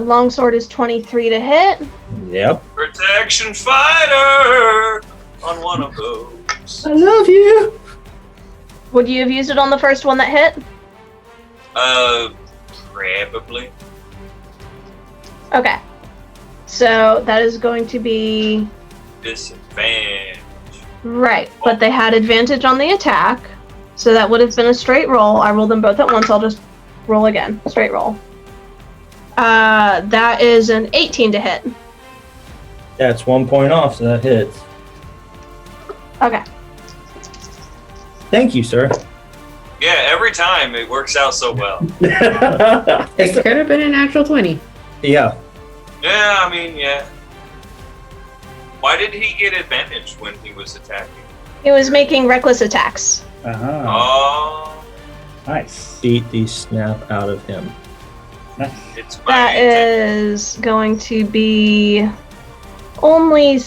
Longsword is 23 to hit. Yep. Protection fighter on one of those. I love you. Would you have used it on the first one that hit? Probably. Okay. So that is going to be... Disadvantage. Right, but they had advantage on the attack, so that would have been a straight roll. I rolled them both at once. I'll just roll again. Straight roll. That is an 18 to hit. That's 1 point off, so that hits. Okay. Thank you, sir. Yeah, every time it works out so well. It could have been an actual 20. Yeah. Yeah, I mean, yeah. Why did he get advantage when he was attacking? He was making reckless attacks. Uh-huh. Oh, Nice. Beat the snap out of him. Nice. it's my That intent. is going to be only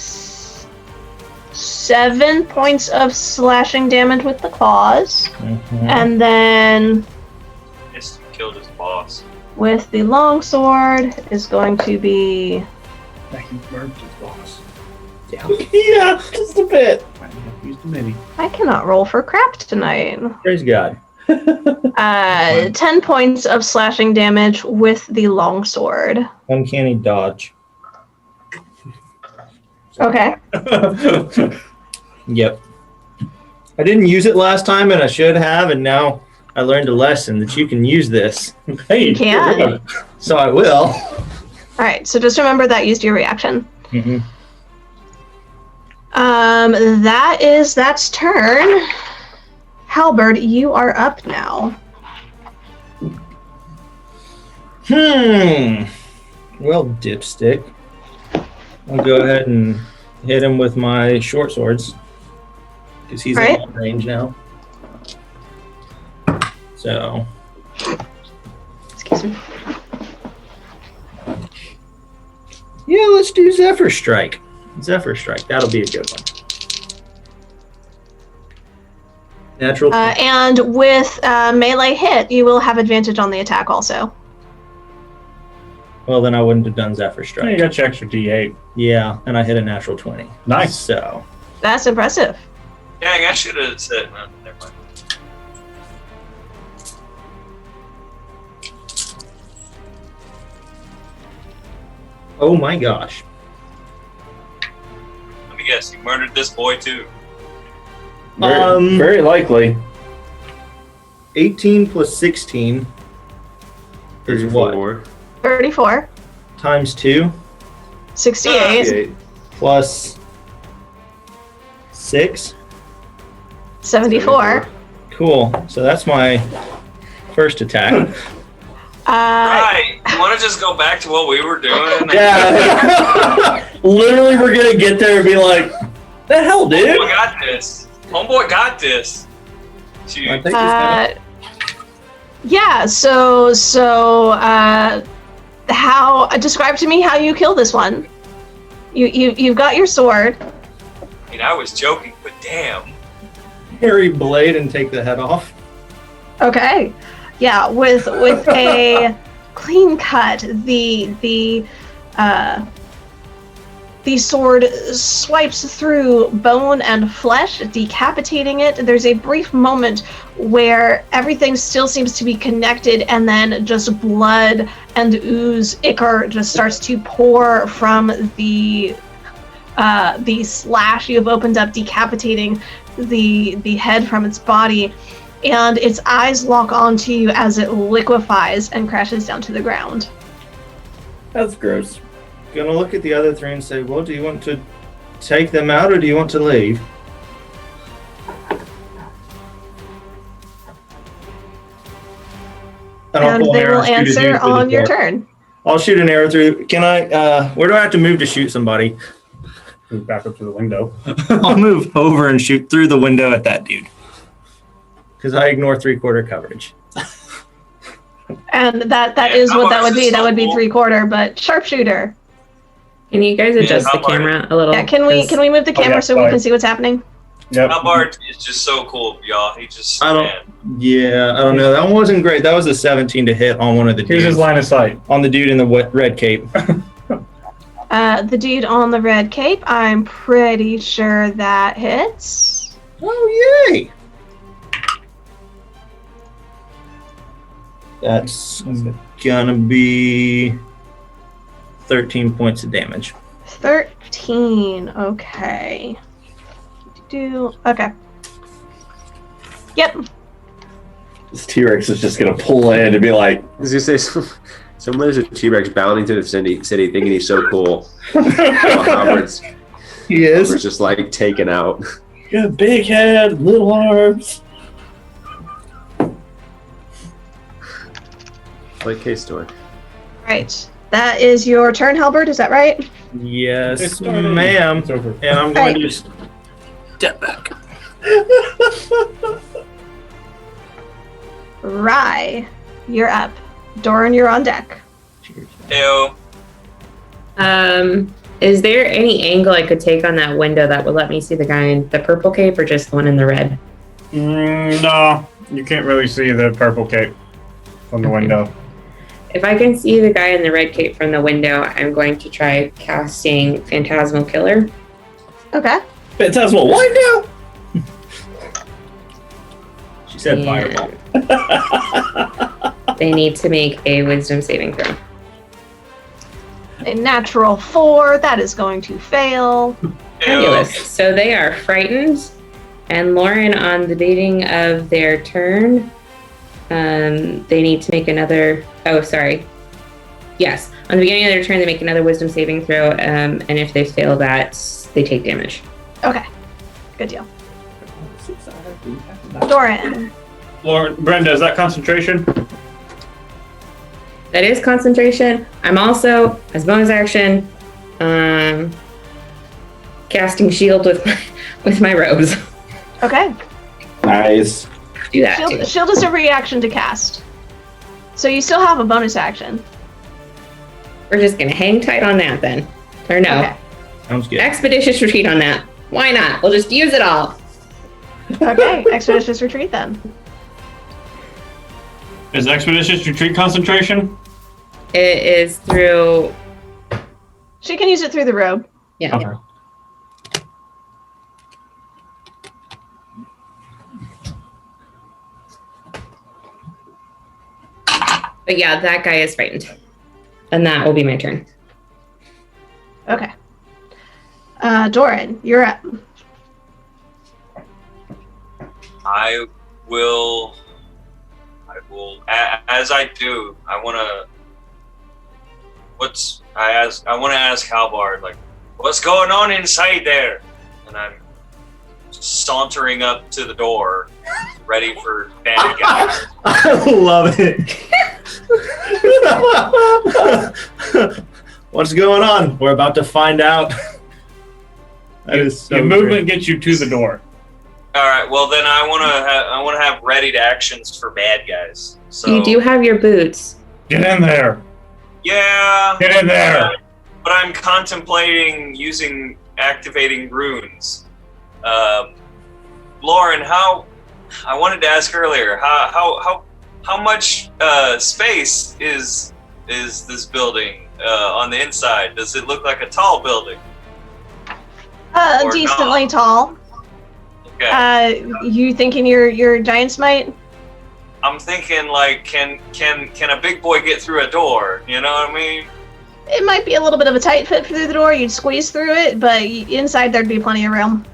7 points of slashing damage with the claws. Mhm. And then Yes, he killed his boss. with the longsword is going to be... He murdered his boss. Yeah, just a bit. Used the mini. I cannot roll for crap tonight. Praise God. 10 points of slashing damage with the longsword. Uncanny dodge. Okay. Yep. I didn't use it last time, and I should have, and now I learned a lesson that you can use this. Hey, You can. good. So I will. All right, so just remember that used your reaction. Mm-hmm. That's turn. Halberd, you are up now. Well, dipstick. I'll go ahead and hit him with my short swords. Because he's Right. in range now. So, Excuse me. yeah, let's do Zephyr Strike. Zephyr Strike, that'll be a good one. Natural. And with melee hit, you will have advantage on the attack also. Well, then I wouldn't have done Zephyr You Strike. got your extra D8. Yeah, and I hit a natural 20. Nice. So, That's impressive. Dang, I should have said, no, never mind. oh my gosh. Let me guess, you murdered this boy too. Very likely. 18 plus 16 is what? 34, Times 2 68, plus 6. 74. Cool. So that's my first attack. Right. You want to just go back to what we were doing? Yeah. Literally, we're gonna get there and be like, "The hell, dude!" Homeboy got this. Homeboy got this. I Shoot. think he's Yeah. So, how describe to me how you kill this one? You've got your sword. I mean, I was joking, but damn. gonna carry blade and take the head off. Okay. Yeah, with a clean cut, the sword swipes through bone and flesh, decapitating it. There's a brief moment where everything still seems to be connected, and then just blood and ooze, ichor just starts to pour from the slash you have opened up, decapitating the head from its body. And its eyes lock onto you as it liquefies and crashes down to the ground. That's gross. Gonna look at the other three and say, well, do you want to take them out, or do you want to leave? And they will answer on your turn. I'll shoot an arrow through. Can I? Where do I have to move to shoot somebody? Move back up to the window. I'll move over and shoot through the window at that dude. Because I ignore 3/4 coverage. And that is what that would be. That would be 3/4, but sharpshooter. Can you guys adjust the camera a little? Yeah, can we move the camera so we can see what's happening? Yep. Halbard is just so cool, y'all. He just I don't know. That one wasn't great. That was a 17 to hit on one of the dudes. Here's his line of sight. On the dude in the red cape. The dude on the red cape, I'm pretty sure that hits. Oh, yay! That's gonna be 13 points of damage. 13. Okay. Okay. Yep. This T-Rex is just gonna pull in and be like, I was gonna say, someone is a T-Rex bounding to the city thinking he's so cool. Howard's just like taken out. "You got a big head, little arms." Like K-Store. Right. That is your turn, Halbert. Is that right? Yes, ma'am. And I'm going to step back. Rye, you're up. Doran, you're on deck. Ew. Is there any angle I could take on that window that would let me see the guy in the purple cape, or just the one in the red? No, you can't really see the purple cape from the window. If I can see the guy in the red cape from the window, I'm going to try casting Phantasmal Killer. Okay. Phantasmal what now? She said fireball. They need to make a Wisdom saving throw. A natural 4. That is going to fail. Fabulous. So they are frightened. And Lauren, on the beginning of their turn, they need to make another... Oh, sorry. Yes. On the beginning of their turn, they make another Wisdom saving throw. And if they fail that, they take damage. Okay. Good deal. Doran. Lauren, Brenda, is that concentration? That is concentration. I'm also, as bonus action, casting shield with my robes. Okay. Nice. Do that too. Shield is a reaction to cast. So you still have a bonus action. We're just gonna hang tight on that then. Or no. Okay. Sounds good. Expeditious retreat on that. Why not? We'll just use it all. Okay, expeditious retreat then. Is expeditious retreat concentration? It is through... She can use it through the robe. Yeah. Okay. But yeah, that guy is frightened. And that will be my turn. Okay. Doran, you're up. I will, as I do, I want to ask Halbard, like, what's going on inside there? And I'm sauntering up to the door, ready for bad guys. I love it. What's going on? We're about to find out. That is so Your movement great. gets you to the door. All right, well then I want to have ready to actions for bad guys. So You do have your boots. Get in there. Yeah. Get in there. But I'm contemplating activating runes. Lauren, I wanted to ask earlier, how much space is this building on the inside? Does it look like a tall building? Or Decently not? tall. Okay. You thinking your giant's might? I'm thinking like, can a big boy get through a door? You know what I mean? It might be a little bit of a tight fit through the door. You'd squeeze through it, but inside there'd be plenty of room.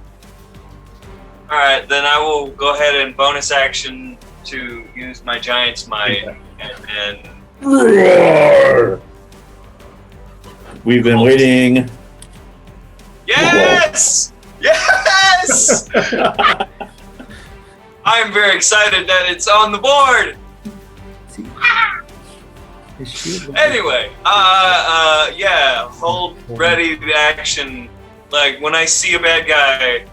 All right, then I will go ahead and bonus action to use my giant's might and Roar! We've been waiting Yes! Yes! I'm very excited that it's on the board. Anyway, yeah, hold ready to action. Like when I see a bad guy,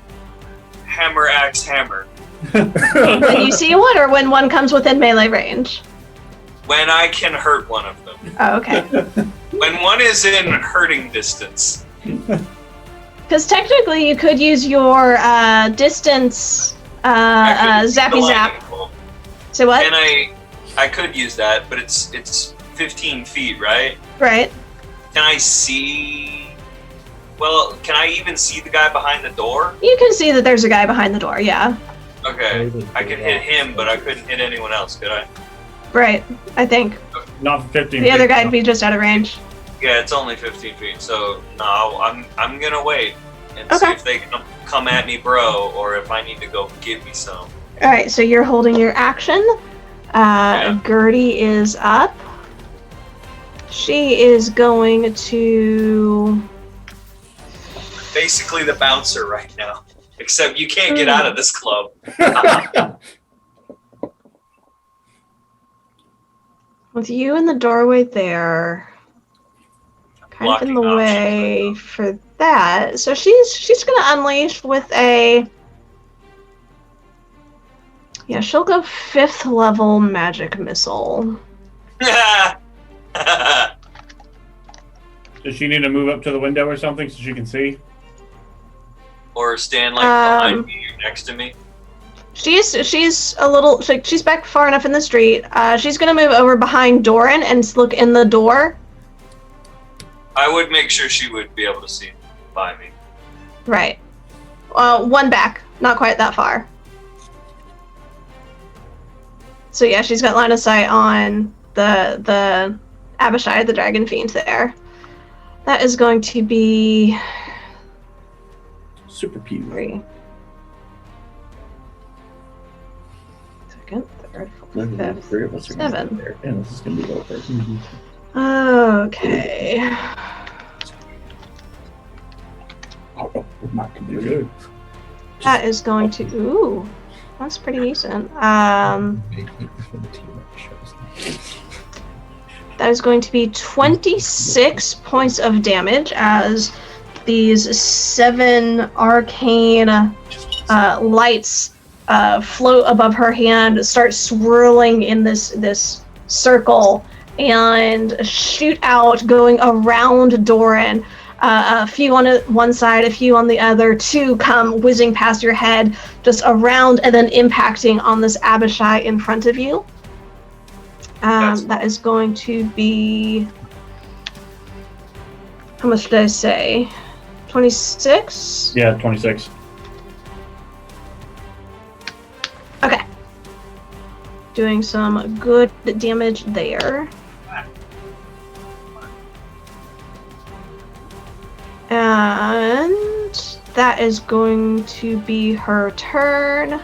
hammer, axe, hammer. When you see one, or when one comes within melee range? When I can hurt one of them. Oh, okay. When one is in hurting distance. Because technically you could use your distance zappy zap. Say what? And I could use that, but it's 15 feet, right? Right. Can I see? Well, can I even see the guy behind the door? You can see that there's a guy behind the door, yeah. Okay, I could hit him, but I couldn't hit anyone else, could I? Right, I think. Not 15 The other feet, guy'd no. be just out of range. Yeah, it's only 15 feet, so no, I'm gonna wait and see Okay. if they come at me, bro, or if I need to go get me some. Alright, so you're holding your action. Gertie is up. She is going to... Basically the bouncer right now, except you can't get out of this club. With you in the doorway there, kind of in the way for that. So she's gonna unleash with a... Yeah, she'll go 5th level magic missile. Does she need to move up to the window or something so she can see? Or stand like behind me or next to me. She's a little... She's back far enough in the street. She's gonna move over behind Doran and look in the door. I would make sure she would be able to see by me. Right. One back. Not quite that far. So yeah, she's got line of sight on the Abishai, the Dragon Fiend there. That is going to be... Super pew. 3. Second, third, fourth, fifth, 3 of us are gonna 7. be there. And this is gonna be over. Okay. Oh, we're not gonna do Good. That is going to... Ooh. That's pretty decent. That is going to be 26 points of damage as these 7 arcane lights float above her hand, start swirling in this circle, and shoot out, going around Doran. A few on one side, a few on the other, 2 come whizzing past your head, just around, and then impacting on this Abishai in front of you. That is going to be... How much did I say? 26? Yeah, 26. Okay. Doing some good damage there. And that is going to be her turn.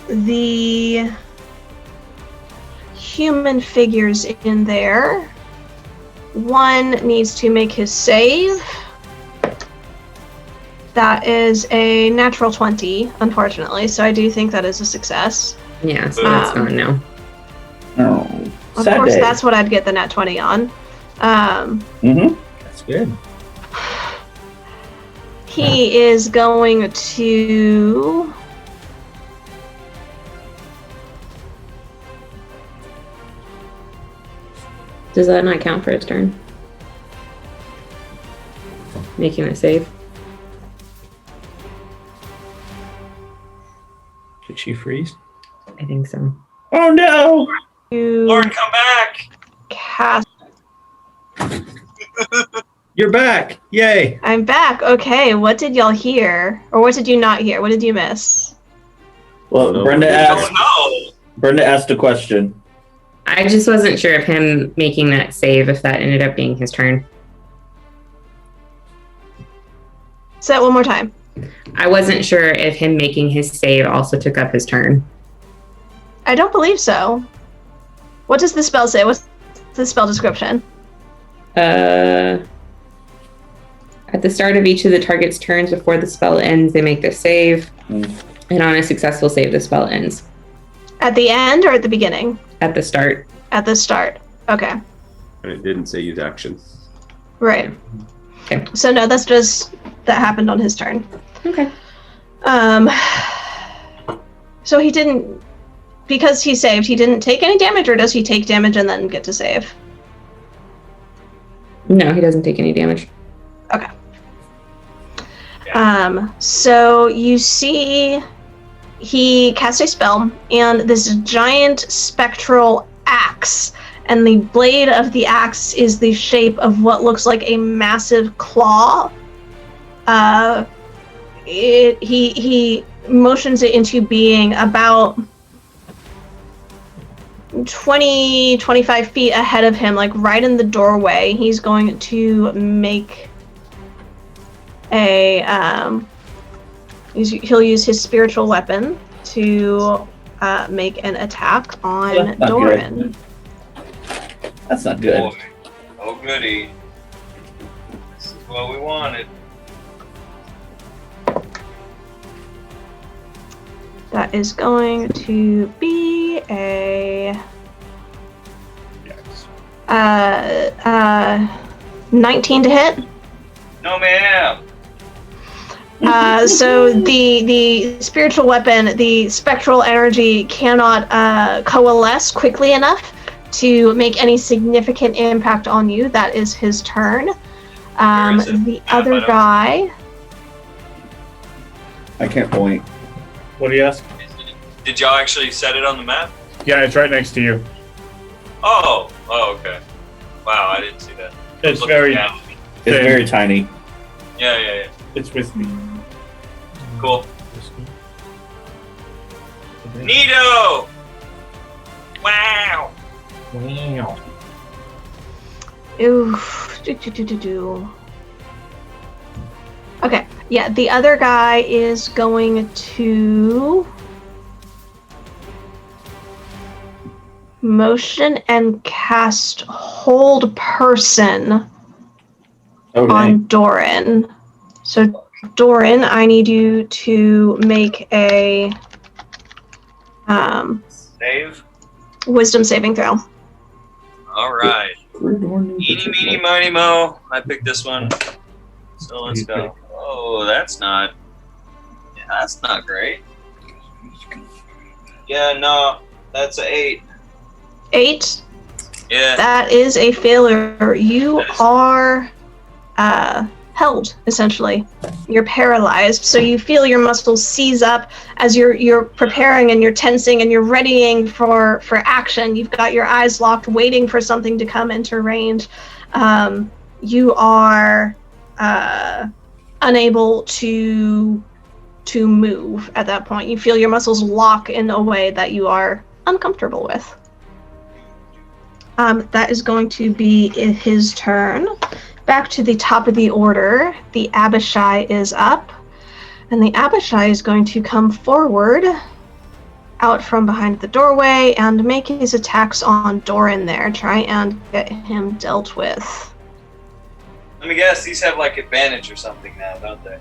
The human figures in there. One needs to make his save. That is a natural 20, unfortunately, so I do think that is a success. Yeah, so that's gone now. Oh, of course, that's what I'd get the nat 20 on. That's good. He is going to... Does that not count for his turn? Making a save? Did she freeze? I think so. Oh no! Lauren, come back! Cast. You're back! Yay! I'm back. Okay, what did y'all hear? Or what did you not hear? What did you miss? Well, Brenda asked. Oh no! Brenda asked a question. I just wasn't sure if him making that save, if that ended up being his turn. Say that one more time. I wasn't sure if him making his save also took up his turn. I don't believe so. What does the spell say? What's the spell description? At the start of each of the target's turns before the spell ends, they make their save. And on a successful save, the spell ends. At the end or at the beginning? At the start. At the start. Okay. And it didn't say use action. Right. Okay. So no, that's just that happened on his turn. Okay. So he didn't, because he saved, he didn't take any damage, or does he take damage and then get to save? No, he doesn't take any damage. Okay. So you see he casts a spell, and this giant spectral axe, and the blade of the axe is the shape of what looks like a massive claw. He motions it into being about 20-25 feet ahead of him, like right in the doorway. He's going to make a he'll use his spiritual weapon to make an attack on Doran. That's not good. Boy. Oh goody. This is what we wanted. That is going to be a 19 to hit. No, ma'am. So the spiritual weapon, the spectral energy cannot coalesce quickly enough to make any significant impact on you. That is his turn. The other guy. I can't point. What do you ask? Did y'all actually set it on the map? Yeah, it's right next to you. Oh, okay. Wow, I didn't see that. It's Looking very, down. It's very tiny. Yeah. it's with me. Cool. Neato! Wow! Oof. Okay. Yeah, the other guy is going to motion and cast Hold Person on Doran. So, Doran, I need you to make a Save? Wisdom saving throw. Alright. Eeny, meeny, miny, mo. I picked this one. So let's go. Oh, that's not great. Yeah, no, that's an 8. 8? Yeah. That is a failure. You are held, essentially. You're paralyzed, so you feel your muscles seize up as you're preparing and you're tensing and you're readying for action. You've got your eyes locked, waiting for something to come into range. You are unable to move at that point. You feel your muscles lock in a way that you are uncomfortable with. That is going to be his turn. Back to the top of the order, the Abishai is up, and the Abishai is going to come forward out from behind the doorway and make his attacks on Doran there. Try and get him dealt with. Let me guess, these have like advantage or something now, don't they?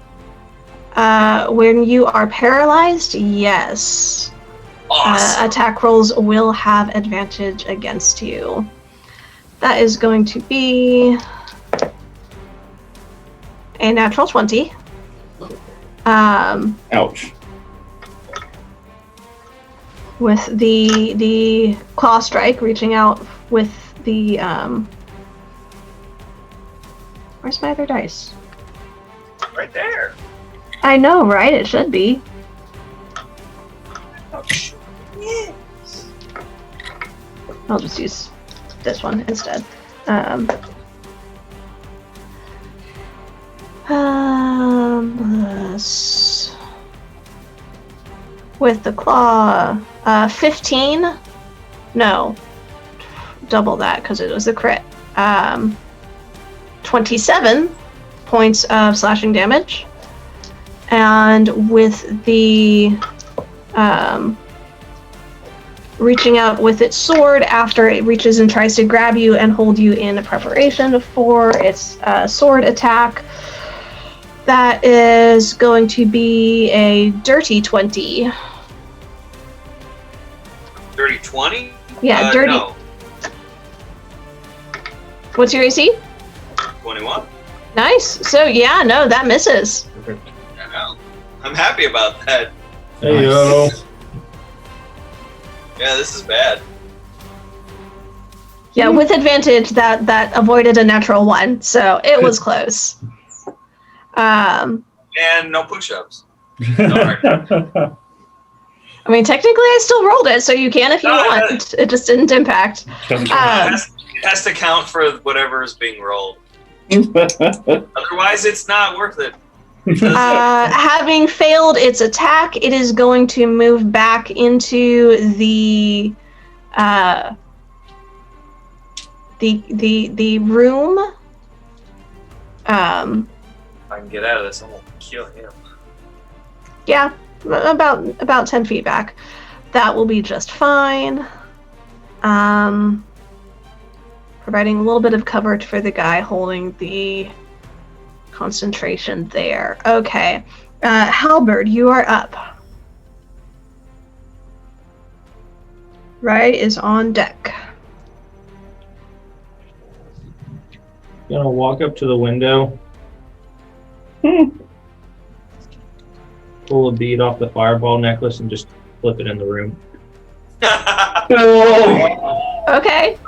When you are paralyzed, yes. Awesome. Attack rolls will have advantage against you. That is going to be a natural 20. Ouch. With the claw strike, reaching out with the where's my other dice? Right there. I know, right? It should be. Oh, shit. Yes. I'll just use this one instead. With the claw, 15? No, double that because it was a crit. 27 points of slashing damage. And with the reaching out with its sword after it reaches and tries to grab you and hold you in preparation for its sword attack. That is going to be a dirty 20. Dirty 20? Yeah, dirty. No. What's your AC? 21. Nice. So yeah, no, that misses. Yeah, I'm happy about that. Hey yo. Yeah, this is bad. Yeah, with advantage, that avoided a natural 1, so it was close. And no push-ups. I mean, technically, I still rolled it, so you can if you want. It just didn't impact. It has to count for whatever is being rolled. Otherwise, it's not worth it. Having failed its attack, it is going to move back into the room. If I can get out of this, I'm gonna kill him. Yeah, about 10 feet back. That will be just fine. Providing a little bit of coverage for the guy holding the concentration there. Okay. Halberd, you are up. Right is on deck. Gonna walk up to the window. Pull a bead off the fireball necklace and just flip it in the room. Okay.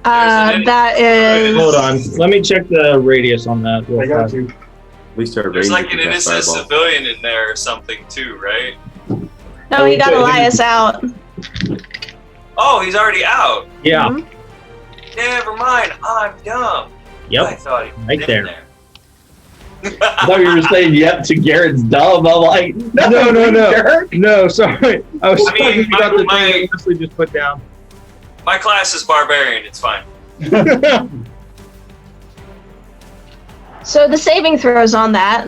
That is. Hold on. Let me check the radius on that. Real fast. At least our There's range like an is innocent fireball. civilian in there or something too, right? No, he got Elias out. Oh, he's already out. Yeah. Mhm. Never mind. I'm dumb. I Yep. thought he was Right in there. I thought you were saying yep to Garrett's dumb. I'm like, No. jerk. No, sorry. I was I mean, talking about the my- thing that Wesley just put down. My class is barbarian. It's fine. So the saving throws on that.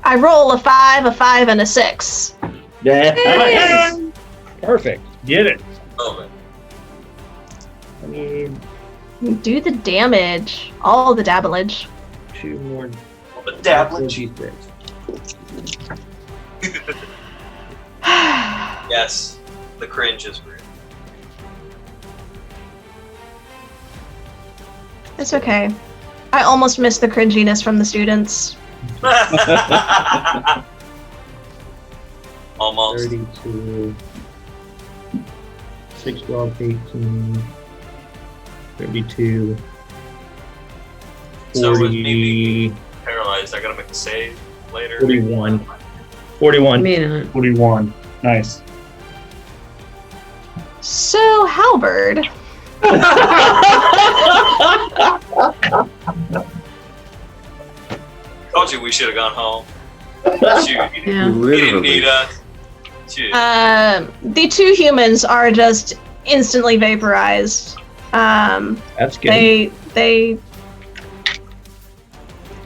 I roll a 5, and a 6. Yeah. Perfect. Get it. Oh, man. I need Do the damage. All the damage. 2 more. The dablage. Yes. The cringe is real. It's okay. I almost missed the cringiness from the students. Almost. 32. 6, 12, 18. 32. So with me 40. being paralyzed, I gotta make a save later. 41. 41. May not. 41. Nice. So, Halberd. Told you we should have gone home. Shoot, he Yeah. didn't need us. Shoot. The 2 humans are just instantly vaporized. That's good. They.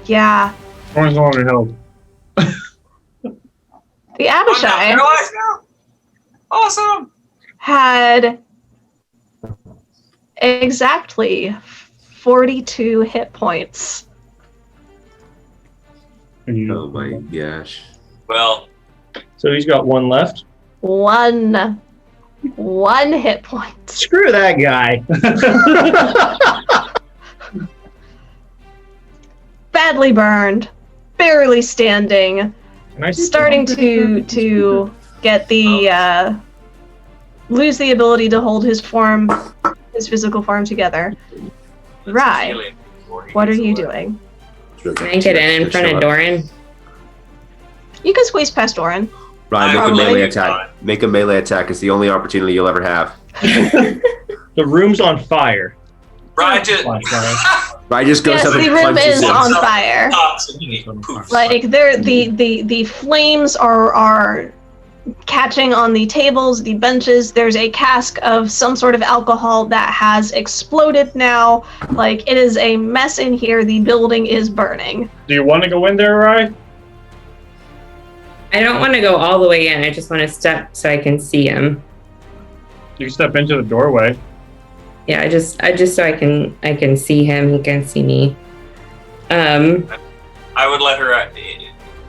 Yeah. Orange longer held. The I'm not Abishai paralyzed now. Awesome. had exactly 42 hit points. Oh my gosh. Well, So he's got 1 left. One hit point. Screw that guy. Badly burned, barely standing, Can I see starting to get the lose the ability to hold his physical form together. Right. healing before he What are gets you away. doing? Can I get in front of Doran? You can squeeze past Doran. Ryan, make a Probably. melee attack. Make a melee attack. It's the only opportunity you'll ever have. The room's on fire. Brian just Ryan just goes Yes, up and the room punches is him. on fire. pops and he poofs. Like the flames are catching on the tables, the benches. There's a cask of some sort of alcohol that has exploded now. Like, it is a mess in here. The building is burning. Do you want to go in there, Rye? I don't want to go all the way in. I just want to step so I can see him. You can step into the doorway. Yeah, I just so I can see him. He can see me. I I would let her.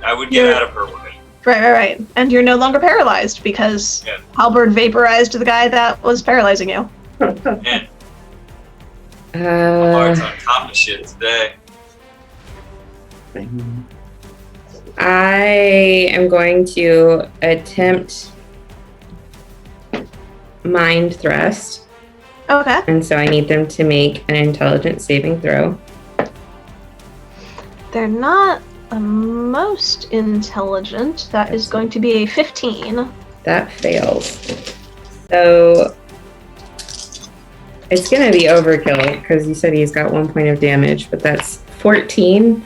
I would get out of her way. Right. And you're no longer paralyzed because Halberd vaporized the guy that was paralyzing you. Man, Halberd's on top of shit today. I am going to attempt mind thrust. Okay. And so I need them to make an intelligence saving throw. They're not the most intelligent. That is going to be a 15. That fails. So it's going to be overkill because you said he's got 1 point of damage, but that's 14.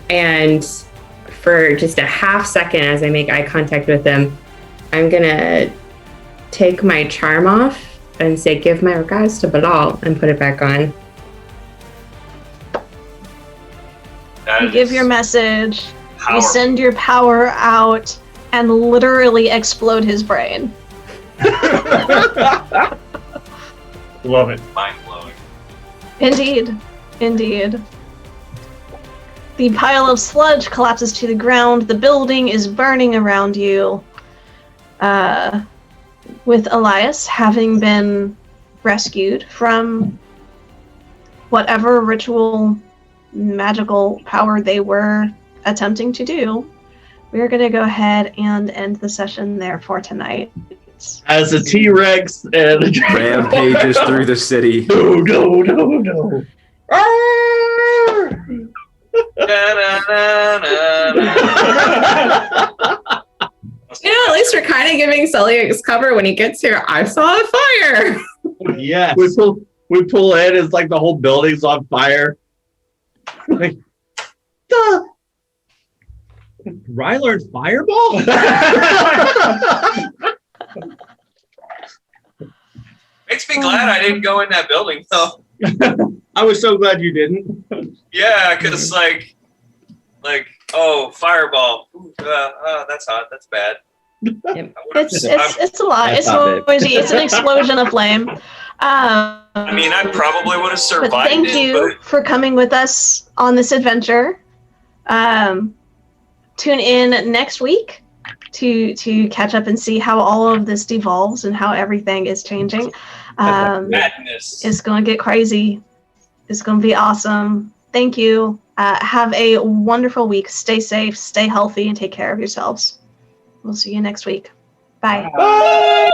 And for just a half second as I make eye contact with him, I'm going to take my charm off and say, give my regards to Bilal, and put it back on. You give your message, powerful. You send your power out, and literally explode his brain. Love it. Mind blowing. Indeed. The pile of sludge collapses to the ground. The building is burning around you. With Elias having been rescued from whatever ritual magical power they were attempting to do, we're going to go ahead and end the session there for tonight. As a T-Rex and rampages through the city. No. At least we're kind of giving Celiax cover when he gets here. I saw a fire. Yes. We pull in, it's like the whole building's on fire. Like, Rylar's fireball? Makes me glad I didn't go in that building though. I was so glad you didn't. Yeah, because like, oh, fireball. Ooh, that's hot. That's bad. It's a lot. It's noisy. It's an explosion of flame. I mean, I probably would have survived. But thank you for coming with us on this adventure. Tune in next week to catch up and see how all of this devolves and how everything is changing. Madness. It's going to get crazy. It's going to be awesome. Thank you. Have a wonderful week. Stay safe, stay healthy, and take care of yourselves. We'll see you next week. Bye. Bye.